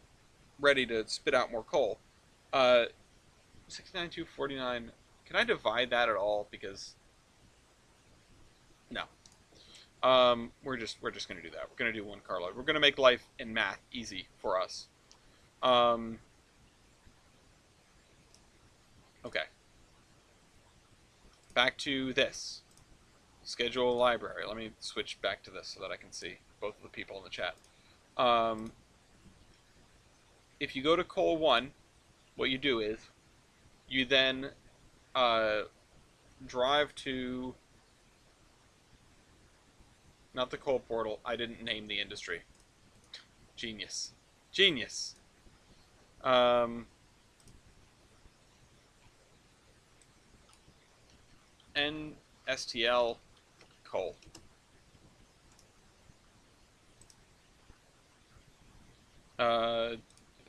ready to spit out more coal. 69249. Can I divide that at all? Because no. We're just going to do that. We're going to do 1 carload. We're going to make life in math easy for us. Okay. Back to this. Schedule a library. Let me switch back to this so that I can see both of the people in the chat. If you go to coal 1, what you do is you then drive to... Not the coal portal. I didn't name the industry. Genius. Genius. NSTL coal.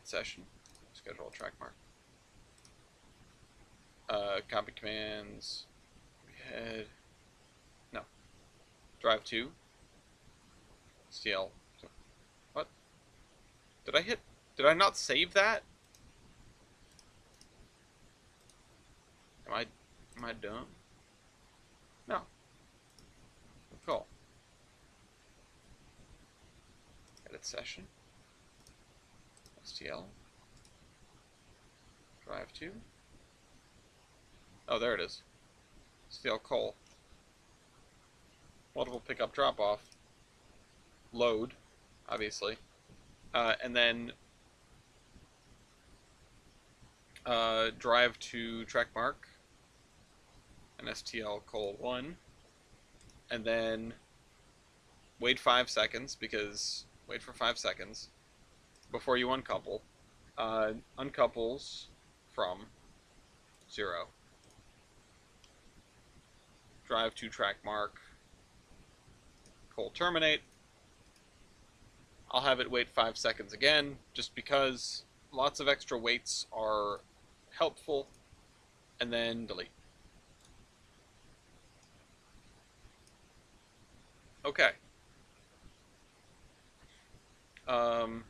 Session. Schedule track mark. Copy commands. Head. No. Drive to. STL. What? Did I hit? Did I not save that? Am I dumb? No. Cool. Edit session. STL. Drive to. Oh, there it is. STL coal. Multiple pickup drop off. Load, obviously. And then drive to track mark. And STL coal 1. And then wait 5 seconds, because wait for 5 seconds before you uncouple. Uncouples from 0. Drive to track mark. Coal terminate. I'll have it wait 5 seconds again, just because lots of extra waits are helpful. And then delete. Okay. And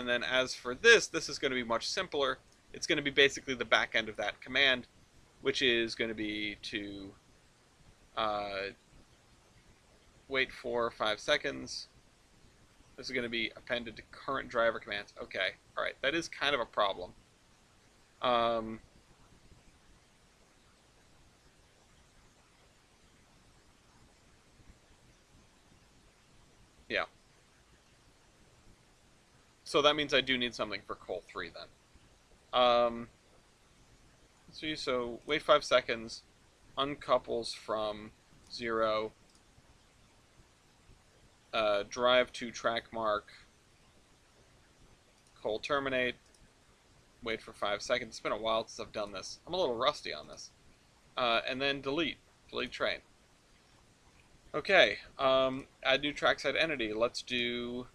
then as for this is going to be much simpler. It's going to be basically the back end of that command, which is going to be to Wait for 5 seconds. This is going to be appended to current driver commands. Okay, alright, that is kind of a problem. Um, yeah. So that means I do need something for coal 3 then. So wait 5 seconds, uncouples from 0, drive to track mark, coal terminate, wait for 5 seconds. It's been a while since I've done this. I'm a little rusty on this. And then delete train. Okay, add new trackside entity. Let's do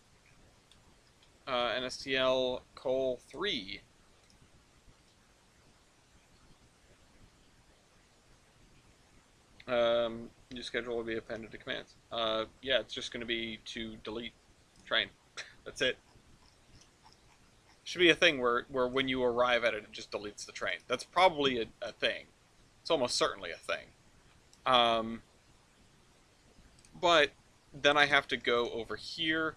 NSTL coal 3. New schedule will be appended to commands. Yeah, it's just going to be to delete train. That's it. Should be a thing where when you arrive at it, it just deletes the train. That's probably a thing. It's almost certainly a thing. But then I have to go over here.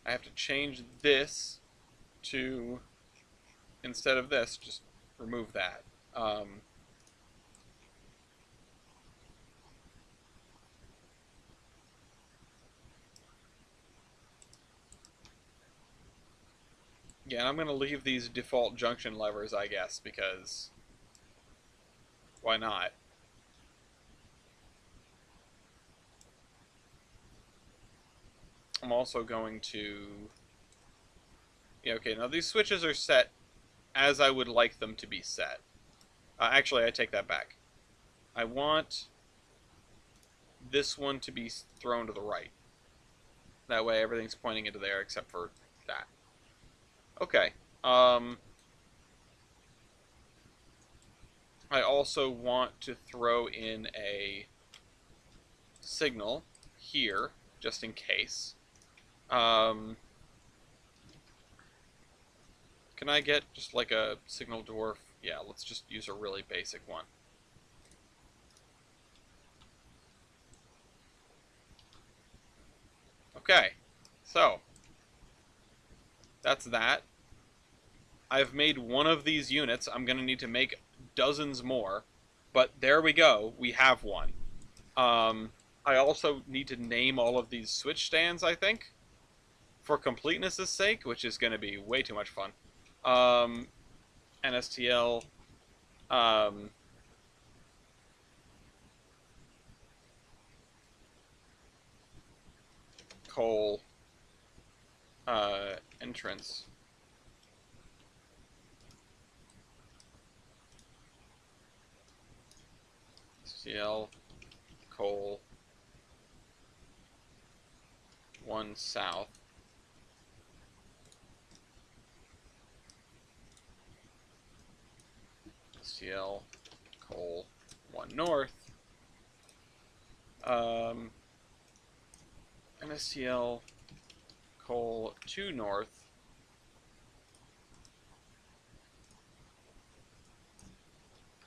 I have to change this to, instead of this, just remove that. Yeah, and I'm going to leave these default junction levers, I guess, because why not? I'm also going to... Yeah, okay, now these switches are set as I would like them to be set. Actually, I take that back. I want this one to be thrown to the right. That way everything's pointing into there except for that. Okay. I also want to throw in a signal here, just in case. Can I get just like a signal dwarf? Yeah, let's just use a really basic one. Okay, so that's that. I've made one of these units. I'm going to need to make dozens more, but there we go. We have one. I also need to name all of these switch stands, I think, for completeness' sake, which is going to be way too much fun. NSTL, coal, entrance. NSTL, coal, 1 south. NSTL, coal, 1 north. NSTL, coal, 2 north.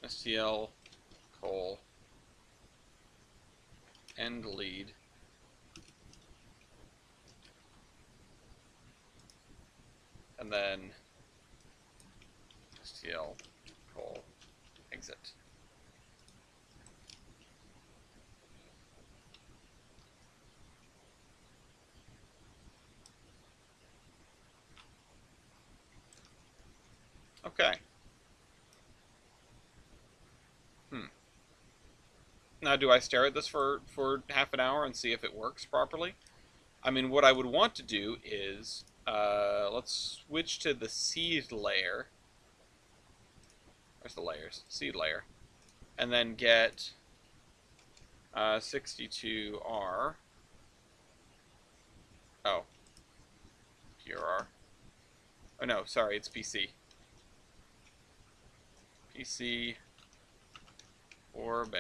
NSTL, coal, end lead. And then STL, coal, exit. Okay. Now, do I stare at this for half an hour and see if it works properly? I mean, what I would want to do is, let's switch to the seed layer. Where's the layers? Seed layer. And then get 62R. Oh. PRR. Oh no, sorry, it's PC. PC. Orbe.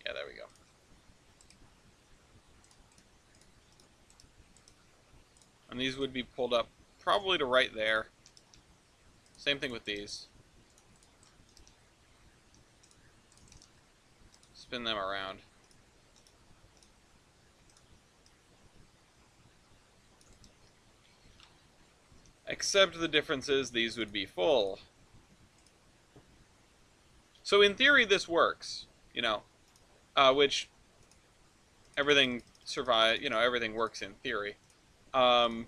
Yeah, there we go. And these would be pulled up probably to right there. Same thing with these. spin them around. Except the difference is these would be full. So in theory, this works, you know, which everything everything works in theory. Well,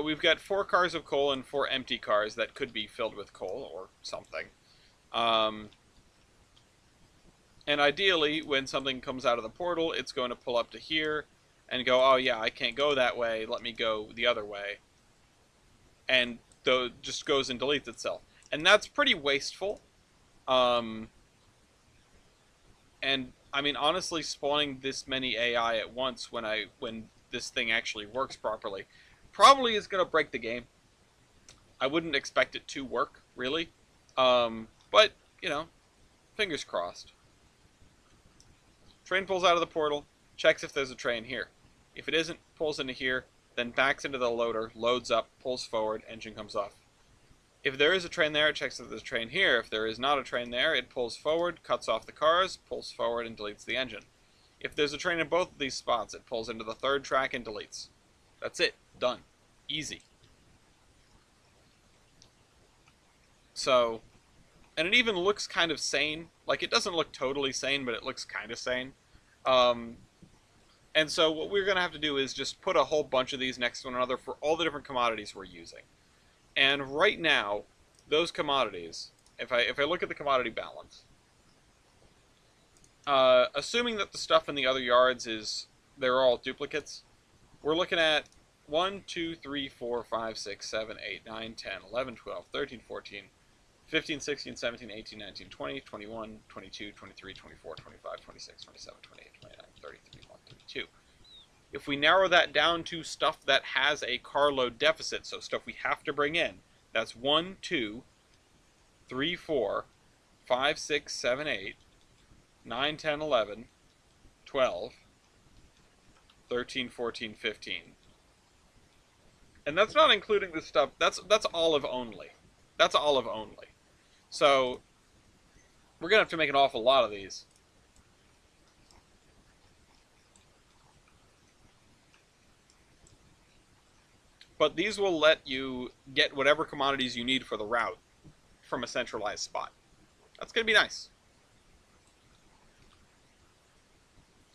we've got 4 cars of coal and 4 empty cars that could be filled with coal or something. And ideally, when something comes out of the portal, it's going to pull up to here and go, oh yeah, I can't go that way, let me go the other way. And just goes and deletes itself. And that's pretty wasteful. And I mean, honestly, spawning this many AI at once when this thing actually works properly probably is going to break the game. I wouldn't expect it to work, really. But, you know, fingers crossed. Train pulls out of the portal, checks if there's a train here. If it isn't, pulls into here, then backs into the loader, loads up, pulls forward, engine comes off. If there is a train there, it checks if there's a train here. If there is not a train there, it pulls forward, cuts off the cars, pulls forward, and deletes the engine. If there's a train in both of these spots, it pulls into the third track and deletes. That's it. Done. Easy. So, and it even looks kind of sane. Like, it doesn't look totally sane, but it looks kind of sane. And so what we're going to have to do is just put a whole bunch of these next to one another for all the different commodities we're using. And right now, those commodities, if I look at the commodity balance, assuming that the stuff in the other yards they're all duplicates, we're looking at 1, 2, 3, 4, 5, 6, 7, 8, 9, 10, 11, 12, 13, 14, 15, 16, 17, 18, 19, 20, 21, 22, 23, 24, 25, 26, 27, 28, 29, 30, 31, 32. If we narrow that down to stuff that has a carload deficit, so stuff we have to bring in, that's 1, 2, 3, 4, 5, 6, 7, 8, 9, 10, 11, 12, 13, 14, 15. And that's not including the stuff, that's olive only. That's olive only. So, we're going to have to make an awful lot of these. But these will let you get whatever commodities you need for the route from a centralized spot. That's going to be nice.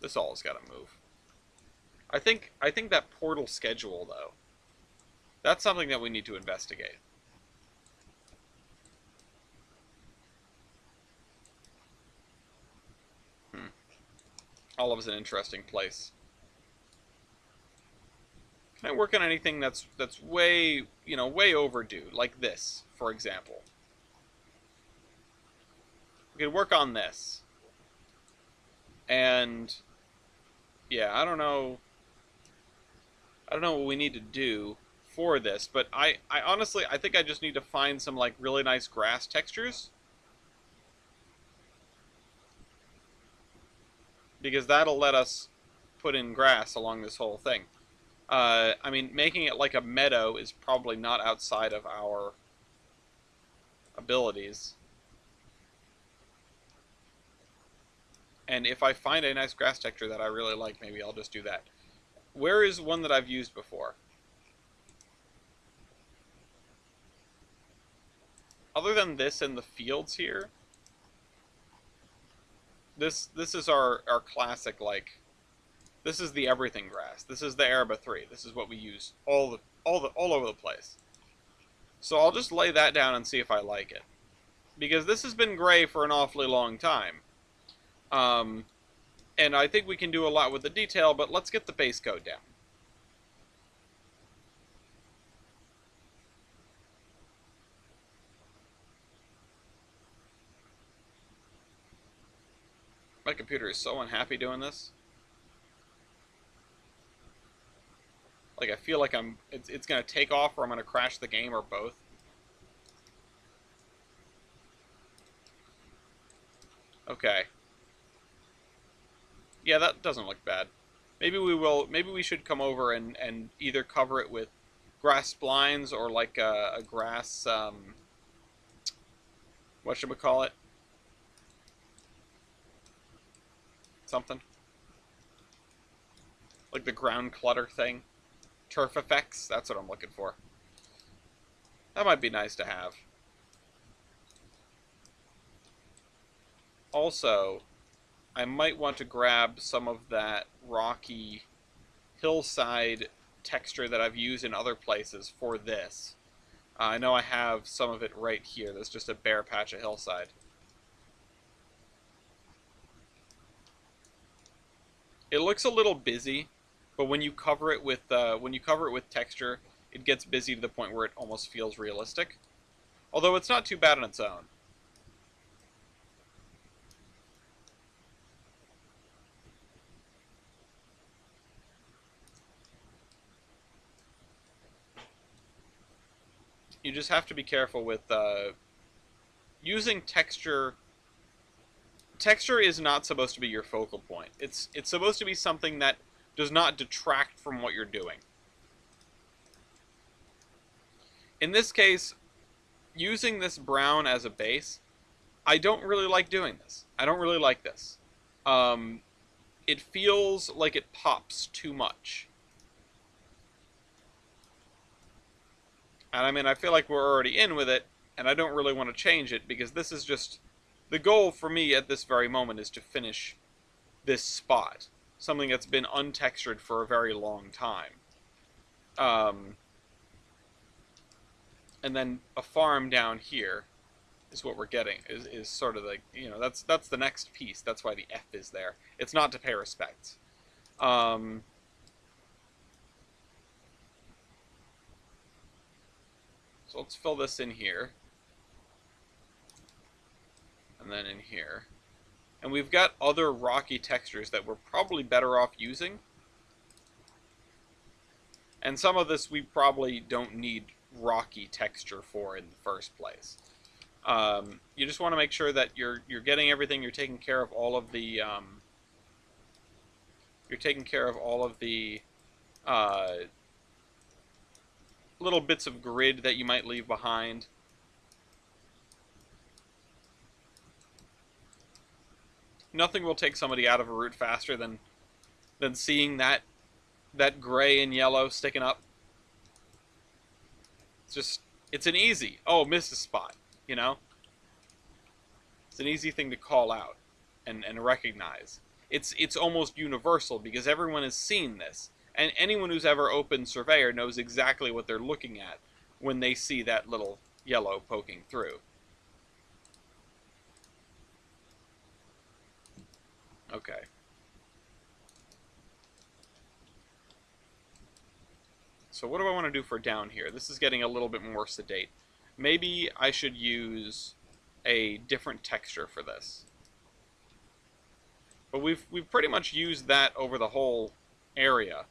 This all has got to move. I think that portal schedule, though, that's something that we need to investigate. Olive's an interesting place. Can I work on anything that's way, way overdue, like this, for example? We could work on this. And yeah, I don't know what we need to do for this, but I honestly, I think I just need to find some like really nice grass textures. Because that'll let us put in grass along this whole thing. I mean, making it like a meadow is probably not outside of our abilities. And if I find a nice grass texture that I really like, maybe I'll just do that. Where is one that I've used before? Other than this in the fields here, this is our classic, like, this is the everything grass. This is the Araba 3. This is what we use all over the place. So I'll just lay that down and see if I like it. Because this has been gray for an awfully long time. And I think we can do a lot with the detail, but let's get the base coat down. My computer is so unhappy doing this. Like, I feel like it's going to take off or I'm going to crash the game or both. Okay. Yeah, that doesn't look bad. Maybe we should come over and either cover it with grass splines or like a grass, whatchamacallit? something. Like the ground clutter thing. Turf effects, that's what I'm looking for. That might be nice to have. Also, I might want to grab some of that rocky hillside texture that I've used in other places for this. I know I have some of it right here. There's just a bare patch of hillside. It looks a little busy, but when you cover it with texture, it gets busy to the point where it almost feels realistic. Although it's not too bad on its own. You just have to be careful with using texture. Texture is not supposed to be your focal point. It's supposed to be something that does not detract from what you're doing. In this case, using this brown as a base, I don't really like doing this. I don't really like this. It feels like it pops too much. And I mean, I feel like we're already in with it, and I don't really want to change it, because this is just... The goal for me at this very moment is to finish this spot. Something that's been untextured for a very long time. And then a farm down here is what we're getting. Is sort of like, you know, that's the next piece. That's why the F is there. It's not to pay respects. So let's fill this in here. And then in here. And we've got other rocky textures that we're probably better off using. And some of this we probably don't need rocky texture for in the first place. You just want to make sure that you're getting everything. You're taking care of all of the little bits of grid that you might leave behind. Nothing will take somebody out of a route faster than seeing that gray and yellow sticking up. It's an easy, oh, missed a spot, you know? It's an easy thing to call out and recognize. It's almost universal because everyone has seen this. And anyone who's ever opened Surveyor knows exactly what they're looking at when they see that little yellow poking through. Okay. So what do I want to do for down here? This is getting a little bit more sedate. Maybe I should use a different texture for this. But we've pretty much used that over the whole area.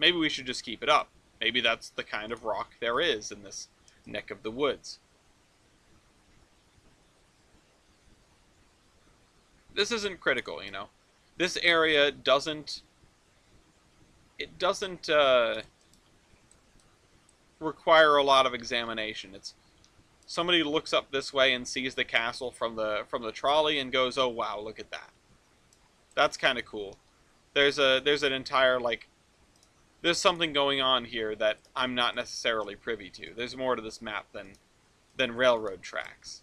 Maybe we should just keep it up. Maybe that's the kind of rock there is in this neck of the woods. This isn't critical, you know. This area doesn't require a lot of examination. It's somebody looks up this way and sees the castle from the trolley and goes, "Oh wow, look at that." That's kind of cool. There's an entire, like, there's something going on here that I'm not necessarily privy to. There's more to this map than railroad tracks.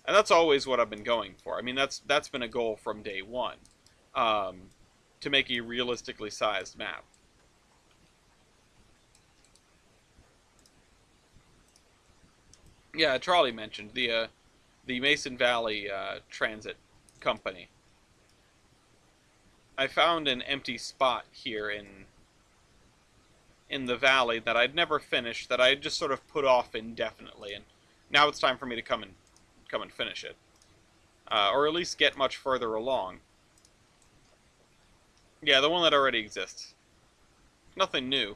And that's always what I've been going for. I mean, that's been a goal from day one, to make a realistically sized map. Yeah, Charlie mentioned the Mason Valley Transit Company. I found an empty spot here in the valley that I'd never finished, that I had just sort of put off indefinitely, and now it's time for me to come and finish it, or at least get much further along. Yeah, the one that already exists. Nothing new.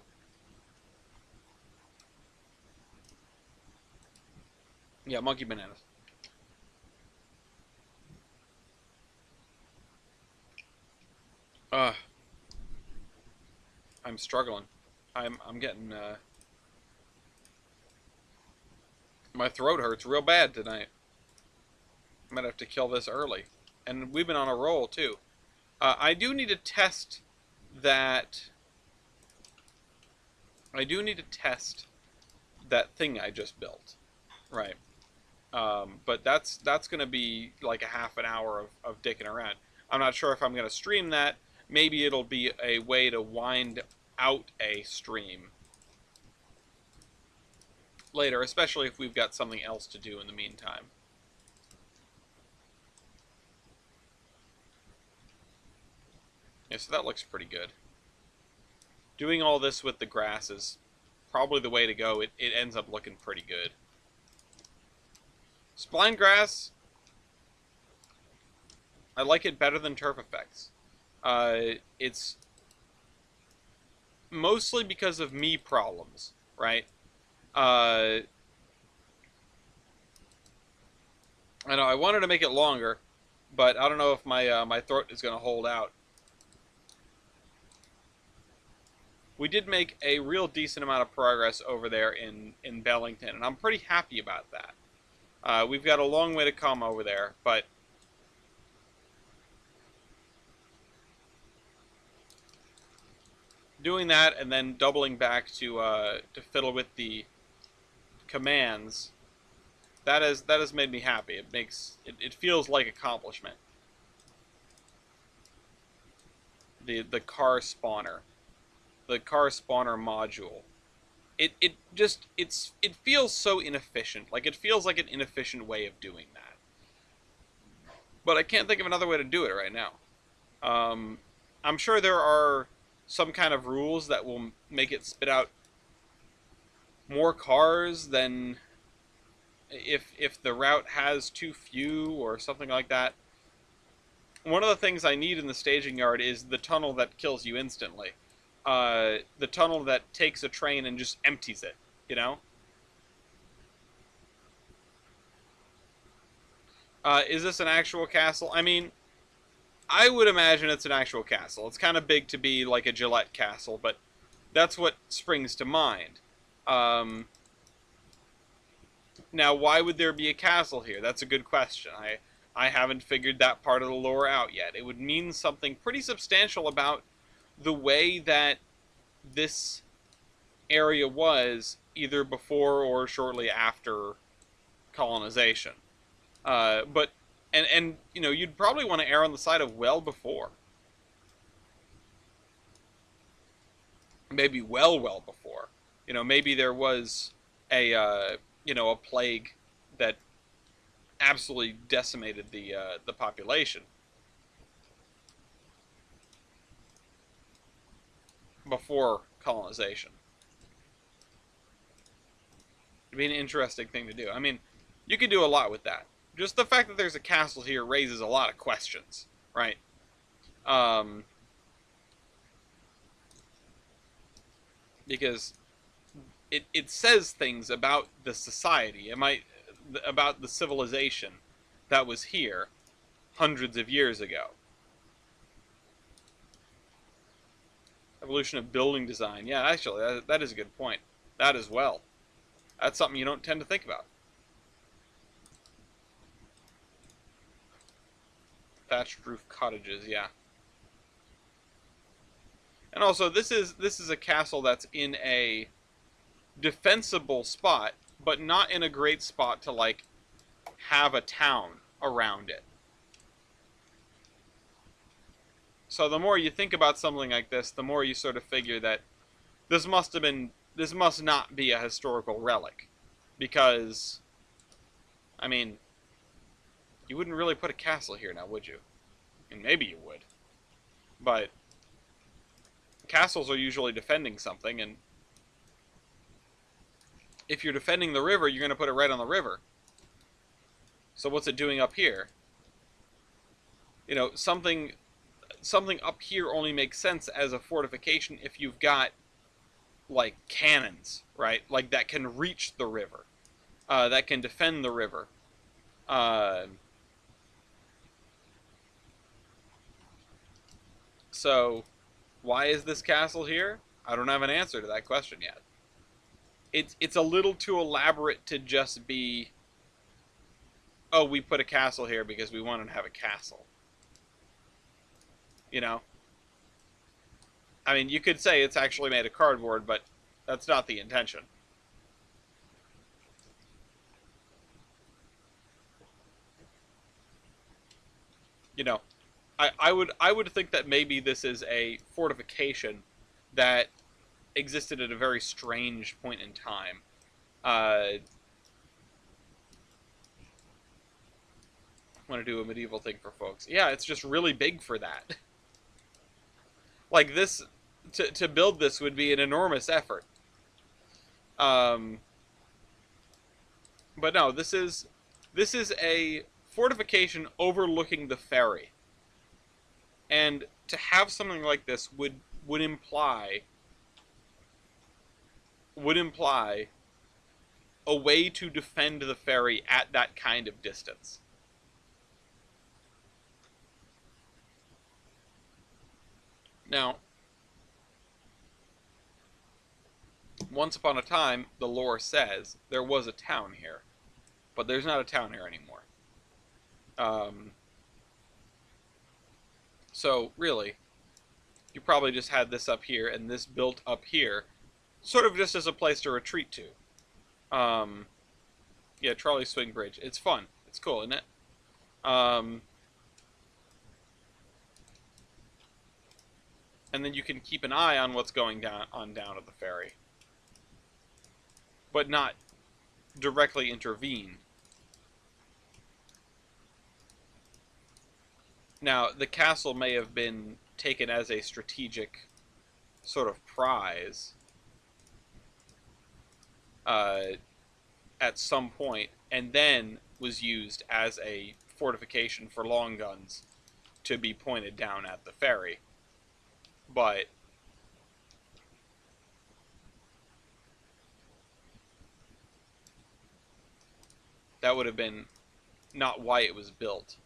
Yeah, monkey bananas. I'm struggling. I'm getting my throat hurts real bad tonight. Might have to kill this early. And we've been on a roll, too. I do need to test that... I do need to test that thing I just built. Right. But that's going to be like a half an hour of dicking around. I'm not sure if I'm going to stream that. Maybe it'll be a way to wind out a stream later, especially if we've got something else to do in the meantime. Yeah, so that looks pretty good. Doing all this with the grass is probably the way to go. It ends up looking pretty good. Spline grass, I like it better than turf effects. It's mostly because of me problems, right? I know I wanted to make it longer, but I don't know if my throat is going to hold out. We did make a real decent amount of progress over there in Bellington, and I'm pretty happy about that. We've got a long way to come over there, but doing that and then doubling back to fiddle with the commands, that has made me happy. It feels like accomplishment. The car spawner. The car spawner module. It feels so inefficient. Like, it feels like an inefficient way of doing that. But I can't think of another way to do it right now. I'm sure there are some kind of rules that will make it spit out more cars than if the route has too few or something like that. One of the things I need in the staging yard is the tunnel that kills you instantly. The tunnel that takes a train and just empties it, you know? Is this an actual castle? I mean, I would imagine it's an actual castle. It's kind of big to be like a Gillette castle, but that's what springs to mind. Now, why would there be a castle here? That's a good question. I haven't figured that part of the lore out yet. It would mean something pretty substantial about the way that this area was either before or shortly after colonization. But you know, you'd probably want to err on the side of well before. Maybe well before. You know, maybe there was a you know, a plague that absolutely decimated the population before colonization. It'd be an interesting thing to do. I mean, you could do a lot with that. Just the fact that there's a castle here raises a lot of questions, right? Because it says things about the society, about the civilization that was here hundreds of years ago. Evolution of building design. Yeah, actually, that is a good point. That as well. That's something you don't tend to think about. Thatched roof cottages, yeah. And also, this is a castle that's in a defensible spot, but not in a great spot to, like, have a town around it. So the more you think about something like this, the more you sort of figure that this must not be a historical relic. Because, I mean, you wouldn't really put a castle here now, would you? I mean, maybe you would. But castles are usually defending something, and if you're defending the river, you're going to put it right on the river. So what's it doing up here? You know, something up here only makes sense as a fortification if you've got, like, cannons, right? Like, that can reach the river. That can defend the river. So, why is this castle here? I don't have an answer to that question yet. It's a little too elaborate to just be, oh, we put a castle here because we wanted to have a castle. You know, I mean, you could say it's actually made of cardboard, but that's not the intention. You know, I would think that maybe this is a fortification that existed at a very strange point in time. I want to do a medieval thing for folks. Yeah, it's just really big for that. Like this, to build this would be an enormous effort. Um, but no, this is a fortification overlooking the ferry, and to have something like this would imply would imply a way to defend the ferry at that kind of distance. Now, once upon a time, the lore says there was a town here, but there's not a town here anymore. Um, so really, you probably just had this up here and this built up here, sort of just as a place to retreat to. Um, yeah, trolley swing bridge. It's fun. It's cool, isn't it? Um, and then you can keep an eye on what's going down at the ferry, but not directly intervene. Now, the castle may have been taken as a strategic sort of prize uh, at some point, and then was used as a fortification for long guns to be pointed down at the ferry. But that would have been not why it was built.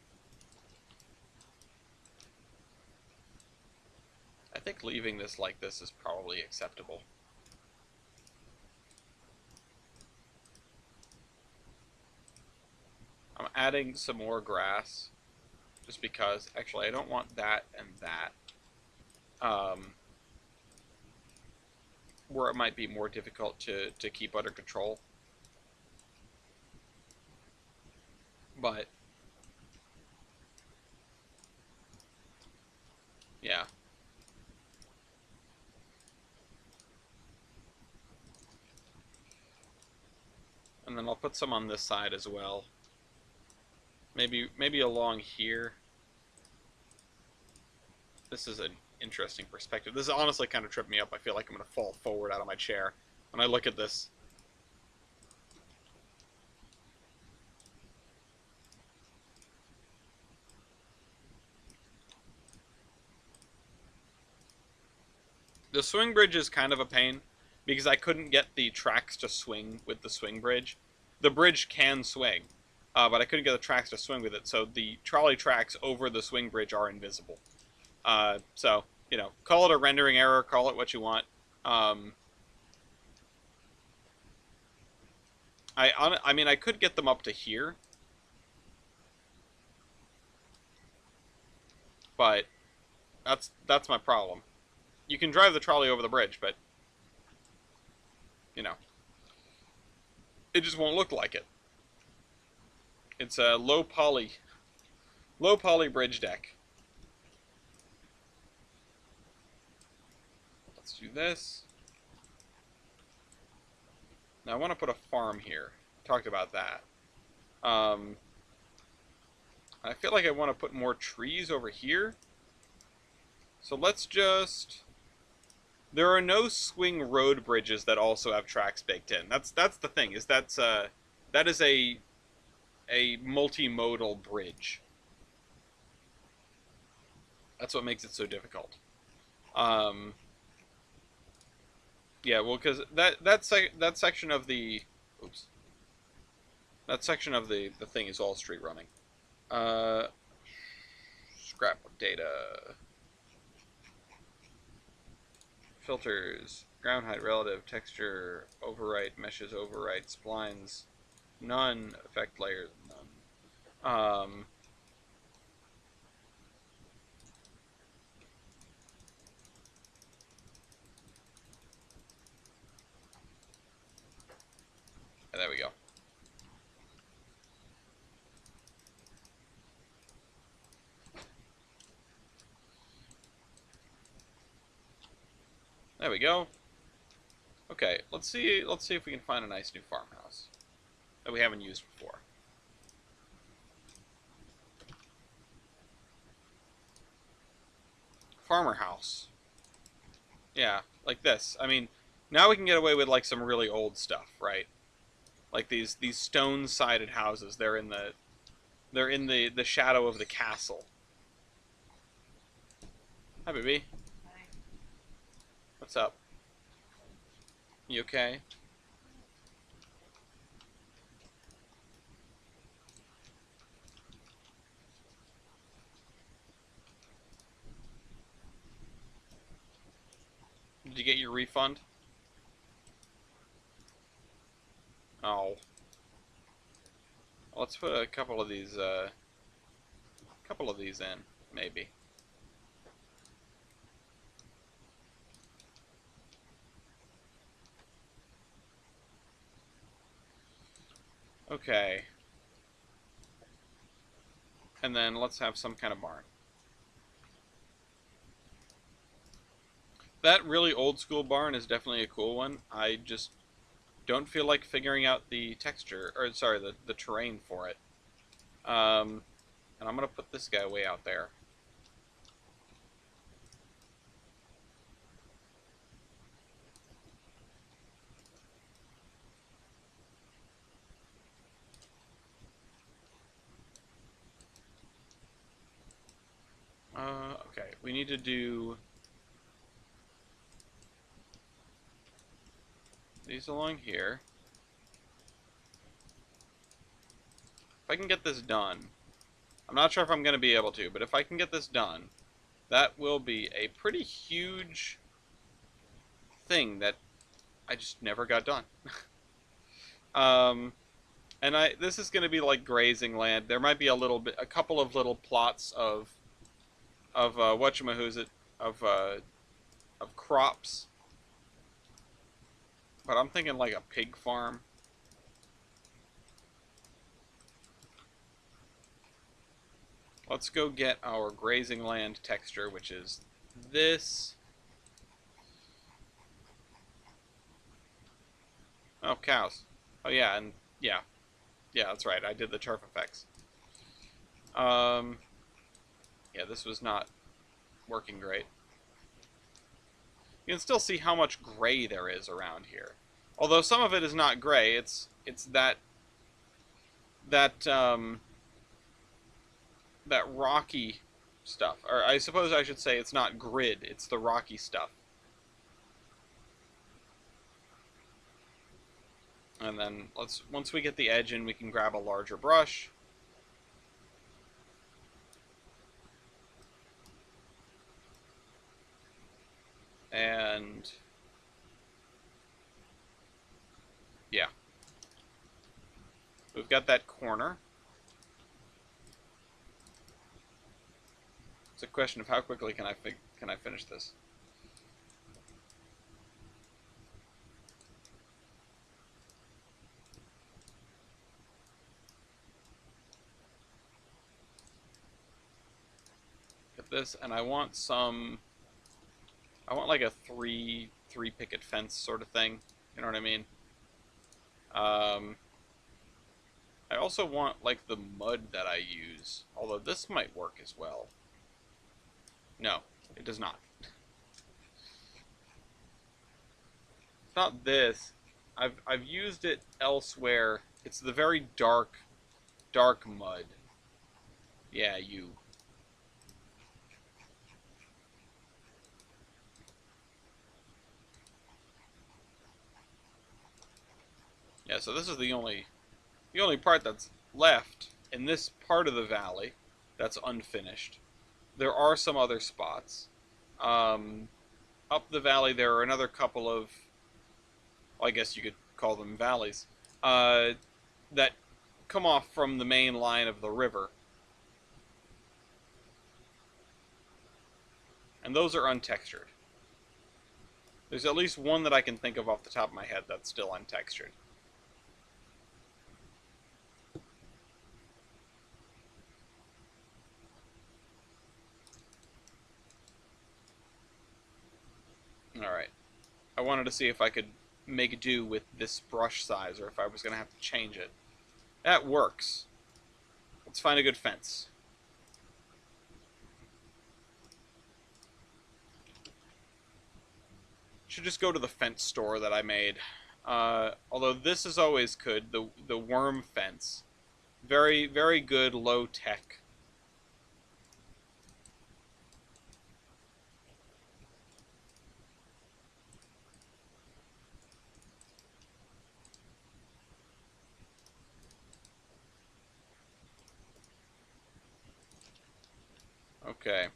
I think leaving this like this is probably acceptable. I'm adding some more grass just because, actually, I don't want that and that. Where it might be more difficult to keep under control. But, yeah. And then I'll put some on this side as well. Maybe along here. This is an interesting perspective. This is honestly kind of tripped me up. I feel like I'm going to fall forward out of my chair when I look at this. The swing bridge is kind of a pain because I couldn't get the tracks to swing with the swing bridge. The bridge can swing, but I couldn't get the tracks to swing with it, so the trolley tracks over the swing bridge are invisible. So, call it a rendering error, call it what you want. I mean, I could get them up to here, but that's my problem. You can drive the trolley over the bridge, but you know, it just won't look like it. It's a low poly bridge deck. Let's do this. Now I want to put a farm here. Talked about that. I feel like I want to put more trees over here. So let's just... There are no swing road bridges that also have tracks baked in. That's the thing. That is a multimodal bridge. That's what makes it so difficult. Yeah, well, because that section of the the thing is all street running. Scrap data. Filters, ground height relative, texture, overwrite, meshes, overwrite, splines, none, effect layers, none. There we go. Okay, let's see. Let's see if we can find a nice new farmhouse that we haven't used before. Farmer house. Yeah, like this. I mean, now we can get away with like some really old stuff, right? Like these stone-sided houses. They're in the shadow of the castle. Hi, baby. Hi. What's up? You okay? Did you get your refund? Oh. Let's put a couple of these in, maybe. Okay. And then let's have some kind of barn. That really old school barn is definitely a cool one. I just don't feel like figuring out the texture, or sorry, the terrain for it. And I'm gonna put this guy way out there. Okay, we need to do these along here. If I can get this done, I'm not sure if I'm going to be able to, but if I can get this done, that will be a pretty huge thing that I just never got done. um, and this is going to be like grazing land. There might be a couple of little plots of whatchamahoosit, of crops, but I'm thinking like a pig farm. Let's go get our grazing land texture, which is this. Oh, cows. Oh yeah, and yeah, that's right. I did the turf effects. Um, yeah, this was not working great. You can still see how much gray there is around here. Although some of it is not gray, it's that that rocky stuff. Or I suppose I should say it's not grid, it's the rocky stuff. And then once we get the edge in, we can grab a larger brush. And yeah, we've got that corner. It's a question of how quickly can I finish this. Get this, and I want like a three picket fence sort of thing. You know what I mean? I also want like the mud that I use, although this might work as well. No, it does not. It's not this. I've used it elsewhere. It's the very dark mud. Yeah, you. Yeah, so this is the only part that's left in this part of the valley that's unfinished. There are some other spots. Um, Up the valley, there are another couple of, well, I guess you could call them valleys, that come off from the main line of the river. And those are untextured. There's at least one that I can think of off the top of my head that's still untextured. Alright. I wanted to see if I could make do with this brush size or if I was going to have to change it. That works. Let's find a good fence. Should just go to the fence store that I made. Although this is always good, the worm fence. Very, very good, low tech. Okay.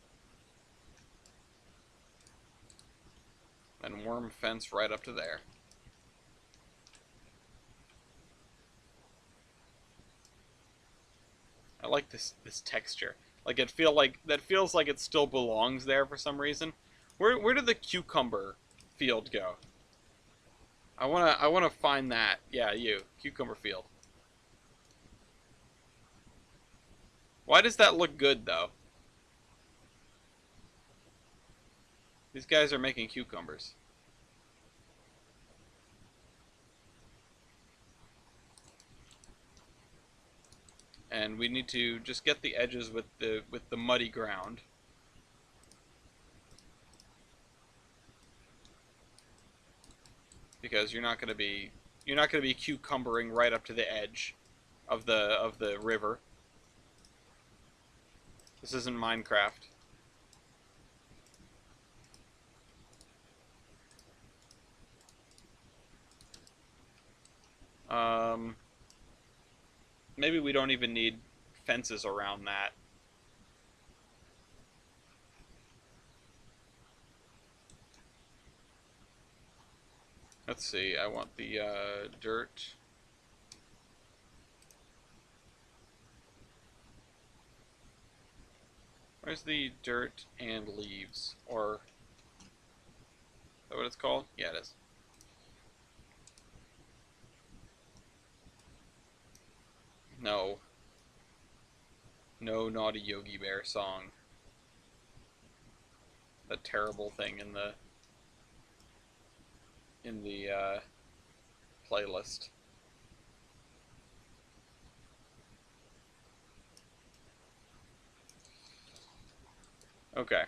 And worm fence right up to there. I like this texture. Like that feels like it still belongs there for some reason. Where did the cucumber field go? I wanna find that. Yeah, you. Cucumber field. Why does that look good though? These guys are making cucumbers. And we need to just get the edges with the muddy ground. Because you're not gonna be cucumbering right up to the edge of the river. This isn't Minecraft. Maybe we don't even need fences around that. Let's see, I want the dirt. Where's the dirt and leaves? Or, is that what it's called? Yeah, it is. No. No naughty Yogi Bear song. The terrible thing in the playlist. Okay.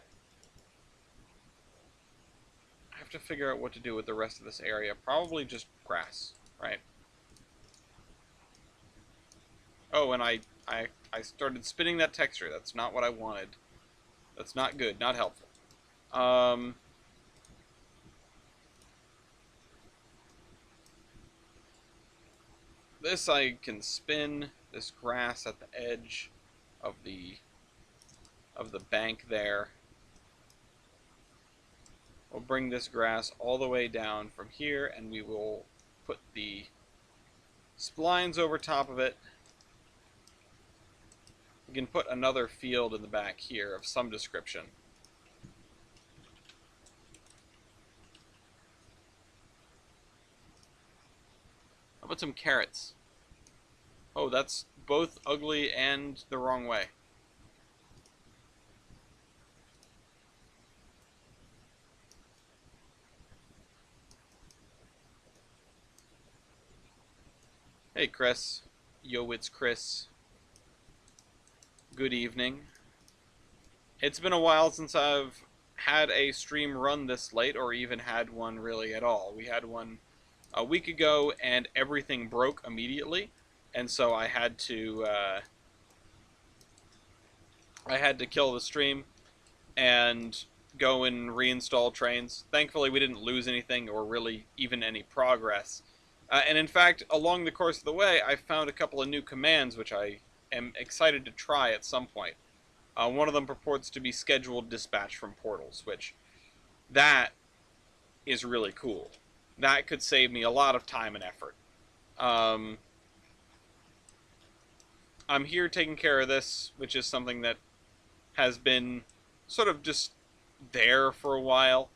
I have to figure out what to do with the rest of this area. Probably just grass, right? Oh, and I started spinning that texture. That's not what I wanted. That's not good. Not helpful. This I can spin this grass at the edge of the bank there. We'll bring this grass all the way down from here, and we will put the splines over top of it. We can put another field in the back here of some description. How about some carrots? Oh, that's both ugly and the wrong way. Hey, Chris. Yo, it's Chris. Good evening. It's been a while since I've had a stream run this late, or even had one really at all. We had one a week ago, and everything broke immediately, and so I had to kill the stream and go and reinstall Trainz. Thankfully, we didn't lose anything or really even any progress. And in fact, along the course of the way, I found a couple of new commands which I am excited to try at some point. One of them purports to be scheduled dispatch from portals, which that is really cool. That could save me a lot of time and effort. I'm here taking care of this, which is something that has been sort of just there for a while.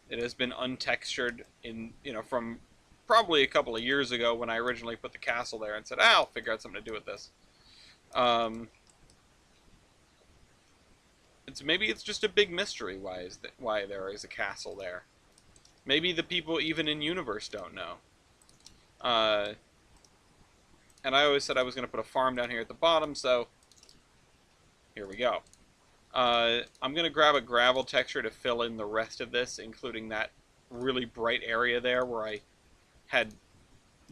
It has been untextured from probably a couple of years ago when I originally put the castle there and said, I'll figure out something to do with this. maybe it's just a big mystery why there is a castle there. Maybe the people even in universe don't know. Uh, and I always said I was going to put a farm down here at the bottom, so here we go. I'm going to grab a gravel texture to fill in the rest of this, including that really bright area there where I had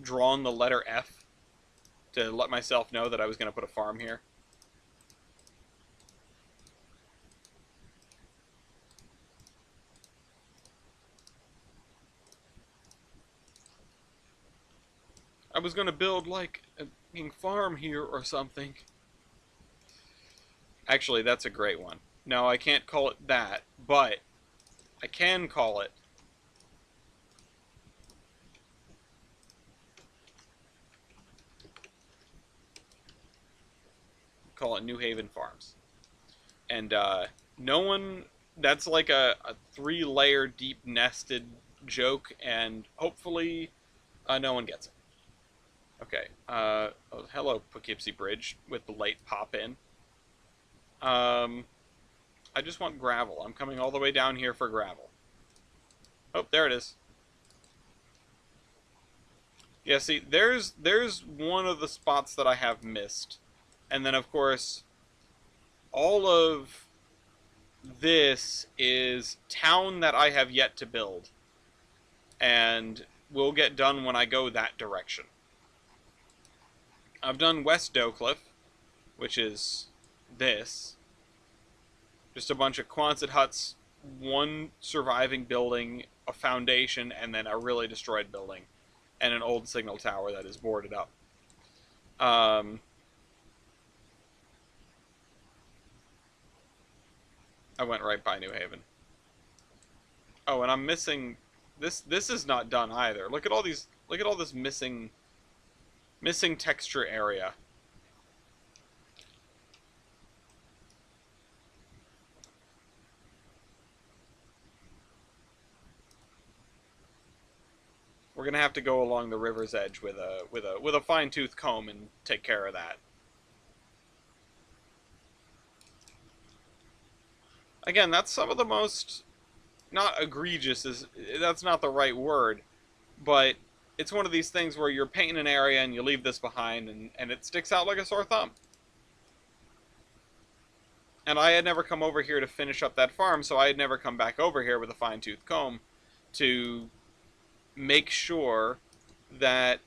drawn the letter F to let myself know that I was going to put a farm here. I was going to build like a farm here or something. Actually, that's a great one. No, I can't call it that, but I can call it New Haven Farms. And no one, that's like a 3-layer deep nested joke, and hopefully no one gets it. Okay, oh, hello Poughkeepsie Bridge with the late pop in. I just want gravel. I'm coming all the way down here for gravel. Oh, there it is. Yeah, see, there's one of the spots that I have missed. And then, of course, all of this is town that I have yet to build. And will get done when I go that direction. I've done West Doughcliff, which is this. Just a bunch of Quonset huts, one surviving building, a foundation, and then a really destroyed building, and an old signal tower that is boarded up. I went right by New Haven. Oh, and I'm missing this. This is not done either. Look at all these. Look at all this missing texture area. We're gonna have to go along the river's edge with a fine-tooth comb and take care of that. Again, that's some of the most, not egregious, that's not the right word, but it's one of these things where you're painting an area and you leave this behind and it sticks out like a sore thumb. And I had never come over here to finish up that farm, so I had never come back over here with a fine-tooth comb to make sure that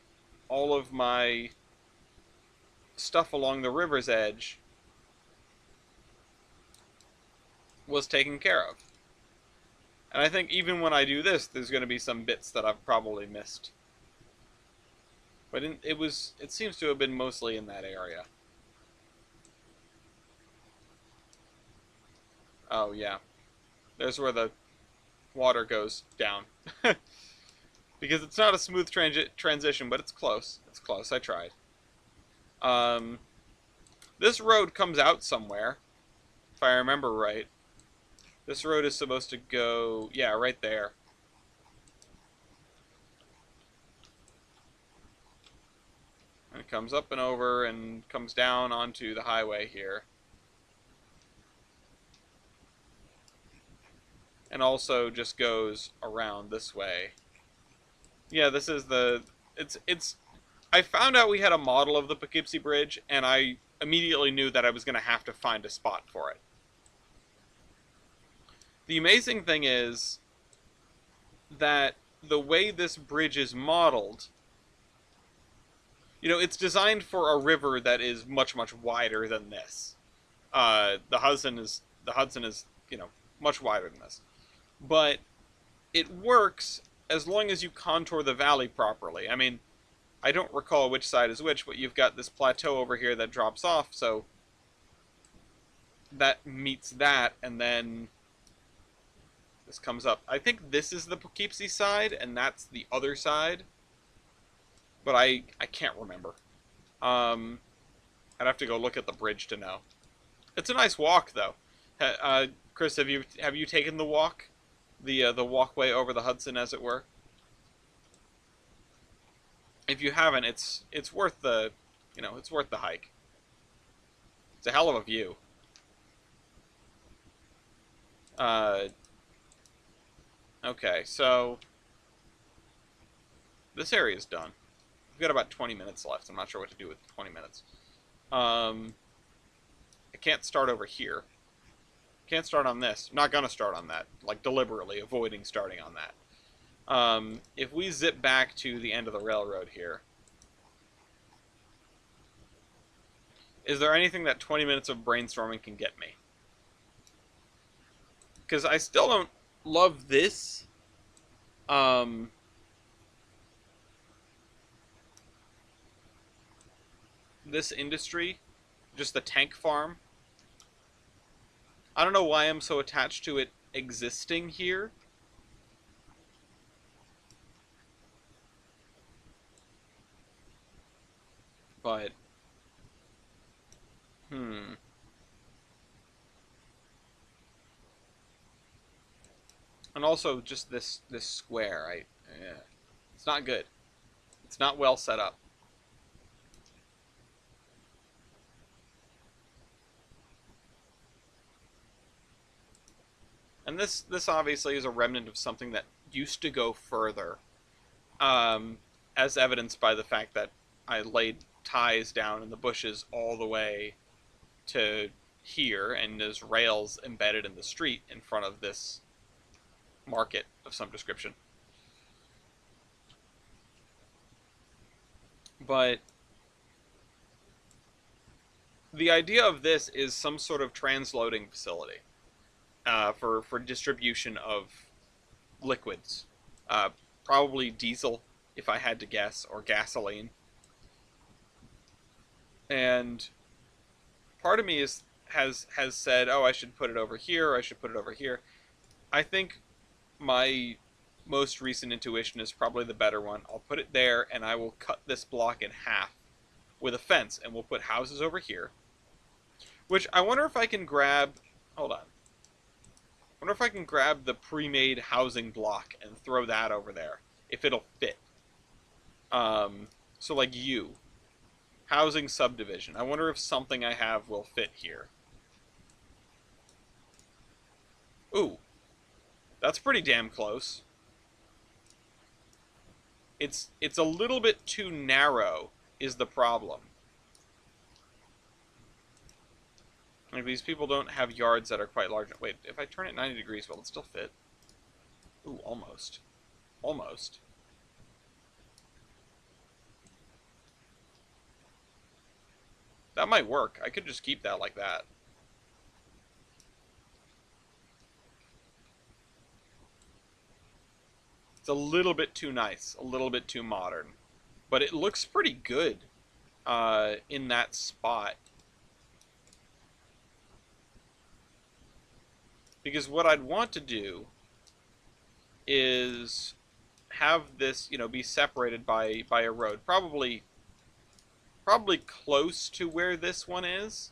all of my stuff along the river's edge was taken care of. And I think even when I do this, there's going to be some bits that I've probably missed. But it seems to have been mostly in that area. Oh yeah, there's where the water goes down. Because it's not a smooth transition, but it's close. It's close. I tried. This road comes out somewhere, if I remember right. This road is supposed to go, yeah, right there. And it comes up and over and comes down onto the highway here. And also just goes around this way. Yeah, this is the... I found out we had a model of the Poughkeepsie Bridge, and I immediately knew that I was going to have to find a spot for it. The amazing thing is that the way this bridge is modeled, you know, it's designed for a river that is much, much wider than this. The Hudson is, you know, much wider than this. But it works as long as you contour the valley properly. I mean, I don't recall which side is which, but you've got this plateau over here that drops off, so that meets that, and then this comes up. I think this is the Poughkeepsie side, and that's the other side. But I can't remember. I'd have to go look at the bridge to know. It's a nice walk, though. Chris, have you taken the walk? The walkway over the Hudson, as it were? If you haven't, it's worth the, you know, it's worth the hike. It's a hell of a view. Uh, okay, so this area is done. We've got about 20 minutes left. I'm not sure what to do with 20 minutes. I can't start over here. Can't start on this. I'm not gonna start on that. Like, deliberately avoiding starting on that. If we zip back to the end of the railroad here, is there anything that 20 minutes of brainstorming can get me? Because I still don't love this. Um, this industry, just the tank farm. I don't know why I'm so attached to it existing here. But, hmm. And also just this square, yeah. It's not good. It's not well set up. And this obviously is a remnant of something that used to go further, um, as evidenced by the fact that I laid ties down in the bushes all the way to here, and there's rails embedded in the street in front of this market of some description. But the idea of this is some sort of transloading facility for distribution of liquids, uh, probably diesel, if I had to guess, or gasoline. And part of me has said, oh, I should put it over here. I should put it over here. I think my most recent intuition is probably the better one. I'll put it there, and I will cut this block in half with a fence, and we'll put houses over here. Which I wonder if I can grab. Hold on. I wonder if I can grab the pre-made housing block and throw that over there, if it'll fit. So like housing subdivision. I wonder if something I have will fit here. Ooh, that's pretty damn close. It's a little bit too narrow is the problem. Like, these people don't have yards that are quite large. Wait, if I turn it 90 degrees, will it still fit? Ooh, almost. Almost. That might work. I could just keep that like that. It's a little bit too nice, a little bit too modern. But it looks pretty good in that spot. Because what I'd want to do is have this, be separated by a road. Probably close to where this one is.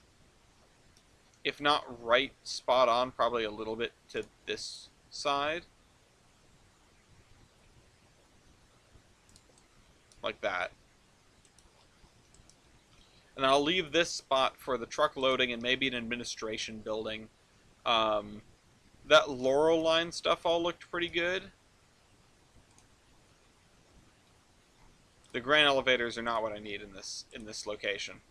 If not right spot on, probably a little bit to this side. Like that. And I'll leave this spot for the truck loading and maybe an administration building. That Laurel line stuff all looked pretty good. The grain elevators are not what I need in this location.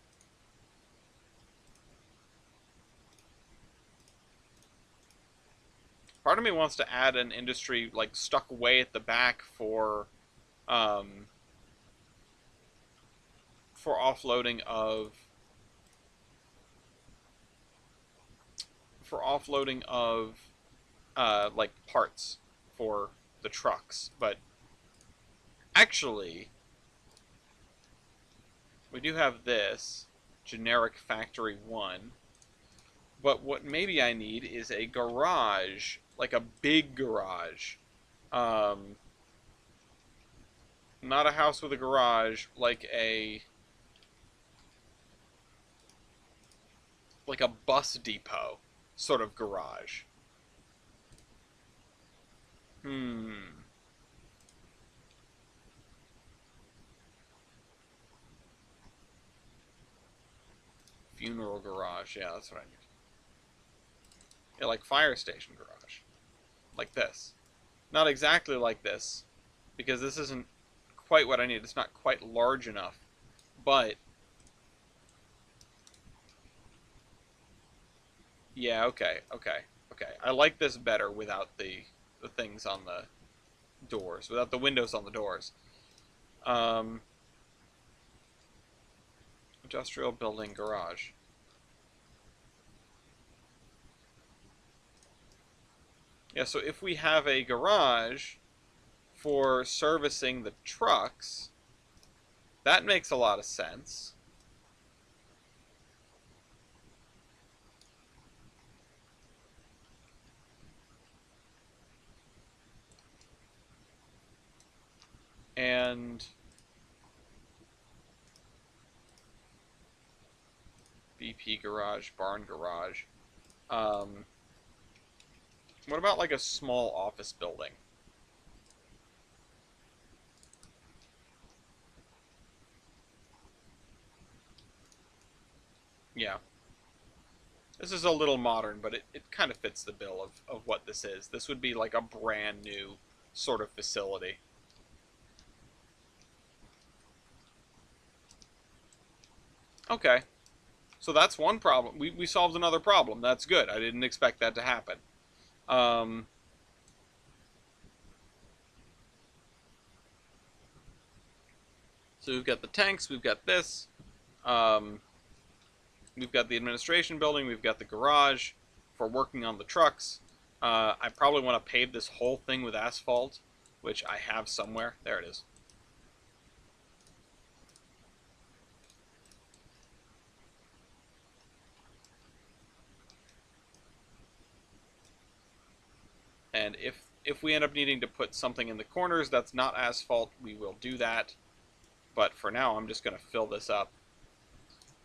Part of me wants to add an industry like stuck way at the back for offloading of like parts for the trucks, but actually we do have this generic factory 1, but what maybe I need is a garage, like a big garage. Not a house with a garage, like a bus depot sort of garage. Funeral garage, yeah, that's what I need. Yeah, like fire station garage. Like this. Not exactly like this, because this isn't quite what I need. It's not quite large enough. But, yeah, okay, okay, okay. I like this better without the things on the doors, without the windows on the doors. Um, industrial building garage. Yeah, so if we have a garage for servicing the trucks, that makes a lot of sense. And BP garage, barn garage. Um, what about like a small office building? Yeah. This is a little modern, but it kind of fits the bill of what this is. This would be like a brand new sort of facility. Okay. So that's one problem. We solved another problem. That's good. I didn't expect that to happen. Um, so we've got the tanks, we've got this, um, we've got the administration building, we've got the garage for working on the trucks. I probably want to pave this whole thing with asphalt, which I have somewhere. There it is. And if we end up needing to put something in the corners that's not asphalt, we will do that. But for now, I'm just going to fill this up.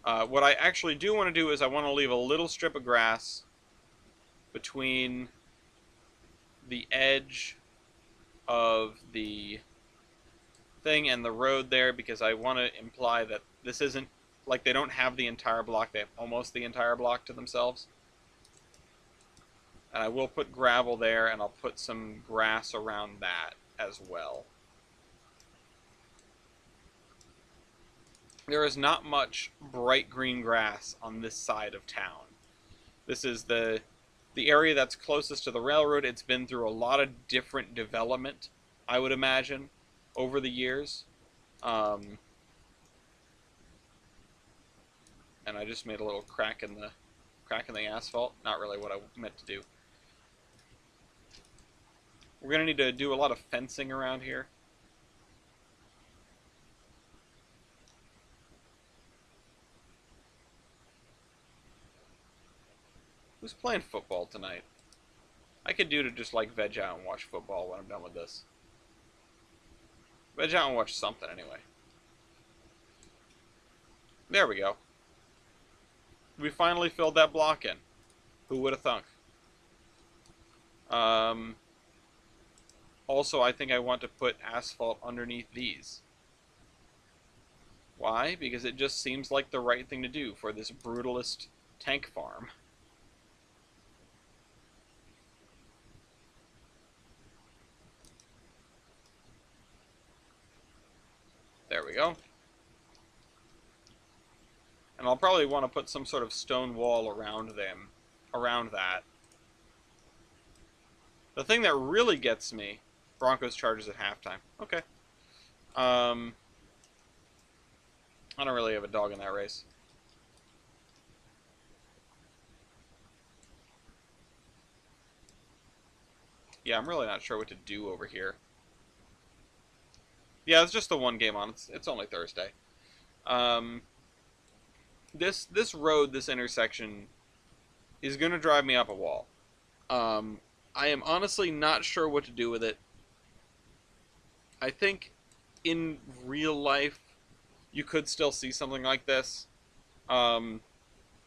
What I actually do want to do is I want to leave a little strip of grass between the edge of the thing and the road there, because I want to imply that this isn't like they don't have the entire block, they have almost the entire block to themselves. And I will put gravel there, and I'll put some grass around that as well. There is not much bright green grass on this side of town. This is the area that's closest to the railroad. It's been through a lot of different development, I would imagine, over the years. Um, and I just made a little crack in the asphalt. Not really what I meant to do. We're gonna need to do a lot of fencing around here. Who's playing football tonight? I could do to just like veg out and watch football when I'm done with this. Veg out and watch something anyway. There we go. We finally filled that block in. Who would have thunk? Um, also, I think I want to put asphalt underneath these. Why? Because it just seems like the right thing to do for this brutalist tank farm. There we go. And I'll probably want to put some sort of stone wall around them, around that. The thing that really gets me, Broncos Chargers at halftime. Okay. I don't really have a dog in that race. Yeah, I'm really not sure what to do over here. Yeah, it's just the one game on. It's only Thursday. Um, this road, this intersection, is gonna drive me up a wall. Um, I am honestly not sure what to do with it. I think in real life, you could still see something like this. Um,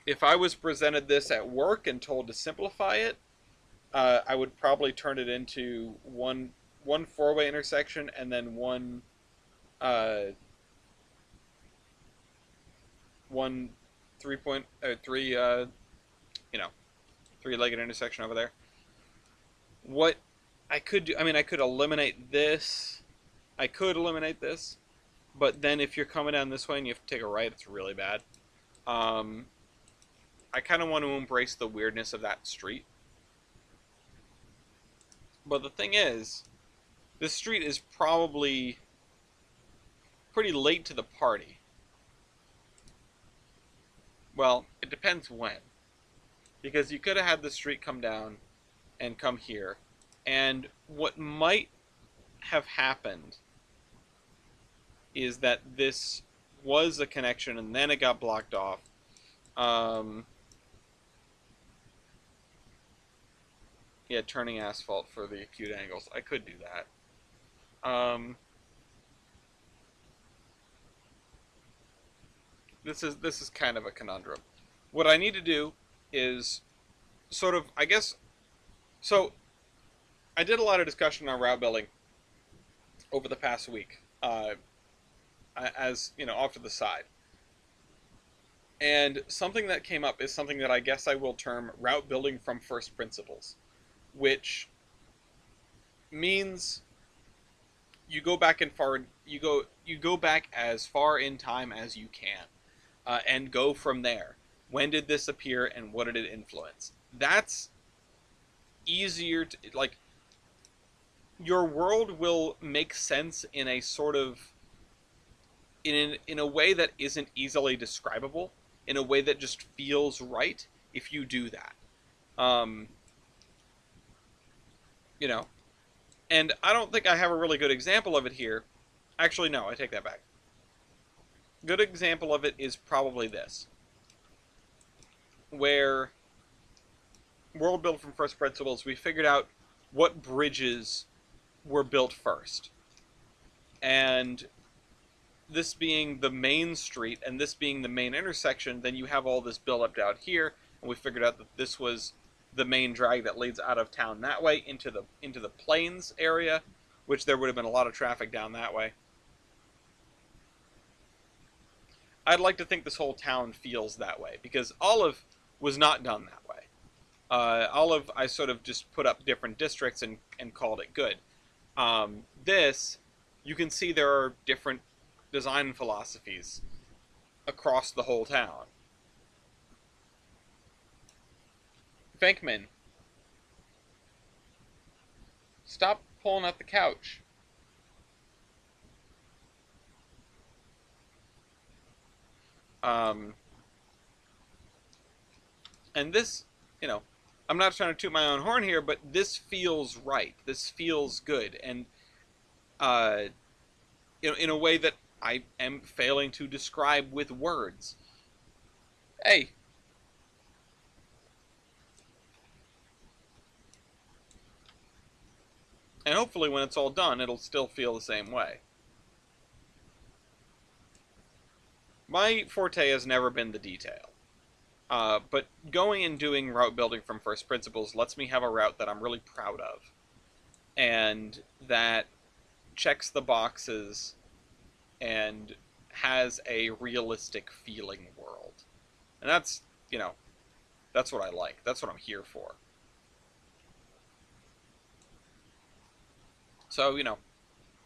if I was presented this at work and told to simplify it, I would probably turn it into one four-way intersection and then uh, one 3 point three you know three-legged intersection over there. What I could do, I mean, I could eliminate this. I could eliminate this, but then if you're coming down this way and you have to take a right, it's really bad. Um, I kind of want to embrace the weirdness of that street. But the thing is, this street is probably pretty late to the party. Well, it depends when. Because you could have had the street come down and come here. And what might have happened is that this was a connection and then it got blocked off. Yeah, turning asphalt for the acute angles. I could do that. This is kind of a conundrum. What I need to do is sort of, I guess, so I did a lot of discussion on route building over the past week, as you know, off to the side. And something that came up is something that I guess I will term route building from first principles, which means you go back you go back as far in time as you can, and go from there. When did this appear, and what did it influence? That's easier to, like, your world will make sense in a sort of in a way that isn't easily describable, in a way that just feels right if you do that. Um, you know, and I don't think I have a really good example of it here. Actually, no, I take that back. Good example of it is probably this, where world built from first principles, we figured out what bridges were built first. And this being the main street and this being the main intersection, then you have all this build up down here, and we figured out that this was the main drag that leads out of town that way into the plains area, which there would have been a lot of traffic down that way. I'd like to think this whole town feels that way, because Olive was not done that way. Olive, I sort of just put up different districts and called it good. This, you can see there are different design philosophies across the whole town. Venkman, stop pulling at the couch. And this, you know, I'm not trying to toot my own horn here, but this feels right. This feels good, and in a way that I am failing to describe with words. Hey. And hopefully when it's all done, it'll still feel the same way. My forte has never been the detail. But going and doing route building from first principles lets me have a route that I'm really proud of. And that checks the boxes and has a realistic feeling world. And that's, you know, that's what I like. That's what I'm here for. So, you know,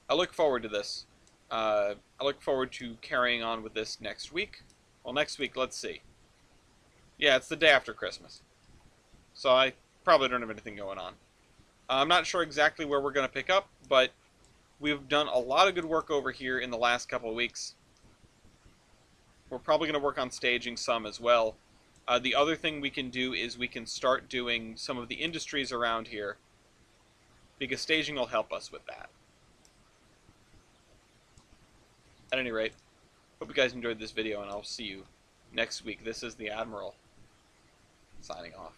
I look forward to this. I look forward to carrying on with this next week. Well, next week, let's see. Yeah, it's the day after Christmas. So I probably don't have anything going on. I'm not sure exactly where we're going to pick up, but we've done a lot of good work over here in the last couple of weeks. We're probably going to work on staging some as well. The other thing we can do is we can start doing some of the industries around here, because staging will help us with that. At any rate, hope you guys enjoyed this video, and I'll see you next week. This is the Admiral, signing off.